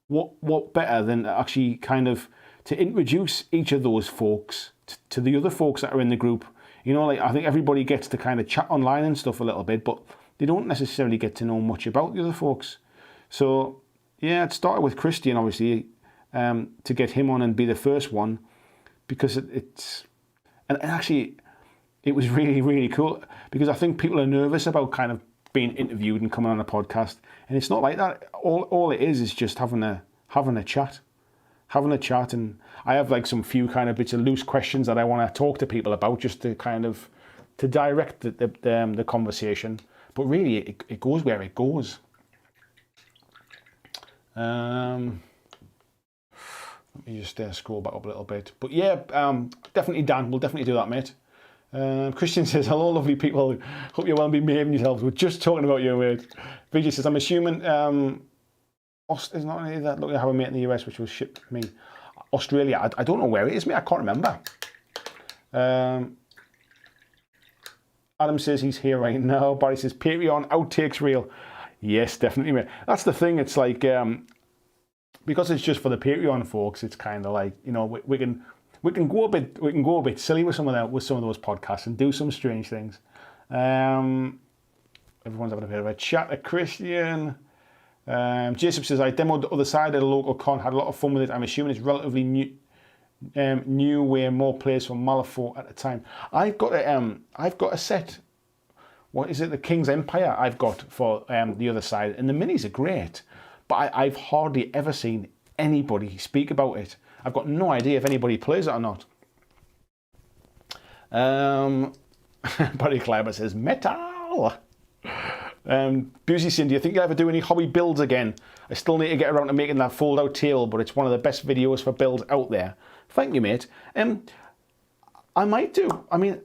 Speaker 1: what better than actually kind of to introduce each of those folks to the other folks that are in the group. You know, like, I think everybody gets to kind of chat online and stuff a little bit, but they don't necessarily get to know much about the other folks. So, yeah, it started with Christian, obviously, to get him on and be the first one, because it's... And actually, it was really, really cool, because I think people are nervous about kind of being interviewed and coming on a podcast, and it's not like that. All it is just having a chat. Having a chat, and I have like some few kind of bits of loose questions that I want to talk to people about, just to kind of to direct the conversation. But really, it goes where it goes. Let me just scroll back up a little bit. But yeah, definitely Dan. We'll definitely do that, mate. Christian says, hello, lovely people. Hope you're well and behaving yourselves. We're just talking about you, mate. Vijay says, I'm assuming is not any of that. Look, I have a mate in the US which was shipped me. Australia, I don't know where it is, mate. I can't remember. Adam says he's here right now. Barry says, Patreon outtakes reel. Yes, definitely, mate. That's the thing. It's like, because it's just for the Patreon folks, it's kind of like, you know, we can go a bit silly with some of those podcasts and do some strange things. Everyone's having a bit of a chat at Christian. Jason says, I demoed the other side at a local con, had a lot of fun with it. I'm assuming it's relatively new where more players from Malifaux at the time. I've got a set. What is it? The King's Empire I've got for the other side, and the minis are great, but I've hardly ever seen anybody speak about it. I've got no idea if anybody plays it or not. Barry Clyber says, metal! Busey saying, do you think you'll ever do any hobby builds again? I still need to get around to making that fold-out table, but it's one of the best videos for builds out there. Thank you, mate. I might do. I mean,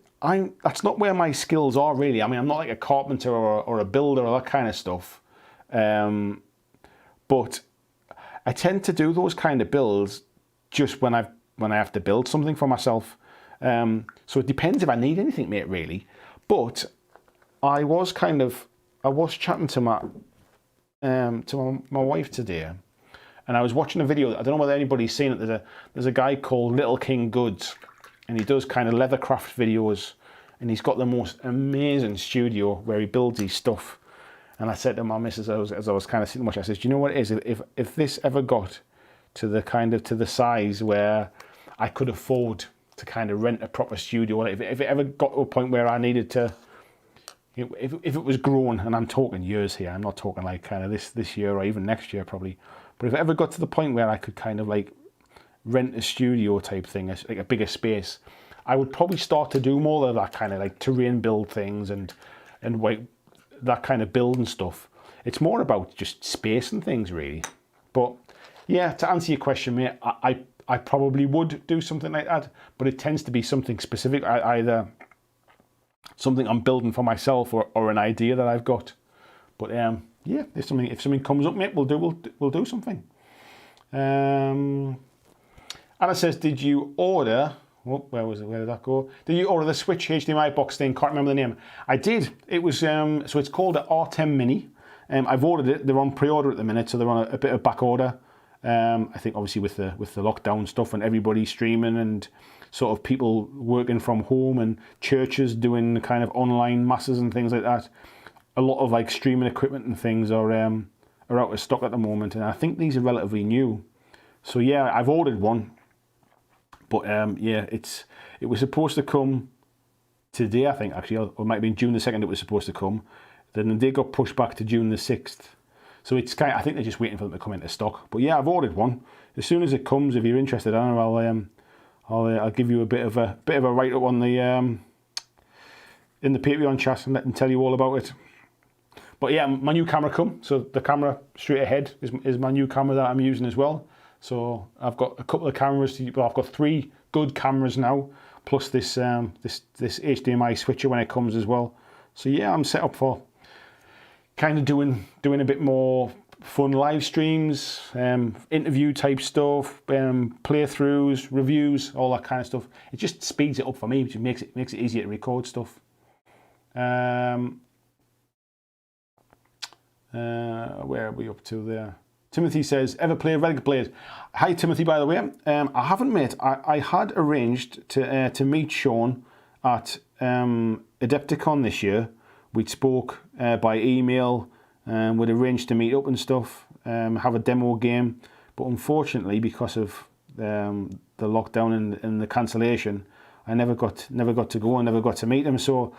Speaker 1: that's not where my skills are, really. I mean, I'm not like a carpenter or a builder or that kind of stuff. But I tend to do those kind of builds just when I have to build something for myself. So it depends if I need anything, mate, really. But I was chatting to my wife today, and I was watching a video. I don't know whether anybody's seen it. There's a guy called Little King Goods, and he does kind of leathercraft videos, and he's got the most amazing studio where he builds his stuff. And I said to my missus as I was kind of sitting watching, I said, do you know what it is? If this ever got to the size where I could afford to kind of rent a proper studio, if it ever got to a point where I needed to, you know, if it was grown, and I'm talking years here, I'm not talking like kind of this year or even next year probably, but if it ever got to the point where I could kind of like rent a studio type thing, like a bigger space, I would probably start to do more of that kind of like terrain build things and like that kind of building stuff. It's more about just space and things, really. But yeah, to answer your question, mate, I probably would do something like that, but it tends to be something specific, either something I'm building for myself or an idea that I've got. But yeah, if something comes up, mate, we'll do something. Anna says, did you order? Oh, where did that go? Did you order the Switch HDMI box thing? Can't remember the name. I did. It was so it's called an R10 Mini. I've ordered it. They're on pre-order at the minute, so they're on a bit of back order. I think obviously with the lockdown stuff and everybody streaming and sort of people working from home and churches doing kind of online masses and things like that, a lot of like streaming equipment and things are out of stock at the moment, and I think these are relatively new. So yeah, I've ordered one. But yeah, it was supposed to come today, I think, actually, or it might have been June the 2nd it was supposed to come. Then they got pushed back to June the 6th. So it's I think they're just waiting for them to come into stock. But yeah, I've ordered one. As soon as it comes, if you're interested, I'll give you a bit of a write-up on the in the Patreon chat and let them tell you all about it. But yeah, my new camera come. So the camera straight ahead is my new camera that I'm using as well. So I've got a couple of cameras. I've got 3 good cameras now, plus this HDMI switcher when it comes as well. So yeah, I'm set up for kind of doing a bit more fun live streams, interview type stuff, playthroughs, reviews, all that kind of stuff. It just speeds it up for me, which makes it easier to record stuff. Where are we up to there? Timothy says, ever play Relic Blade? Hi Timothy, by the way. I haven't, mate. I had arranged to meet Sean at Adepticon this year. We'd spoke by email, we'd arranged to meet up and stuff, have a demo game. But unfortunately, because of the lockdown and the cancellation, I never got to go and never got to meet him. So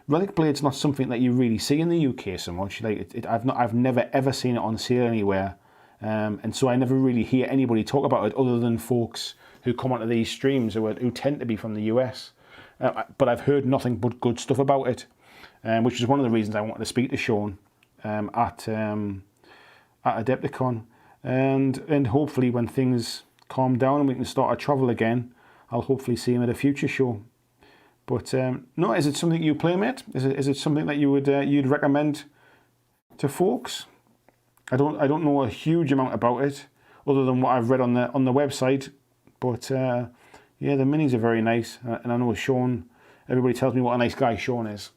Speaker 1: Relic Blade's not something that you really see in the UK so much. Like I've never ever seen it on sale anywhere. And so I never really hear anybody talk about it other than folks who come onto these streams who tend to be from the US. But I've heard nothing but good stuff about it, which is one of the reasons I wanted to speak to Sean at Adepticon. And hopefully when things calm down and we can start to travel again, I'll hopefully see him at a future show. But no, is it something you play, mate? Is it something that you would you'd recommend to folks? I don't know a huge amount about it, other than what I've read on the website. But yeah, the minis are very nice, and I know Sean. Everybody tells me what a nice guy Sean is.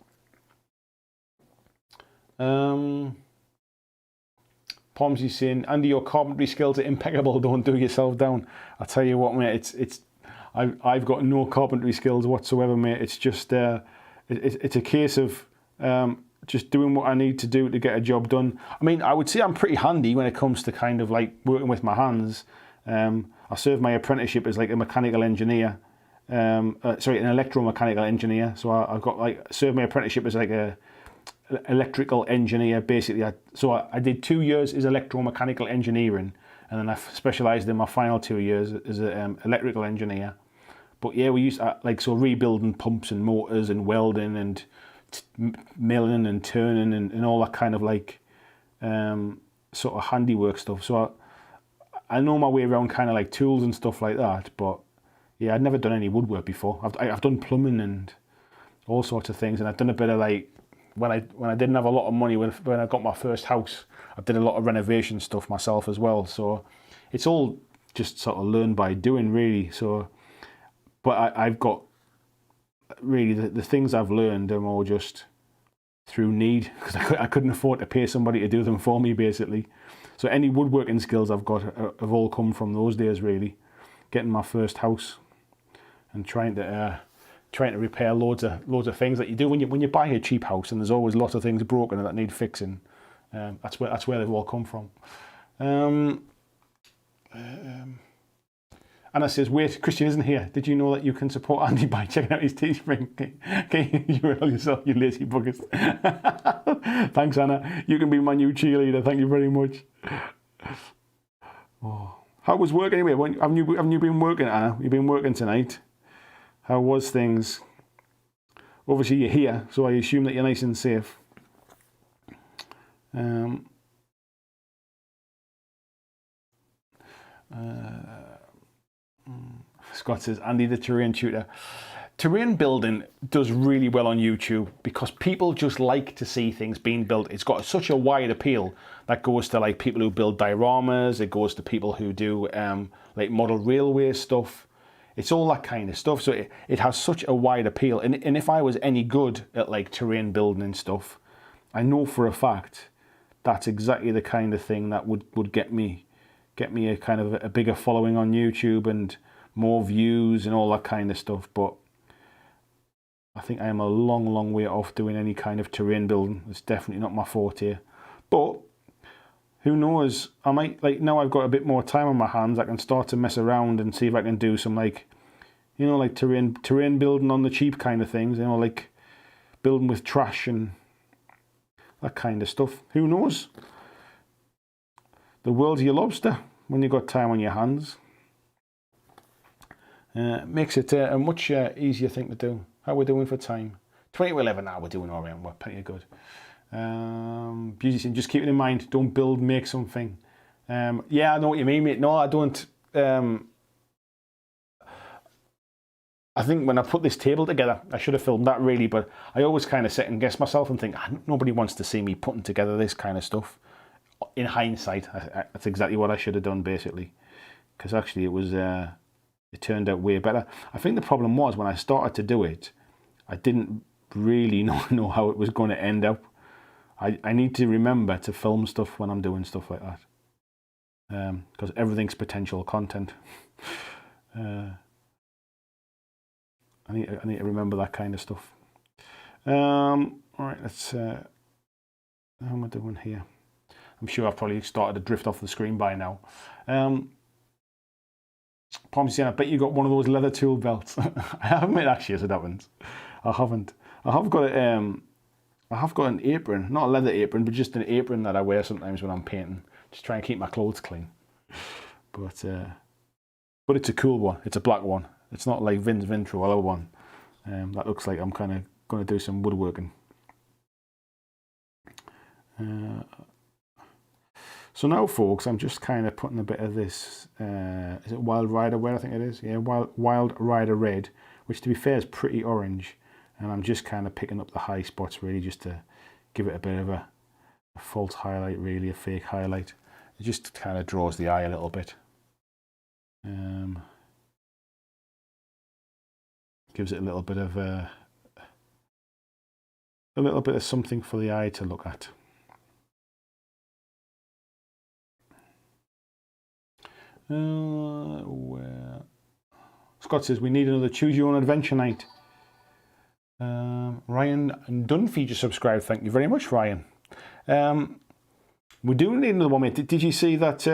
Speaker 1: Pomsey's saying, Andy, your carpentry skills are impeccable. Don't do yourself down. I tell you what, mate. I've got no carpentry skills whatsoever, mate. It's just it's a case of just doing what I need to do to get a job done. I mean, I would say I'm pretty handy when it comes to kind of like working with my hands. I served my apprenticeship as like a mechanical engineer, an electromechanical engineer. So I've got served my apprenticeship as like a electrical engineer, basically. I did 2 years as electromechanical engineering, and then I specialised in my final 2 years as an electrical engineer. But yeah, we used to, rebuilding pumps and motors and welding and milling and turning and all that kind of sort of handiwork stuff. So I know my way around kind of like tools and stuff like that. But yeah, I'd never done any woodwork before. I've done plumbing and all sorts of things, and I've done a bit of when I didn't have a lot of money when I got my first house, I did a lot of renovation stuff myself as well. So it's all just sort of learned by doing, really. So, but I've got really the things I've learned are more just through need, because I couldn't afford to pay somebody to do them for me, basically. So any woodworking skills I've got have all come from those days, really. Getting my first house and trying to repair loads of things that you do when you buy a cheap house, and there's always lots of things broken and that need fixing. That's where they've all come from. Anna says, wait, Christian isn't here. Did you know that you can support Andy by checking out his Teespring? Okay, you URL yourself, you lazy buggers. Thanks, Anna. You can be my new cheerleader. Thank you very much. Oh. How was work anyway? Haven't you been working, Anna? You've been working tonight. How was things? Obviously you're here, so I assume that you're nice and safe. Scott says, Andy the terrain tutor. Terrain building does really well on YouTube because people just like to see things being built. It's got such a wide appeal that goes to like people who build dioramas. It goes to people who do like model railway stuff. It's all that kind of stuff. So it has such a wide appeal. And if I was any good at like terrain building and stuff, I know for a fact that's exactly the kind of thing that would get me a kind of a bigger following on YouTube and more views and all that kind of stuff. But I think I am a long, long way off doing any kind of terrain building. It's definitely not my forte. But who knows? I might, like, now I've got a bit more time on my hands, I can start to mess around and see if I can do some like, you know, like terrain building on the cheap kind of things, you know, like building with trash and that kind of stuff. Who knows? The world's your lobster when you've got time on your hands. Makes it a much easier thing to do. How we're doing for time? 20 to 11 now, we're doing all right. We're pretty good. Beauty, just keep it in mind, don't build, make something. Yeah, I know what you mean, mate. No, I don't. I think when I put this table together, I should have filmed that really, but I always kind of second guess myself and think, nobody wants to see me putting together this kind of stuff. in hindsight, that's exactly what I should have done, basically, because actually it turned out way better. I think the problem was when I started to do it, I didn't really know how it was going to end up. I need to remember to film stuff when I'm doing stuff like that, because everything's potential content. I need to remember that kind of stuff. All right, let's. How am I doing here? I'm sure I've probably started to drift off the screen by now. Palm saying, I bet you got one of those leather tool belts. I haven't made actually, as it happens. I haven't. I have got an apron, not a leather apron, but just an apron that I wear sometimes when I'm painting. Just try and keep my clothes clean. But it's a cool one. It's a black one. It's not like Vin's Vintro, other one. That looks like I'm kind of going to do some woodworking. So now, folks, I'm just kind of putting a bit of this, is it Wild Rider Red? I think it is. Yeah, Wild Rider Red, which to be fair is pretty orange. And I'm just kind of picking up the high spots, really, just to give it a bit of a false highlight, really, a fake highlight. It just kind of draws the eye a little bit. Gives it a little bit of something for the eye to look at. Scott says we need another choose your own adventure night. Ryan Dunphy just subscribed. Thank you very much, Ryan. We do need another one, mate. Did you see that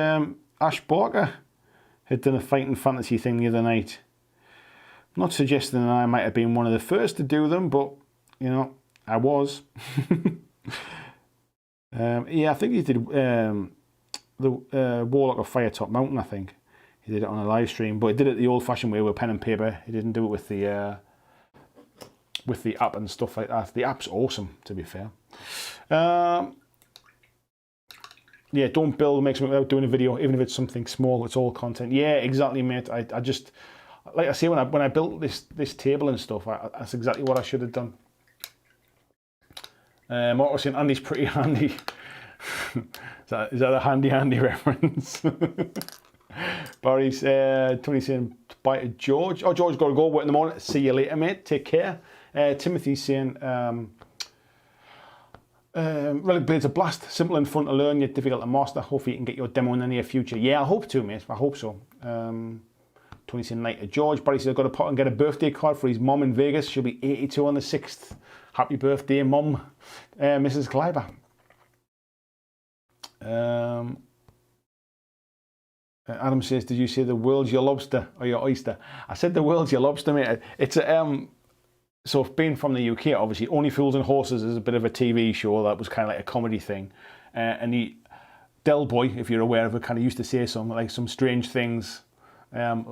Speaker 1: Ash Barker had done a fighting fantasy thing the other night? I'm not suggesting that I might have been one of the first to do them, but you know, I was. Yeah, I think he did the Warlock of Firetop Mountain. I think he did it on a live stream, but he did it the old-fashioned way with pen and paper. He didn't do it with the app and stuff like that. The app's awesome, to be fair. Yeah, don't build, make something without doing a video, even if it's something small. It's all content. Yeah, exactly, mate. I just, like I say, when I built this table and stuff, that's exactly what I should have done. Mark was saying Andy's pretty handy. Is that a handy reference? Barry's Tony saying bye to George. Oh, George got to go work in the morning. See you later, mate. Take care. Timothy's saying Relic Blade's a blast. Simple and fun to learn, yet difficult to master. Hopefully you can get your demo in the near future. Yeah, I hope to, mate. I hope so. Tony's saying night to George. Barry says I've got to put and get a birthday card for his mum in Vegas. She'll be 82 on the 6th. Happy birthday, mum, Mrs. Kleiber. Adam says, did you say the world's your lobster or your oyster? I said the world's your lobster, mate. It's a so being from the UK, obviously, Only Fools and Horses is a bit of a TV show that was kind of like a comedy thing. And Del Boy, if you're aware of it, kind of used to say some strange things, I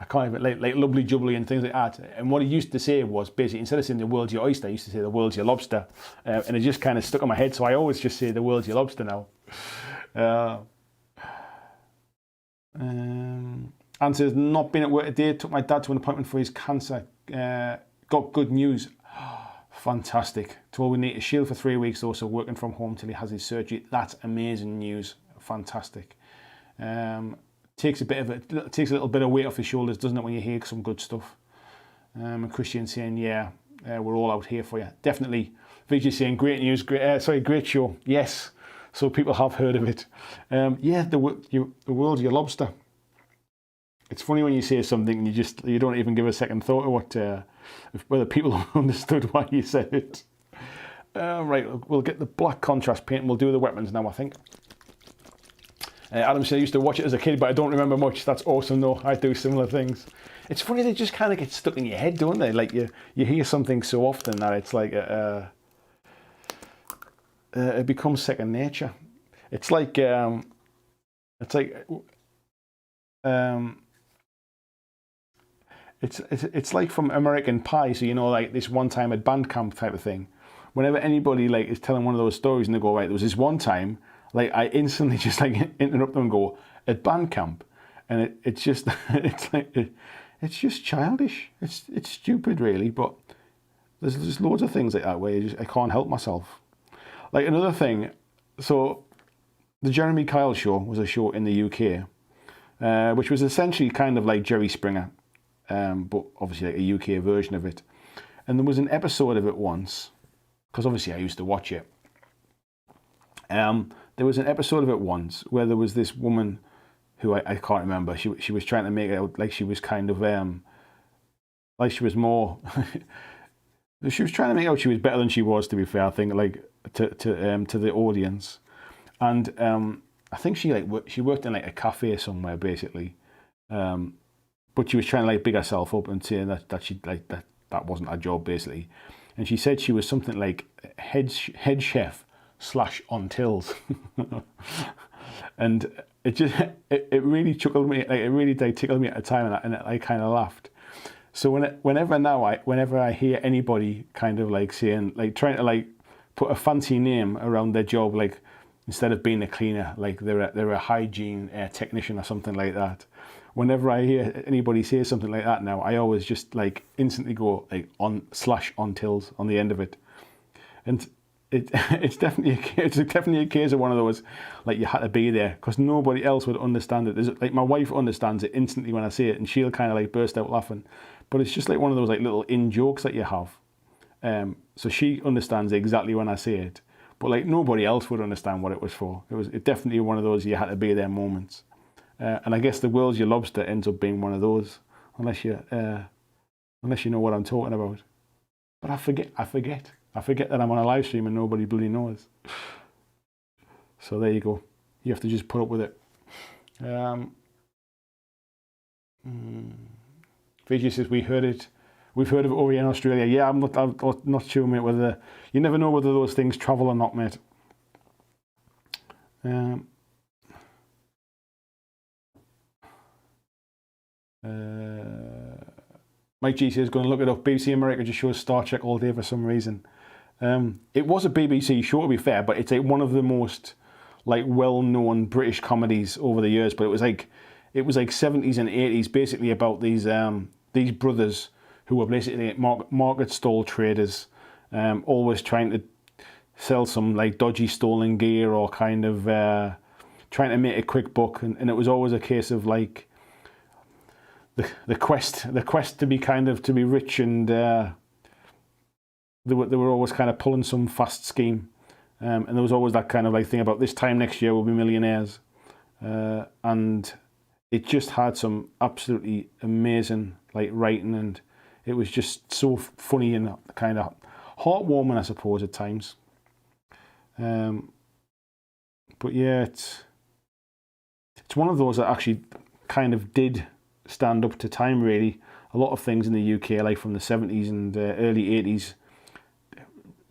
Speaker 1: can't even, like lovely jubbly and things like that. And what he used to say was basically, instead of saying the world's your oyster, he used to say the world's your lobster. And it just kind of stuck in my head, so I always just say the world's your lobster now. Anne says, not been at work today, took my dad to an appointment for his cancer. Got good news. Fantastic. Told we need a shield for 3 weeks though, so working from home till he has his surgery. That's amazing news. Fantastic. Takes a little bit of weight off his shoulders, doesn't it, when you hear some good stuff. And Christian saying, yeah, we're all out here for you. Definitely. Vijay saying, great news, great show. Yes, so people have heard of it. Yeah, the world's your lobster. It's funny when you say something and you don't even give a second thought to whether people have understood why you said it. Right, we'll get the black contrast paint and we'll do the weapons now, I think. Adam said I used to watch it as a kid, but I don't remember much. That's awesome, though. I do similar things. It's funny, they just kind of get stuck in your head, don't they? Like, you hear something so often that it's like, it becomes second nature. It's like from American Pie, so you know, like this one time at band camp type of thing. Whenever anybody like is telling one of those stories and they go, right, there was this one time, like I instantly just like interrupt them and go, at band camp, and it's just it's just childish. It's stupid really, but there's loads of things like that where I can't help myself. Like another thing, So the Jeremy Kyle Show was a show in the UK, which was essentially kind of like Jerry Springer, but obviously like a UK version of it. And there was an episode of it once, because obviously I used to watch it. There was an episode of it once where there was this woman who I can't remember. She was trying to make it out like she was kind of like she was more. She was trying to make out she was better than she was. To be fair, I think like to the audience, and I think she worked in like a cafe somewhere basically, but she was trying to like big herself up and saying that she like that wasn't her job basically, and she said she was something like head chef / on tills, and it really tickled me. Like it really tickled me at the time, and I kind of laughed. So whenever I hear anybody kind of like saying like trying to like put a fancy name around their job, like instead of being a cleaner, like they're a hygiene technician or something like that. Whenever I hear anybody say something like that now, I always just like instantly go like on / on tills on the end of it, and it's definitely a case of one of those like you had to be there because nobody else would understand it. There's, like my wife understands it instantly when I say it, and she'll kind of like burst out laughing. But it's just like one of those like little in jokes that you have. So she understands exactly when I say it, but like nobody else would understand what it was for. It definitely one of those you had to be there moments. And I guess the World's Your Lobster ends up being one of those, unless you know what I'm talking about. But I forget that I'm on a live stream and nobody bloody knows. So there you go. You have to just put up with it. VG says we've heard of it over here in Australia. Yeah, I'm not sure, mate. Whether you never know whether those things travel or not, mate. Mike G says going to look it up. BBC America just shows Star Trek all day for some reason. It was a BBC show to be fair, but it's like one of the most like well-known British comedies over the years. But it was like 70s and 80s, basically about these brothers who were basically market stall traders, always trying to sell some like dodgy stolen gear or kind of trying to make a quick buck, and it was always a case of like the quest to be rich, and they were always kind of pulling some fast scheme, and there was always that kind of like thing about this time next year we'll be millionaires, and it just had some absolutely amazing like writing, and it was just so funny and kind of heartwarming, I suppose, at times. But yeah, it's one of those that actually kind of did stand up to time, really. A lot of things in the UK, like from the 70s and early 80s,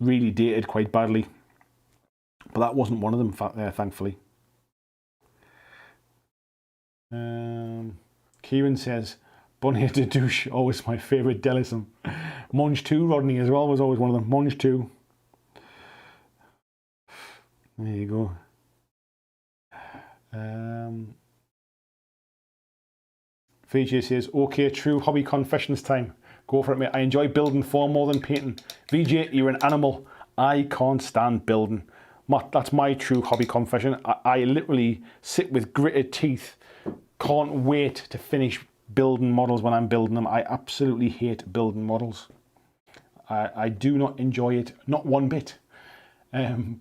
Speaker 1: really dated quite badly. But that wasn't one of them, thankfully. Kieran says, Bonnier de douche, always my favourite Delism. Monge 2, Rodney, as well, was always one of them. Monge 2. There you go. VJ says, okay, true hobby confessions time. Go for it, mate. I enjoy building far more than painting. VJ, you're an animal. I can't stand building. That's my true hobby confession. I literally sit with gritted teeth. Can't wait to finish building models when I'm building them. I absolutely hate building models. I do not enjoy it, not one bit.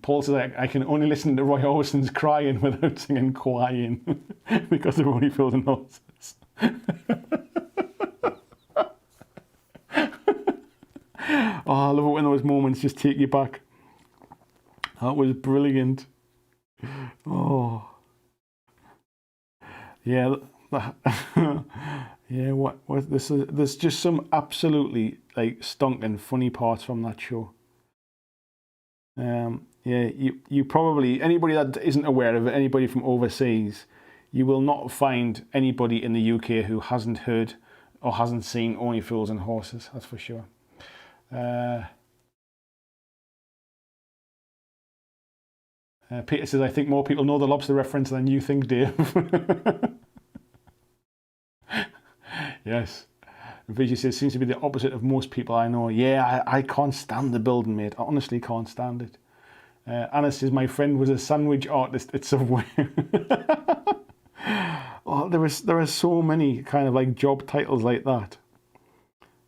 Speaker 1: Paul says I can only listen to Roy Orbison's crying without singing crying because they're only filled in nonsense. Oh, I love it when those moments just take you back. That was brilliant. Oh, yeah. Yeah. What this is? There's just some absolutely like stonking funny parts from that show. Yeah, you probably, anybody that isn't aware of it, anybody from overseas, you will not find anybody in the UK who hasn't heard or hasn't seen Only Fools and Horses, that's for sure. Peter says, I think more people know the lobster reference than you think, Dave. Yes. Vijay says, seems to be the opposite of most people I know. Yeah, I can't stand the building, mate. I honestly can't stand it. Anna says, my friend was a sandwich artist at Subway. Oh, there are so many kind of like job titles like that.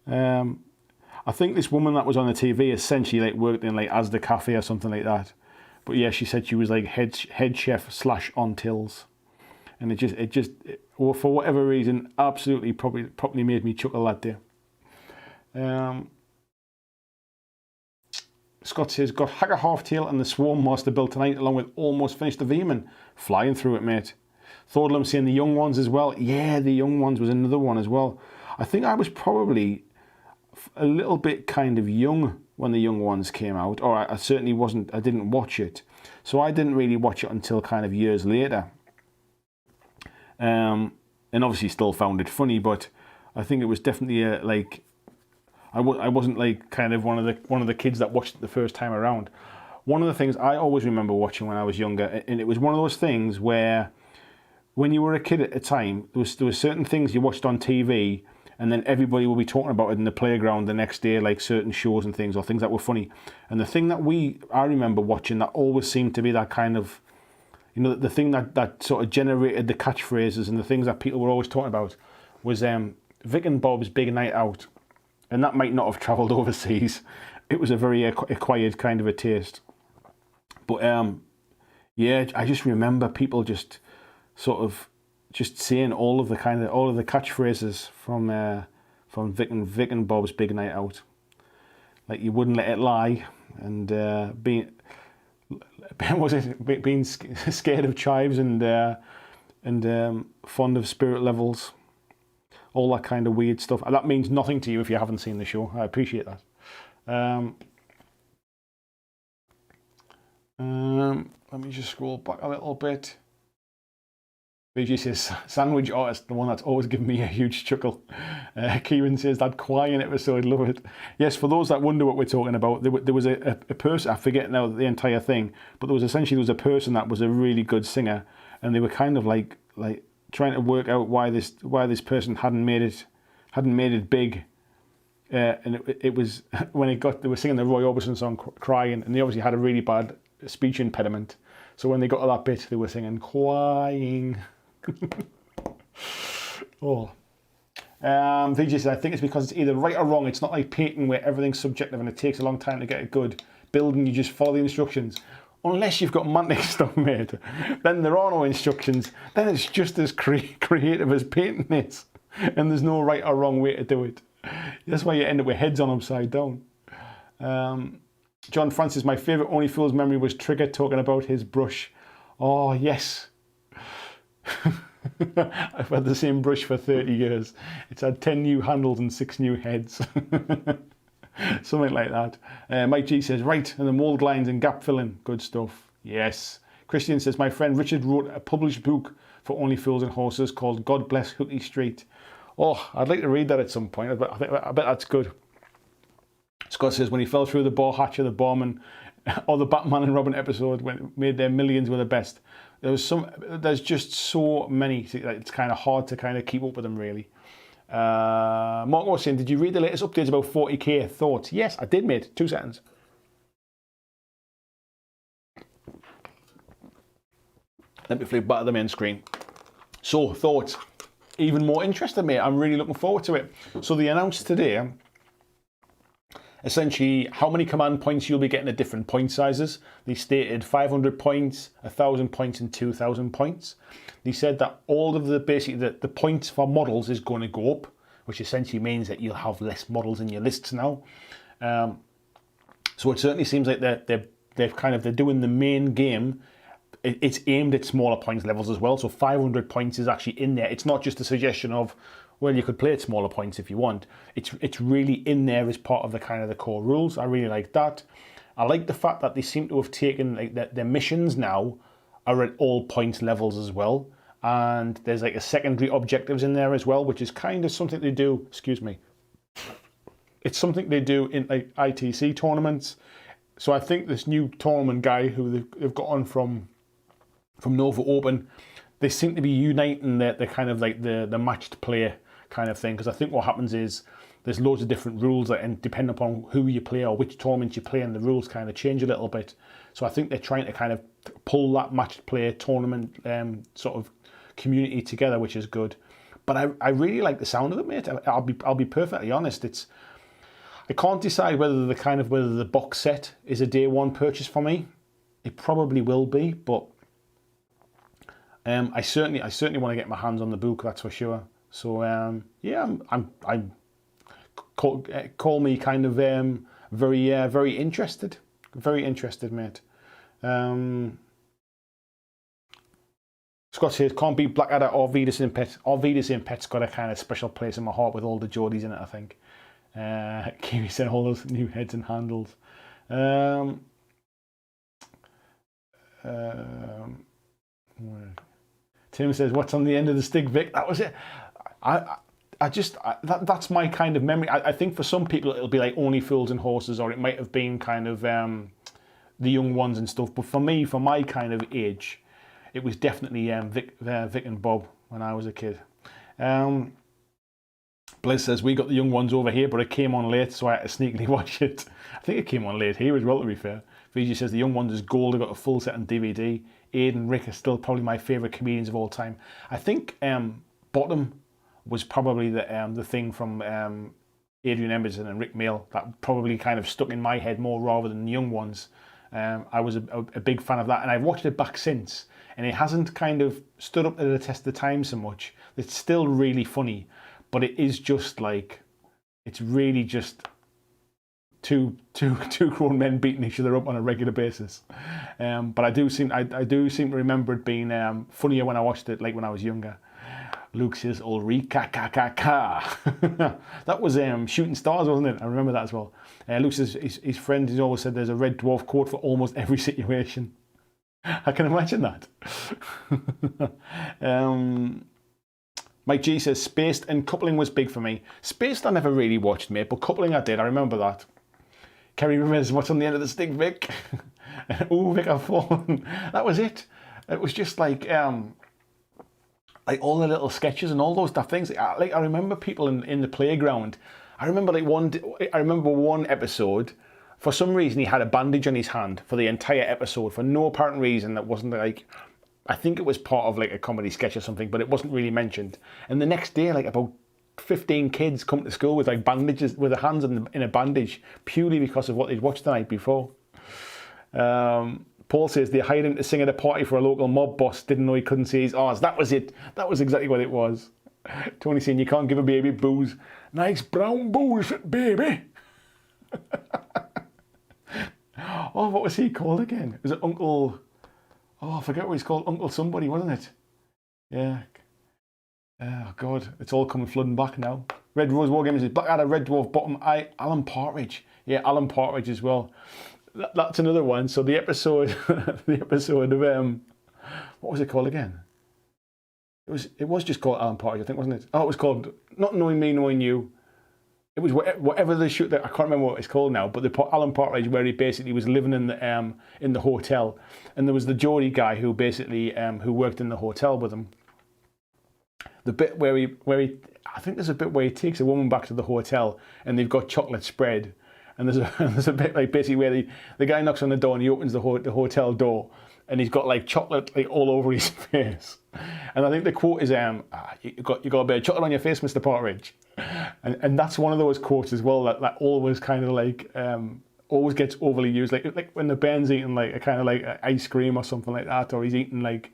Speaker 1: I think this woman that was on the TV essentially like worked in like Asda Cafe or something like that. But yeah, she said she was like head chef / on tills, and well, for whatever reason, absolutely probably made me chuckle that day. Scott says, got Hacker Halftail and the Swarm Master built tonight, along with almost finished the Veer-Myn. Flying through it, mate. Thordlum saying the Young Ones as well. Yeah, the Young Ones was another one as well. I think I was probably a little bit kind of young when the Young Ones came out, or I certainly wasn't. I didn't watch it, so I didn't really watch it until kind of years later. And obviously still found it funny, but I think it was definitely like I wasn't like kind of one of the kids that watched it the first time around. One of the things I always remember watching when I was younger, and it was one of those things where when you were a kid at a time, there were certain things you watched on TV, and then everybody will be talking about it in the playground the next day, like certain shows and things, or things that were funny. And the thing that I remember watching that always seemed to be that kind of, you know, the thing that sort of generated the catchphrases and the things that people were always talking about was Vic and Bob's Big Night Out. And that might not have travelled overseas. It was a very acquired kind of a taste. But yeah, I just remember people just sort of just saying all of the catchphrases from Vic and Bob's Big Night Out. Like, you wouldn't let it lie, and being scared of chives and fond of spirit levels. All that kind of weird stuff. That means nothing to you if you haven't seen the show. I appreciate that. Let me just scroll back a little bit. BG says, sandwich artist, the one that's always given me a huge chuckle. Kieran says, that quiet episode, love it. Yes, for those that wonder what we're talking about, there was a person, I forget now the entire thing, but there was a person that was a really good singer, and they were kind of like trying to work out why this person hadn't made it big, and it was when they were singing the Roy Orbison song Crying, and they obviously had a really bad speech impediment, so when they got to that bit they were singing Crying. Oh. VJ says, I think it's because it's either right or wrong. It's not like painting where everything's subjective and it takes a long time to get it good. Building, you just follow the instructions. Unless you've got Mantic stuff made, then there are no instructions. Then it's just as creative as painting is, and there's no right or wrong way to do it. That's why you end up with heads on upside down. John Francis, my favourite Only Fools memory was Trigger talking about his brush. Oh yes. I've had the same brush for 30 years. It's had 10 new handles and 6 new heads. Something like that. Mike G says, right, and the mould lines and gap filling. Good stuff. Yes. Christian says, my friend Richard wrote a published book for Only Fools and Horses called God Bless Hooky Street. Oh, I'd like to read that at some point. I bet that's good. Scott says, when he fell through the bar hatch of the barman, or the Batman and Robin episode when it made their millions were the best. There's just so many. It's kind of hard to kind of keep up with them, really. Mark was saying, did you read the latest updates about 40k? Thoughts? Yes, I did, mate. 2 seconds. Let me flip back to the main screen. So, thoughts. Even more interested, mate. I'm really looking forward to it. So they announced today, essentially, how many command points you'll be getting at different point sizes. They stated 500 points, 1,000 points, and 2,000 points. They said that all of the points for models is going to go up, which essentially means that you'll have less models in your lists now. So it certainly seems like they're doing the main game. It's aimed at smaller points levels as well. So 500 points is actually in there. It's not just a suggestion of, well, you could play at smaller points if you want. It's really in there as part of the kind of the core rules. I really like that. I like the fact that they seem to have taken like their missions now are at all points levels as well, and there's like a secondary objectives in there as well, which is kind of something they do. Excuse me. It's something they do in like ITC tournaments. So I think this new tournament guy who they've got on from Nova Open, they seem to be uniting the kind of like the matched play kind of thing, because I think what happens is there's loads of different rules, and depending upon who you play or which tournament you play, and the rules kind of change a little bit. So I think they're trying to kind of pull that match play tournament sort of community together, which is good. But I really like the sound of it, mate. I'll be perfectly honest. I can't decide whether the box set is a day one purchase for me. It probably will be, but I certainly want to get my hands on the book. That's for sure. So yeah, I'm call me kind of very interested, mate. Scott says, can't beat Blackadder or Vedas in Pet. Or Vedas in Pet's got a kind of special place in my heart with all the Geordies in it, I think. Kiwi said all those new heads and handles. Tim says, what's on the end of the stick, Vic? That was it. That's my kind of memory. I think for some people it'll be like Only Fools and Horses, or it might have been kind of the Young Ones and stuff. But for me, for my kind of age, it was definitely Vic and Bob when I was a kid. Bliss says, we got the Young Ones over here, but it came on late, so I had to sneakily watch it. I think it came on late here as well, to be fair. VG says, the Young Ones is gold. I got a full set on DVD. Aid and Rick are still probably my favourite comedians of all time. I think Bottom was probably the thing from Adrian Emerson and Rick Mail that probably kind of stuck in my head more rather than the Young Ones. I was a big fan of that, and I've watched it back since, and it hasn't kind of stood up to the test of time so much. It's still really funny, but it is just like, it's really just two grown men beating each other up on a regular basis. But I do seem to remember it being funnier when I watched it, like when I was younger. Luke says, Ulrika, ka. That was Shooting Stars, wasn't it? I remember that as well. Luke says his friend has always said there's a red dwarf quote for almost every situation. I can imagine that. Mike G says, Spaced and Coupling was big for me. Spaced I never really watched, mate, but Coupling I did. I remember that. Kerry Rivers, what's on the end of the stick, Vic? Ooh, Vic, I've fallen. That was it. It was just like all the little sketches and all those stuff things. I remember people in the playground. I remember one episode. For some reason, he had a bandage on his hand for the entire episode for no apparent reason. That wasn't like, I think it was part of like a comedy sketch or something, but it wasn't really mentioned. And the next day, like about 15 kids come to school with like bandages, with their hands in a bandage, purely because of what they'd watched the night before. Paul says they hired him to sing at a party for a local mob boss. Didn't know he couldn't say his R's. That was it. That was exactly what it was. Tony saying you can't give a baby booze. Nice brown booze, baby. Oh, what was he called again? Was it Uncle? Oh, I forget what he's called. Uncle somebody, wasn't it? Yeah. Oh God, it's all coming flooding back now. Red Rose War Games says Blackadder, Red Dwarf, Bottom. Alan Partridge. Yeah, Alan Partridge as well. That's another one. So the episode, of what was it called again? It was just called Alan Partridge, I think, wasn't it? Oh, it was called Not Knowing Me, Knowing You. It was whatever the shoot that I can't remember what it's called now, but the Alan Partridge where he basically was living in the hotel, and there was the Geordie guy who basically who worked in the hotel with him. The bit where he I think there's a bit where he takes a woman back to the hotel and they've got chocolate spread, and there's a bit like basically where the guy knocks on the door and he opens the hotel door and he's got like chocolate like all over his face, and I think the quote is you got a bit of chocolate on your face, Mr. Partridge. And that's one of those quotes as well that always kind of like always gets overly used, like when the Ben's eating like a kind of like ice cream or something like that, or he's eating like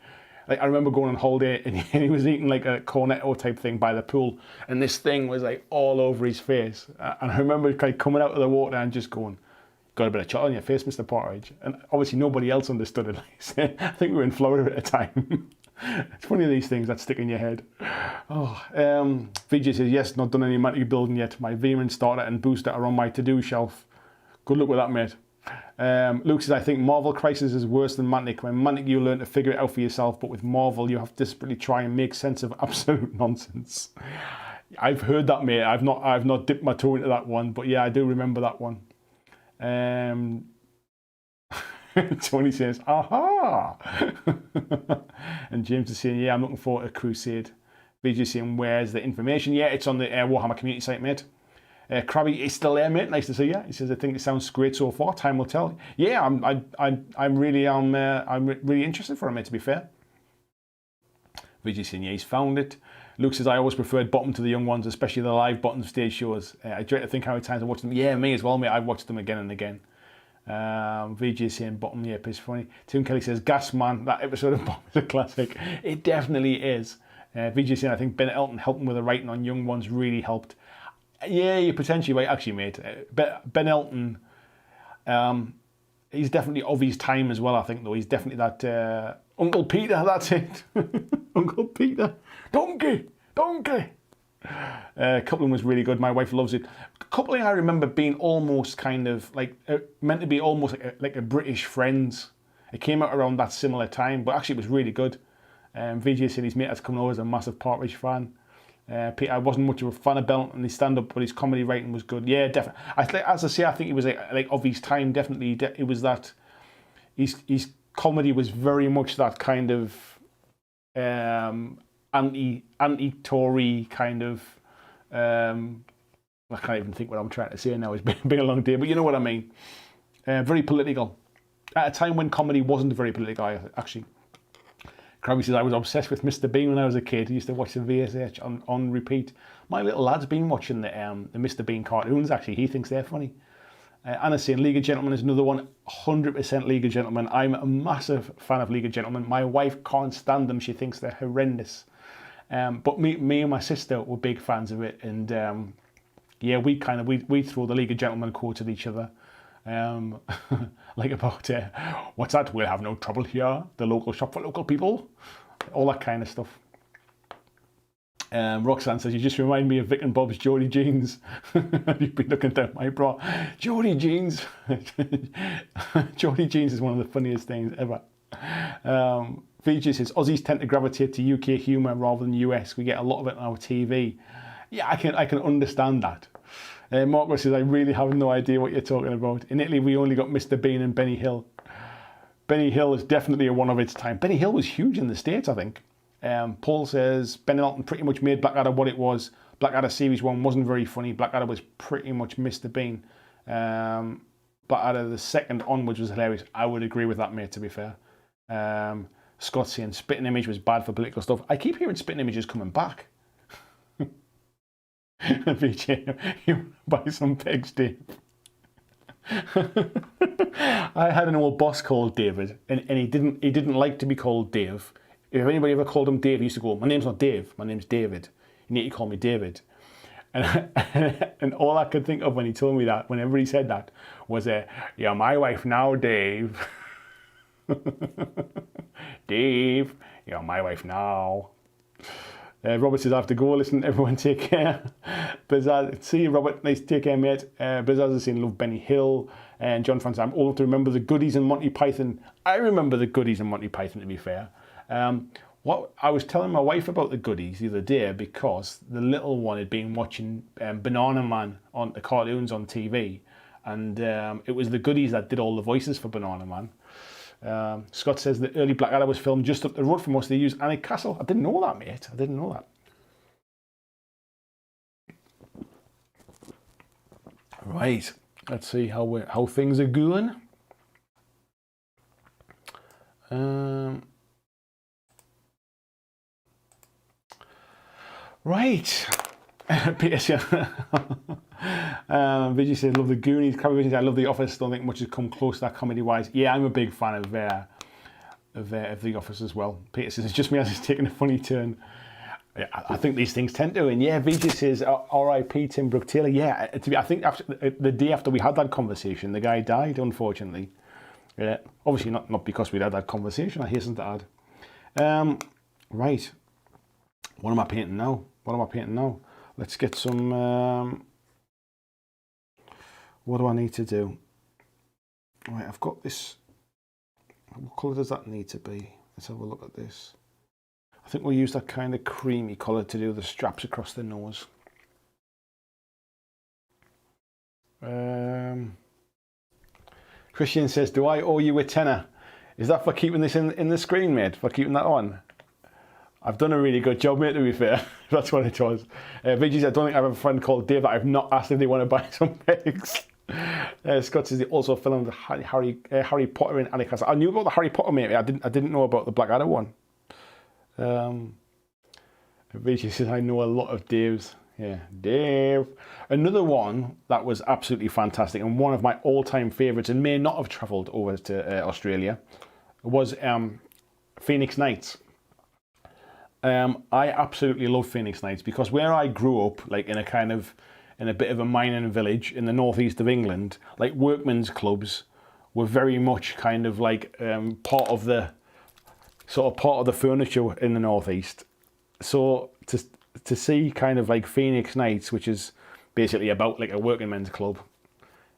Speaker 1: I remember going on holiday and he was eating like a cornetto type thing by the pool, and this thing was like all over his face, and I remember kind of coming out of the water and just going, got a bit of chocolate on your face, Mr. Partridge. And obviously nobody else understood it. I think we were in Florida at the time. It's funny, these things that stick in your head. Oh, VJ says, yes, not done any Mantic building yet. My Veer-Myn starter and booster are on my to-do shelf. Good luck with that, mate. Luke says, I think Marvel Crisis is worse than Mantic. When Mantic, you learn to figure it out for yourself, but with Marvel, you have to desperately try and make sense of absolute nonsense. I've heard that, mate. I've not dipped my toe into that one, but yeah, I do remember that one. Tony says, aha! And James is saying, yeah, I'm looking forward to Crusade. VJ saying, where's the information? Yeah, it's on the Warhammer community site, mate. Krabby is still there, mate. Nice to see you. He says, I think it sounds great so far. Time will tell. Yeah, I'm really interested for him, mate, to be fair. VG saying, yeah, he's found it. Luke says, I always preferred bottom to the young ones, especially the live bottom stage shows. I dread to think how many times I watched them. Yeah, me as well, mate. I've watched them again and again. VG saying, bottom, yeah, piss funny. Tim Kelly says, Gas Man, that episode of Bottom is a classic. It definitely is. VG saying, I think Ben Elton helping with the writing on young ones really helped. Yeah, you potentially right, actually, mate. Ben Elton, he's definitely of his time as well, I think, though. He's definitely that Uncle Peter, that's it. Uncle Peter. Donkey. Coupling was really good. My wife loves it. Coupling, I remember being almost kind of like, meant to be almost like a British Friends. It came out around that similar time, but actually it was really good. VJ said his mate has come over as a massive Partridge fan. Peter, I wasn't much of a fan of Belt and his stand-up, but his comedy writing was good. Yeah, definitely. As I say, I think he was like of his time. Definitely, it was that. His comedy was very much that kind of anti-Tory kind of. I can't even think what I'm trying to say now. It's been a long day, but you know what I mean. Very political. At a time when comedy wasn't very political, actually. Krabby says, I was obsessed with Mr. Bean when I was a kid. I used to watch the VSH on repeat. My little lad's been watching the Mr. Bean cartoons, actually. He thinks they're funny. Anna's saying League of Gentlemen is another one. 100% League of Gentlemen. I'm a massive fan of League of Gentlemen. My wife can't stand them. She thinks they're horrendous. But me and my sister were big fans of it. And yeah, we throw the League of Gentlemen quotes at each other. Like about what's that? We'll have no trouble here. The local shop for local people. All that kind of stuff. Roxanne says, you just remind me of Vic and Bob's Jody Jeans. You've been looking down my bra. Jody Jeans. Jody Jeans is one of the funniest things ever. VJ says, Aussies tend to gravitate to UK humour rather than US. We get a lot of it on our TV. Yeah, I can understand that. Marcus says, I really have no idea what you're talking about. In Italy, we only got Mr. Bean and Benny Hill. Benny Hill is definitely a one of its time. Benny Hill was huge in the States, I think. Paul says, Ben Elton pretty much made Blackadder what it was. Blackadder Series 1 wasn't very funny. Blackadder was pretty much Mr. Bean. Blackadder the second onwards was hilarious. I would agree with that, mate, to be fair. Scott saying, Spitting Image was bad for political stuff. I keep hearing Spitting Images coming back. VJ, you buy some pegs, Dave. I had an old boss called David, and he didn't like to be called Dave. If anybody ever called him Dave, he used to go, my name's not Dave, my name's David. You need to call me David. And all I could think of when he told me that, whenever he said that, was you're my wife now, Dave. Dave, you're my wife now. Robert says, I have to go. Listen, everyone take care. Bizarre, see you, Robert. Nice, take care, mate. Bizarre is saying, love Benny Hill. And John Francis, I'm old to remember the goodies in Monty Python. I remember the goodies in Monty Python, to be fair. What I was telling my wife about the goodies the other day because the little one had been watching Banana Man on the cartoons on TV. And it was the goodies that did all the voices for Banana Man. Scott says the early Blackadder was filmed just up the road from us. They used Annie Castle. I didn't know that, mate. I didn't know that. Right. Let's see how things are going. Right. Peter said, Vigi said, love the Goonies. Crabby Vision said, I love The Office. Don't think much has come close to that comedy-wise. Yeah, I'm a big fan of The Office as well. Peter says, it's just me as it's taking a funny turn. Yeah, I think these things tend to. And yeah, Vigi says, R.I.P. Tim Brooke Taylor. Yeah, I think the day after we had that conversation, the guy died, unfortunately. Yeah, obviously not because we'd had that conversation, I hasten to add. Right. What am I painting now? Let's get some... what do I need to do? Right, I've got this... What colour does that need to be? Let's have a look at this. I think we'll use that kind of creamy colour to do the straps across the nose. Christian says, do I owe you a tenner? Is that for keeping this in the screen, mate? For keeping that on? I've done a really good job, mate, to be fair. That's what it was. VG says, I don't think I have a friend called Dave that I've not asked if they want to buy some pegs. Scott says they also filmed Harry Potter in Alicante. I knew about the Harry Potter, mate. I didn't know about the Blackadder one. VG says, I know a lot of Daves. Yeah, Dave. Another one that was absolutely fantastic and one of my all-time favourites and may not have travelled over to Australia was Phoenix Nights. I absolutely love Phoenix Nights because where I grew up, like in a bit of a mining village in the northeast of England, like workmen's clubs were very much kind of like part of the furniture in the northeast. So to see kind of like Phoenix Nights, which is basically about like a working men's club,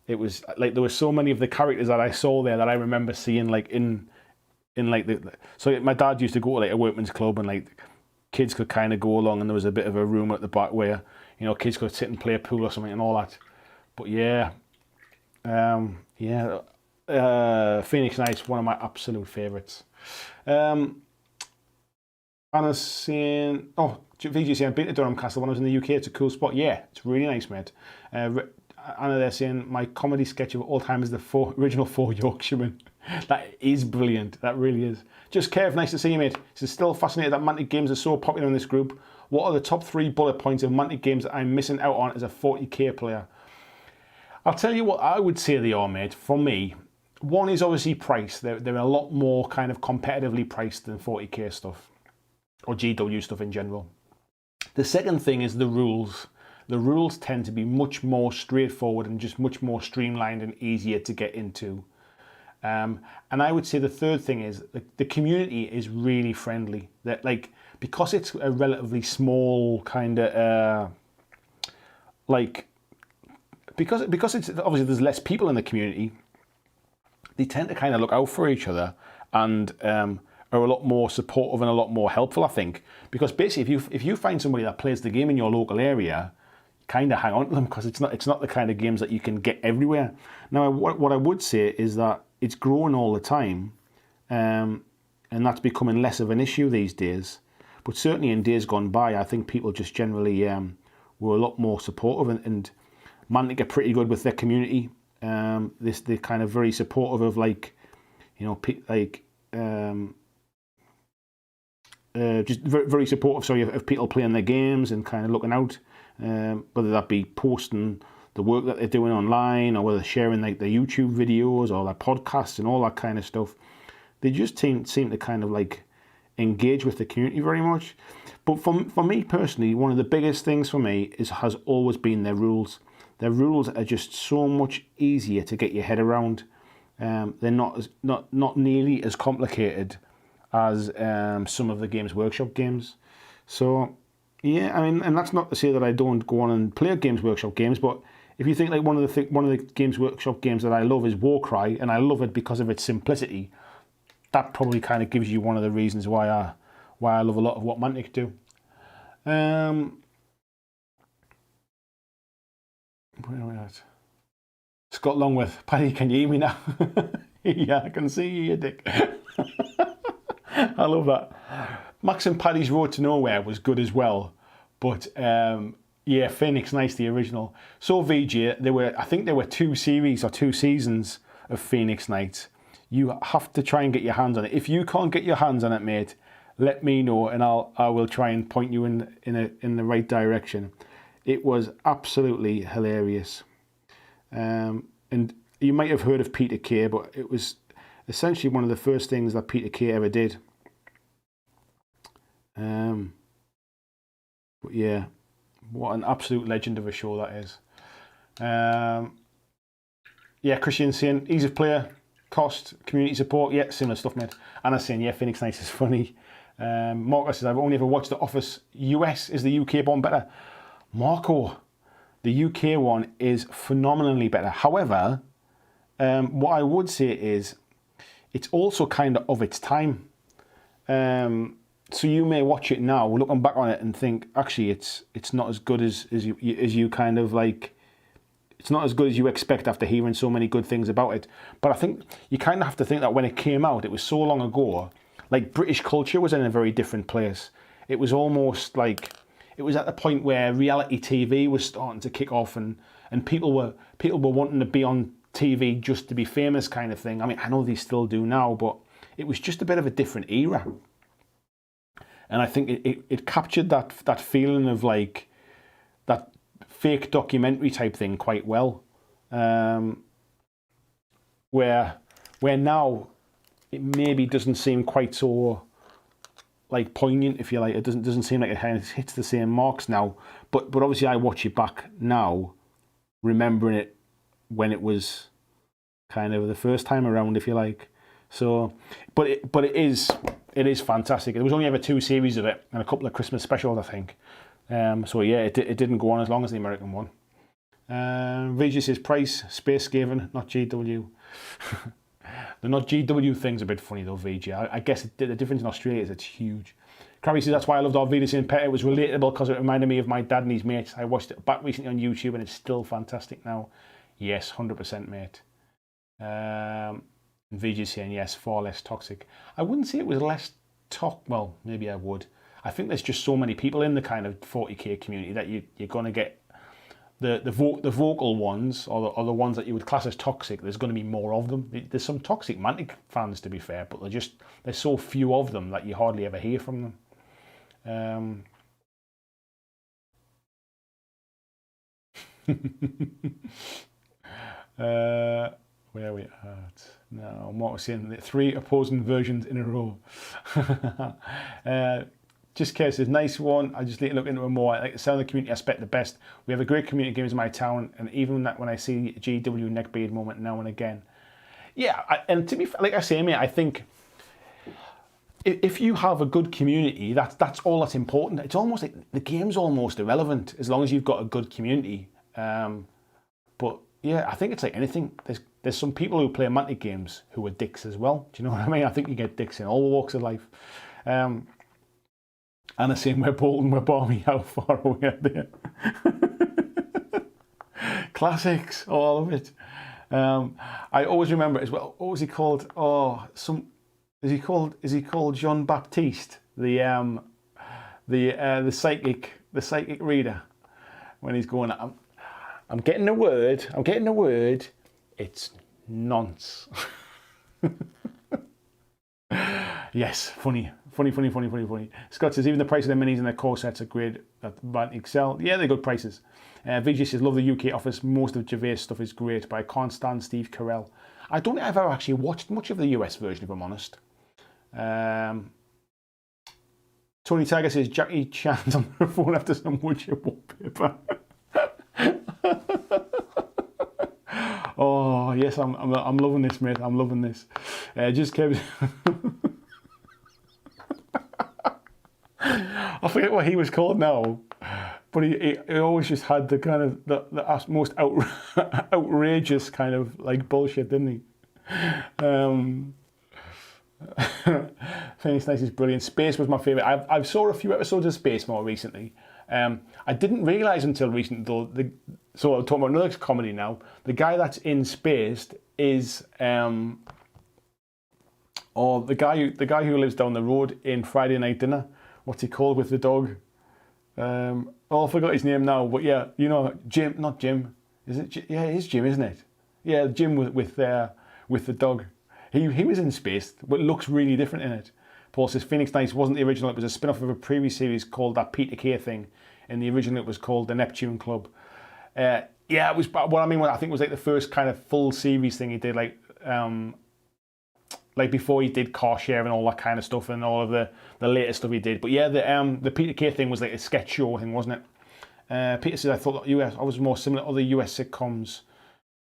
Speaker 1: it was like there were so many of the characters that I saw there that I remember seeing like in like so my dad used to go to like a workman's club and like kids could kind of go along and there was a bit of a room at the back where, you know, kids could sit and play a pool or something and all that. But yeah, Phoenix Nights, one of my absolute favourites. Anna's saying, VG saying, I've been to Durham Castle when I was in the UK. It's a cool spot. Yeah, it's really nice, mate. Anna there saying, my comedy sketch of all time is the original Four Yorkshiremen. That is brilliant. That really is. Just Kev, nice to see you, mate. She's still fascinated that Mantic games are so popular in this group. What are the top 3 bullet points of Mantic games that I'm missing out on as a 40k player? I'll tell you what I would say they are, mate. For me, one is obviously price. They're a lot more kind of competitively priced than 40k stuff or GW stuff in general. The second thing is the rules. The rules tend to be much more straightforward and just much more streamlined and easier to get into. And I would say the third thing is the community is really friendly. That like because it's a relatively small kind of because it's obviously there's less people in the community. They tend to kind of look out for each other and are a lot more supportive and a lot more helpful, I think. Because basically, if you find somebody that plays the game in your local area, kind of hang on to them because it's not the kind of games that you can get everywhere. Now, what I would say is that it's growing all the time, and that's becoming less of an issue these days. But certainly in days gone by, I think people just generally were a lot more supportive and Mantic are pretty good with their community. They're kind of very supportive of like, you know, just very supportive. Sorry, of people playing their games and kind of looking out, whether that be posting the work that they're doing online or whether sharing like their YouTube videos or their podcasts and all that kind of stuff. They just seem to kind of like engage with the community very much. But for me personally, one of the biggest things for me has always been their rules. Their rules are just so much easier to get your head around. They're not nearly as complicated as some of the Games Workshop games. So yeah, I mean, and that's not to say that I don't go on and play Games Workshop games, but if you think like one of the Games Workshop games that I love is Warcry, and I love it because of its simplicity, that probably kind of gives you one of the reasons why I love a lot of what Mantic do. Where are we at? Scott Longworth, Paddy, can you hear me now? Yeah, I can see you, Dick. I love that. Max and Paddy's Road to Nowhere was good as well, but yeah, Phoenix Nights, the original. So VJ, I think there were 2 series or 2 seasons of Phoenix Nights. You have to try and get your hands on it. If you can't get your hands on it, mate, let me know and I will try and point you in the right direction. It was absolutely hilarious. And you might have heard of Peter Kay, but it was essentially one of the first things that Peter Kay ever did. But yeah, what an absolute legend of a show that is. Yeah, Christian saying, ease of player, cost, community support, yeah, similar stuff, mate. Anna's saying, yeah, Phoenix Nights is funny. Marcus says, I've only ever watched The Office US. Is the UK one better? Marco, the UK one is phenomenally better. However, what I would say is it's also kind of its time. So you may watch it now, looking back on it, and think actually it's not as good as you kind of like. It's not as good as you expect after hearing so many good things about it. But I think you kind of have to think that when it came out, it was so long ago. Like British culture was in a very different place. it was almost like it was at the point where reality TV was starting to kick off, and people were wanting to be on TV just to be famous, kind of thing. I mean, I know they still do now, but it was just a bit of a different era. And I think it captured that feeling of like that fake documentary type thing quite well. Where now it maybe doesn't seem quite so like poignant, if you like. It doesn't seem like it kind of hits the same marks now. But obviously I watch it back now, remembering it when it was kind of the first time around, if you like. So, but it is fantastic. There was only ever 2 series of it and a couple of Christmas specials, I think. So yeah, it didn't go on as long as the American one. VG says price, Space Skaven, not GW. The not GW thing's a bit funny though, VG. I guess the difference in Australia is it's huge. Crabby says, that's why I loved Arvidas in Pet. It was relatable because it reminded me of my dad and his mates. I watched it back recently on YouTube and it's still fantastic now. Yes, 100% mate. VG saying, yes, far less toxic. I wouldn't say it was less well, maybe I would. I think there's just so many people in the kind of 40k community that you're going to get the vocal ones, or the ones that you would class as toxic. There's going to be more of them. There's some toxic Mantic fans, to be fair, but there's so few of them that you hardly ever hear from them. Where are we at now? Mark was saying 3 opposing versions in a row. Just Care says, nice one. I just need to look into it more. I like the sound of the community aspect the best. We have a great community of games in my town, and even that when I see a GW neckbeard moment now and again. Yeah, and to be like I say, mate, I think if you have a good community, that's all that's important. It's almost like the game's almost irrelevant as long as you've got a good community. But yeah, I think it's like anything. There's some people who play Mantic games who are dicks as well. Do you know what I mean? I think you get dicks in all walks of life. And the same with Bolton, with Barmy, how far away are they? Classics, all of it. I always remember as well. What was he called? Oh, is he called Jean Baptiste, the psychic reader, when he's going, I'm getting the word. It's nonce. Yes, funny. Scott says, even the price of their minis and their core sets are great at Mantic Excel. Yeah, they're good prices. VG says, love the UK office. Most of Gervais stuff is great, but I can't stand Steve Carell. I don't think I've ever actually watched much of the US version, if I'm honest. Tony Tiger says, Jackie Chan's on the phone after some Witcher wallpaper. Oh, yes, I'm loving this, mate. I'm loving this. Just kept... I forget what he was called now, but he always just had the kind of the most outrageous kind of like bullshit, didn't he? Phoenix Nice is brilliant. Space was my favourite. I've saw a few episodes of Space more recently. I didn't realise until recently though. So I'll talk about another comedy now. The guy that's in Spaced is the guy who lives down the road in Friday Night Dinner. What's he called with the dog? I forgot his name now. But yeah, you know, Jim. Not Jim. Is it? Yeah, it is Jim, isn't it? Yeah, Jim with the dog. He was in Space, but looks really different in it. Paul says Phoenix Nights wasn't the original. It was a spin-off of a previous series called that Peter Kay thing. In the original, it was called the Neptune Club. Yeah, it was. What I mean, I think it was like the first kind of full series thing he did, like before he did Car Share and all that kind of stuff, and all of the later stuff he did. But yeah, the Peter Kay thing was like a sketch show thing, wasn't it? Peter says, I thought that I was more similar to other US sitcoms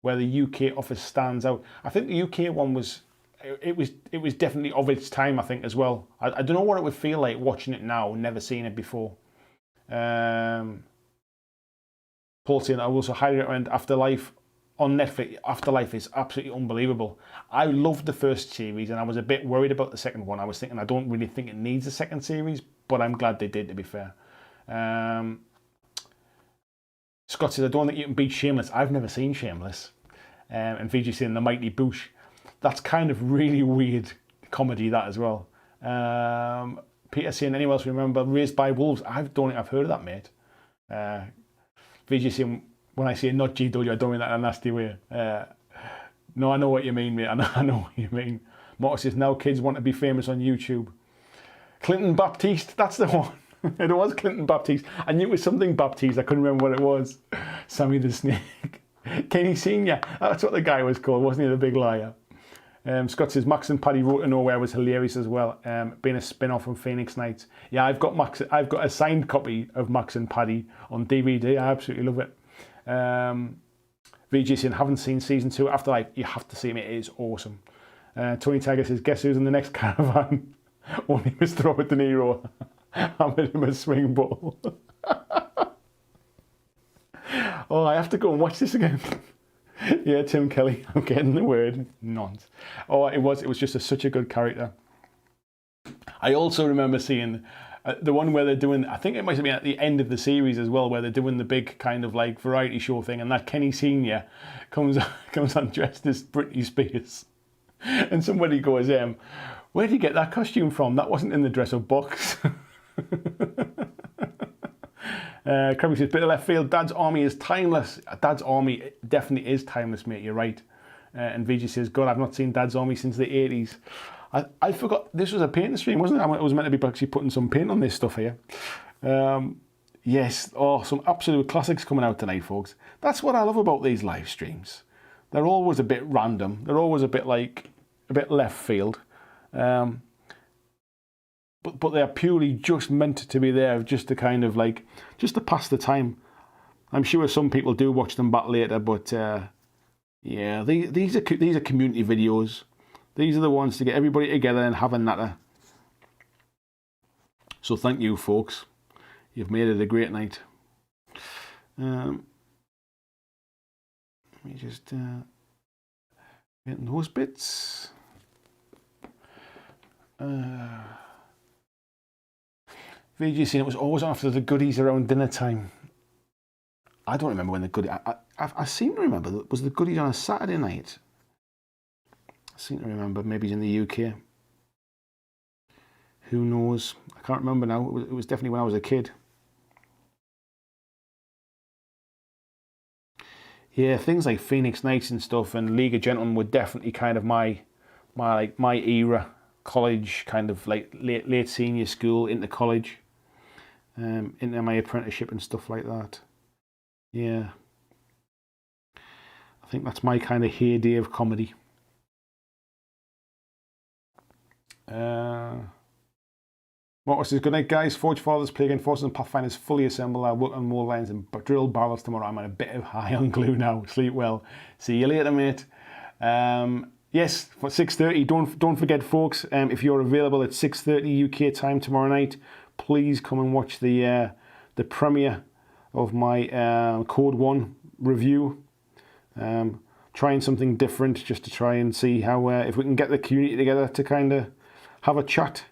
Speaker 1: where the UK office stands out. I think the UK one was. It was definitely of its time, I think, as well. I don't know what it would feel like watching it now, never seen it before. Paul saying, I also highly recommend Afterlife on Netflix. Afterlife is absolutely unbelievable. I loved the first series and I was a bit worried about the second one. I was thinking, I don't really think it needs a second series, but I'm glad they did, to be fair. Scott says, I don't think you can beat Shameless. I've never seen Shameless. And VG saying The Mighty Boosh. That's kind of really weird comedy, that as well. Peter saying, anyone else remember Raised by Wolves? I don't think I've heard of that, mate. VJ saying, when I say not GW, I don't mean that in a nasty way. No, I know what you mean, mate. I know what you mean. Mark says, now kids want to be famous on YouTube. Clinton Baptiste, that's the one. It was Clinton Baptiste. I knew it was something Baptiste. I couldn't remember what it was. Sammy the Snake. Kenny Senior. That's what the guy was called, wasn't he? The big liar. Scott says, Max and Paddy Road to Nowhere was hilarious as well. Being a spin-off from Phoenix Nights. Yeah, I've got a signed copy of Max and Paddy on DVD. I absolutely love it. VG saying, haven't seen season 2. Afterlife, you have to see it. It is awesome. Tony Tiger says, guess who's in the next caravan? Only Mr. Robert De Niro. Hammered him a swing ball. Oh, I have to go and watch this again. Yeah, Tim Kelly. I'm getting the word. Nonce. Oh, it was just such a good character. I also remember seeing the one where they're doing, I think it might have been at the end of the series as well, where they're doing the big kind of like variety show thing, and that Kenny Senior comes on dressed as Britney Spears. And somebody goes, where did you get that costume from? That wasn't in the dress-up box. Krabby says, bit of left field, Dad's Army is timeless. Dad's Army definitely is timeless, mate, you're right. And VG says, God, I've not seen Dad's Army since the 80s. I forgot, this was a painting stream, wasn't it? I was meant to be actually putting some paint on this stuff here. Yes, some absolute classics coming out tonight, folks. That's what I love about these live streams. They're always a bit random. They're always a bit left field. But they're purely just meant to be there, just to kind of like, just to pass the time. I'm sure some people do watch them back later, but yeah, these are community videos. These are the ones to get everybody together and have a natter. So thank you, folks. You've made it a great night. Let me just get those bits. VG saying it was always after the goodies around dinner time. I don't remember when the goodies... I seem to remember, was the goodies on a Saturday night? I seem to remember, maybe in the UK. Who knows? I can't remember now. It was definitely when I was a kid. Yeah, things like Phoenix Nights and stuff and League of Gentlemen were definitely kind of my era. College, kind of like late senior school into college. Into my apprenticeship and stuff like that. Yeah. I think that's my kind of heyday of comedy. What says, good night guys, Forge Fathers play against Forces and Pathfinders fully assembled. I work on more lines and drill barrels tomorrow. I'm on a bit of high on glue now. Sleep well. See you later, mate. Yes, for 6:30. Don't forget, folks, if you're available at 6:30 UK time tomorrow night, please come and watch the premiere of my Code 1 review. Trying something different just to try and see how if we can get the community together to kind of have a chat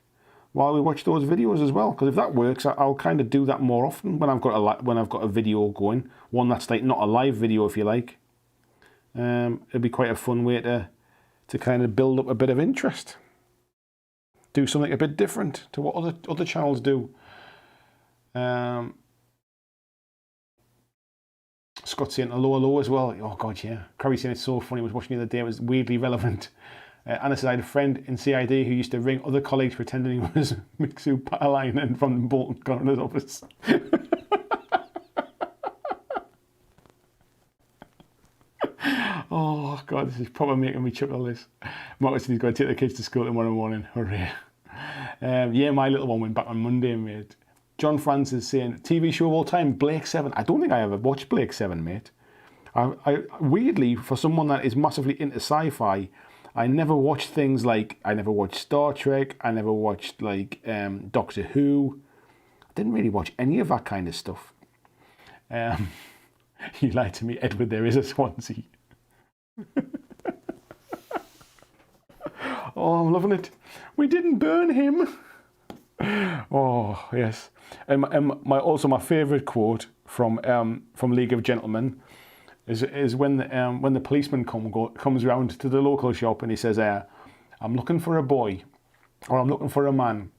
Speaker 1: while we watch those videos as well. Because if that works, I'll kind of do that more often when I've got a video going, one that's like not a live video, if you like. It'd be quite a fun way to kind of build up a bit of interest. Do something a bit different to what other channels do. Scott's saying hello as well. Oh God, yeah. Crowley saying it's so funny. I was watching the other day. It was weirdly relevant. Anna said I had a friend in CID who used to ring other colleagues pretending he was Mixu Patterline from the Bolton Coroner's office. Oh God, this is probably making me chuckle. This. Marcus said he's got to take the kids to school tomorrow morning. Hooray! Yeah, my little one went back on Monday, mate. John Francis saying, TV show of all time, Blake 7. I don't think I ever watched Blake 7, mate. I weirdly, for someone that is massively into sci-fi, I never watched things like, I never watched Star Trek, I never watched like Doctor Who. I didn't really watch any of that kind of stuff. You lied to me, Edward, there is a Swansea. Oh, I'm loving it. We didn't burn him. Oh, yes. And my favourite quote from League of Gentlemen is when the policeman comes round to the local shop and he says, I'm looking for a boy, or I'm looking for a man.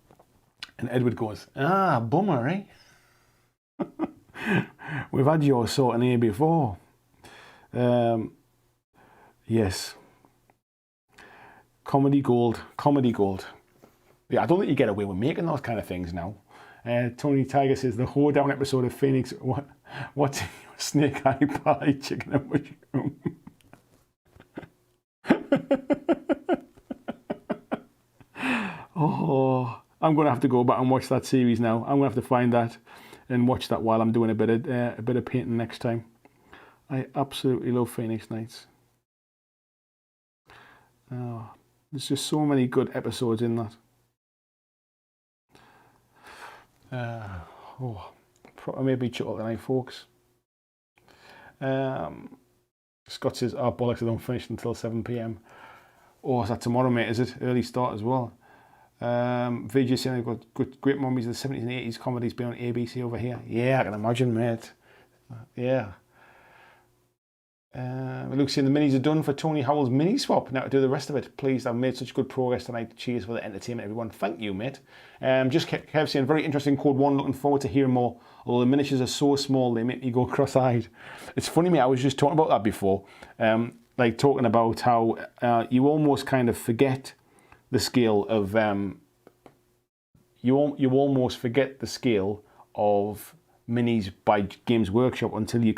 Speaker 1: And Edward goes, ah, bummer, eh? We've had your sort in here before. Yes. Comedy gold, comedy gold. Yeah, I don't think you get away with making those kind of things now. Tony Tiger says, the hoedown episode of Phoenix, what's in your snake eye pie, chicken and mushroom? Oh, I'm going to have to go back and watch that series now. I'm going to have to find that and watch that while I'm doing a bit of painting next time. I absolutely love Phoenix Nights. Oh, there's just so many good episodes in that. Maybe chuckle tonight, folks. Scott says, oh, bollocks, I don't finish until 7 p.m. Oh, is that tomorrow, mate? Is it? Early start as well. VJ saying I've got great mummies of the 70s and 80s comedies been on ABC over here. Yeah, I can imagine, mate. Yeah. Luke saying the minis are done for Tony Howell's mini swap. Now to do the rest of it. Please, I've made such good progress tonight. Cheers for the entertainment, everyone. Thank you, mate. Just Kev saying, very interesting code 1. Looking forward to hearing more. Although the miniatures are so small, they make me go cross-eyed. It's funny, mate. I was just talking about that before. Like talking about how you almost kind of forget the scale of you almost forget the scale of minis by Games Workshop until you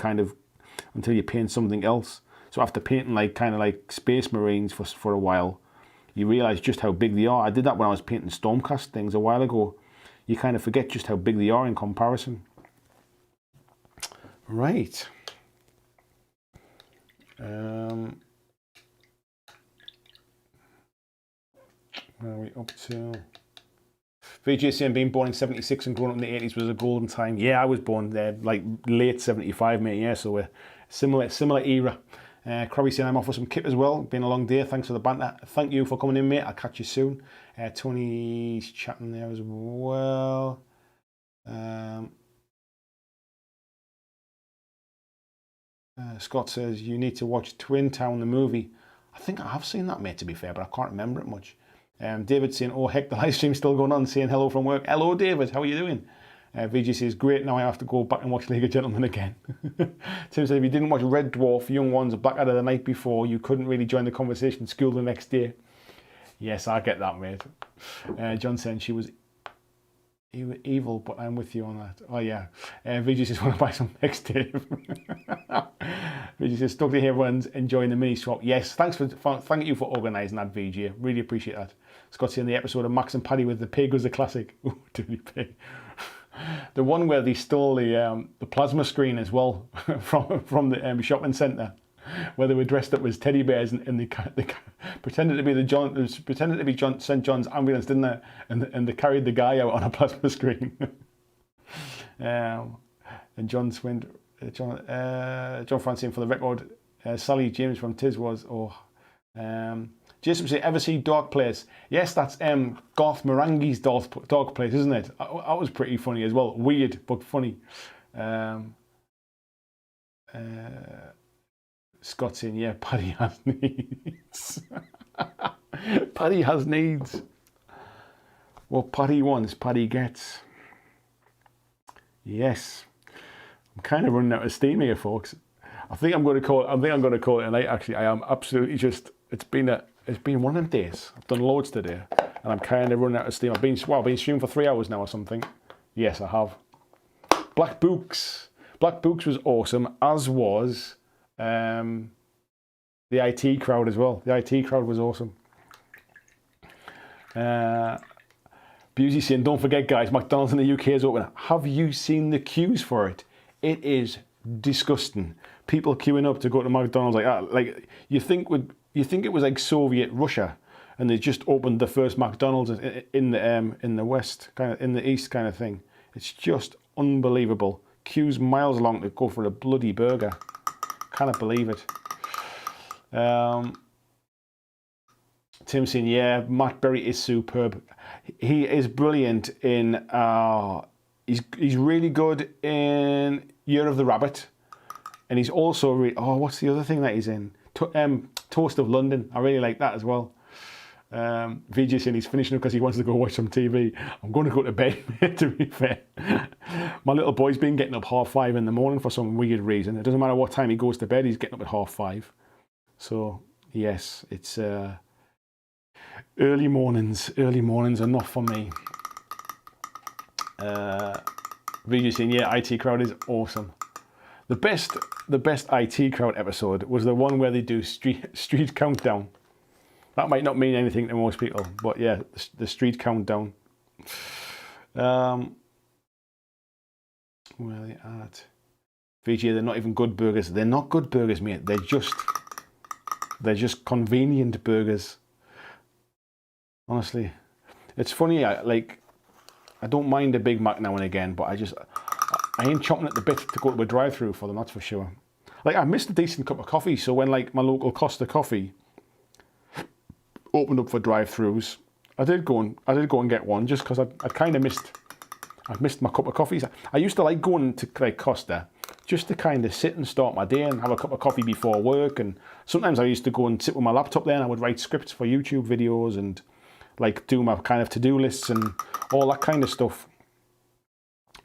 Speaker 1: paint something else. So after painting kind of like Space Marines for a while, you realise just how big they are. I did that when I was painting Stormcast things a while ago. You kind of forget just how big they are in comparison. Right. Where are we up to? VJ saying being born in 76 and growing up in the 80s was a golden time. Yeah, I was born there like late 75, mate. Yeah, so we're similar era. Crabby saying I'm off for some kip as well. Been a long day. Thanks for the banter. Thank you for coming in, mate. I'll catch you soon. Tony's chatting there as well. Scott says you need to watch Twin Town, the movie. I think I have seen that, mate, to be fair, but I can't remember it much. David saying, oh heck, the live stream's still going on, saying hello from work. Hello, David, how are you doing? VG says, great, now I have to go back and watch League of Gentlemen again. Tim said, if you didn't watch Red Dwarf, Young Ones, Back Out of the Night Before, you couldn't really join the conversation at school the next day. Yes, I get that, mate. John saying she was evil, but I'm with you on that. Oh, yeah. VG says, want to buy some next day? VG says, stuck to here, everyone's enjoying the mini swap. Yes, thank you for organising that, VG. Really appreciate that. Scott's in the episode of Max and Paddy with the pig was a classic. Ooh, dirty pig. The one where they stole the plasma screen as well from the shopping centre, where they were dressed up as teddy bears and they pretended to be St. John's ambulance, didn't they? And they carried the guy out on a plasma screen. And John Francine for the record. Sally James from Tiz was Jason say, ever see Dark Place? Yes, that's Garth Marenghi's Dark Place, isn't it? That was pretty funny as well. Weird, but funny. Scott's in, yeah, Paddy has needs. Paddy has needs. What Paddy wants, Paddy gets. Yes. I'm kind of running out of steam here, folks. I think I'm going to call it a night, actually. I am absolutely just, it's been one of them days. I've done loads today, and I'm kind of running out of steam. I've been streaming for 3 hours now or something. Yes, I have. Black Books was awesome, as was the IT crowd as well. The IT crowd was awesome. Busey saying, don't forget, guys, McDonald's in the UK is open. Have you seen the queues for it? It is disgusting. People queuing up to go to McDonald's like that. Like you think it was like Soviet Russia, and they just opened the first McDonald's in the west, kind of in the east, kind of thing. It's just unbelievable. Queues miles long to go for a bloody burger. Cannot believe it. Tim saying, yeah, Matt Berry is superb. He is brilliant in. He's really good in Year of the Rabbit, and he's also what's the other thing that he's in? Toast of London. I really like that as well. VJ saying he's finishing up because he wants to go watch some TV. I'm going to go to bed, to be fair. My little boy's been getting up 5:30 in the morning for some weird reason. It doesn't matter what time he goes to bed, he's getting up at 5:30. So, yes, it's early mornings. Early mornings are not for me. VJ saying, yeah, IT Crowd is awesome. The best IT Crowd episode was the one where they do street countdown. That might not mean anything to most people, but yeah, the street countdown. Where are they at? VG, they're not even good burgers. They're not good burgers, mate. They're just convenient burgers. Honestly, it's funny. I don't mind a Big Mac now and again, but I ain't chomping at the bit to go to a drive-through for them. That's for sure. Like, I missed a decent cup of coffee, so when like my local Costa Coffee opened up for drive-throughs, I did go and get one just because I kind of missed my cup of coffees. I used to like going to like Costa just to kind of sit and start my day and have a cup of coffee before work, and sometimes I used to go and sit with my laptop there and I would write scripts for YouTube videos and like do my kind of to-do lists and all that kind of stuff.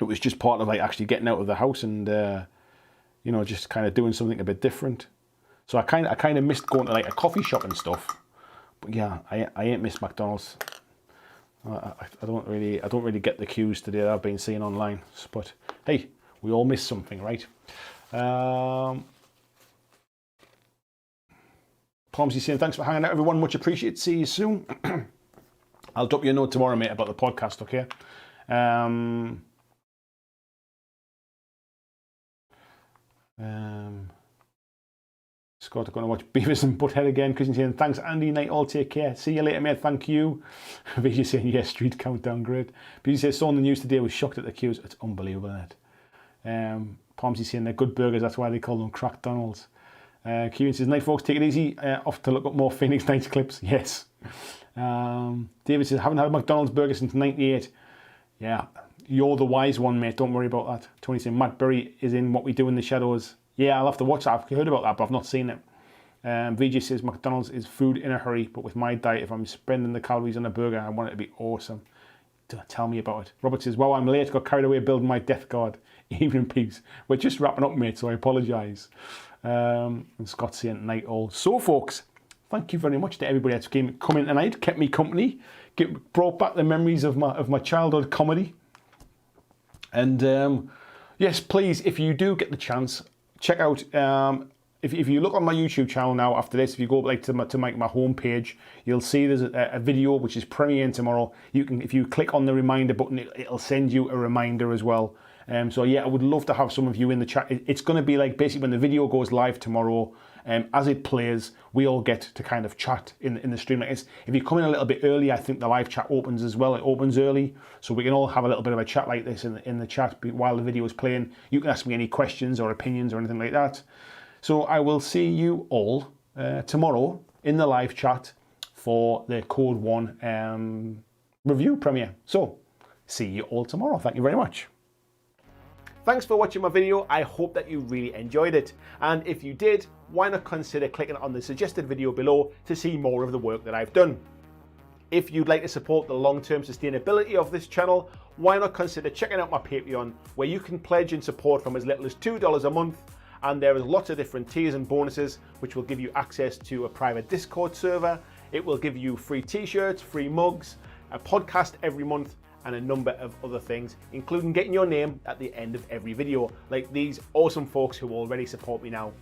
Speaker 1: It was just part of like actually getting out of the house and you know, just kind of doing something a bit different. So I kind of missed going to like a coffee shop and stuff. But yeah, I ain't missed McDonald's. I don't really get the cues today that I've been seeing online. But hey, we all miss something, right? Palmsy saying thanks for hanging out, everyone. Much appreciated. See you soon. I'll drop you a note tomorrow, mate, about the podcast. Okay. Scott, I'm going to watch Beavis and Butthead again. Christian saying, thanks, Andy. Night all, take care. See you later, mate. Thank you. Vijay saying, yes, street countdown, great. Beavis says, saw on the news today, was shocked at the queues. It's unbelievable, isn't it? Palmsy saying, they're good burgers. That's why they call them Crack Donalds. Kieran says, night, folks, take it easy. Off to look up more Phoenix Nights clips. Yes. David says, haven't had a McDonald's burger since 98. Yeah, you're the wise one, mate. Don't worry about that. Tony saying, Matt Berry is in What We Do in the Shadows. Yeah, I'll have to watch that. I've heard about that, but I've not seen it. VJ says, McDonald's is food in a hurry, but with my diet, if I'm spending the calories on a burger, I want it to be awesome. Tell me about it. Robert says, wow, I'm late. Got carried away building my death guard. Evening peace. We're just wrapping up, mate, so I apologise. And Scott saying, night all. So, folks, thank you very much to everybody that's come in tonight, kept me company, brought back the memories of my childhood comedy. And yes, please, if you do get the chance, check out, if you look on my YouTube channel now after this, if you go like to my home page, you'll see there's a video which is premiering tomorrow. If you click on the reminder button, it'll send you a reminder as well. So yeah, I would love to have some of you in the chat. It's going to be like basically when the video goes live tomorrow, as it plays, we all get to kind of chat in the stream like this. If you come in a little bit early, I think the live chat opens as well. It opens early, so we can all have a little bit of a chat like this in the chat while the video is playing. You can ask me any questions or opinions or anything like that. So I will see you all tomorrow in the live chat for the Code 1 review premiere. So see you all tomorrow. Thank you very much. Thanks for watching my video. I hope that you really enjoyed it. And if you did, why not consider clicking on the suggested video below to see more of the work that I've done. If you'd like to support the long-term sustainability of this channel, why not consider checking out my Patreon, where you can pledge and support from as little as $2 a month. And there is lots of different tiers and bonuses, which will give you access to a private Discord server. It will give you free t-shirts, free mugs, a podcast every month, and a number of other things, including getting your name at the end of every video, like these awesome folks who already support me now.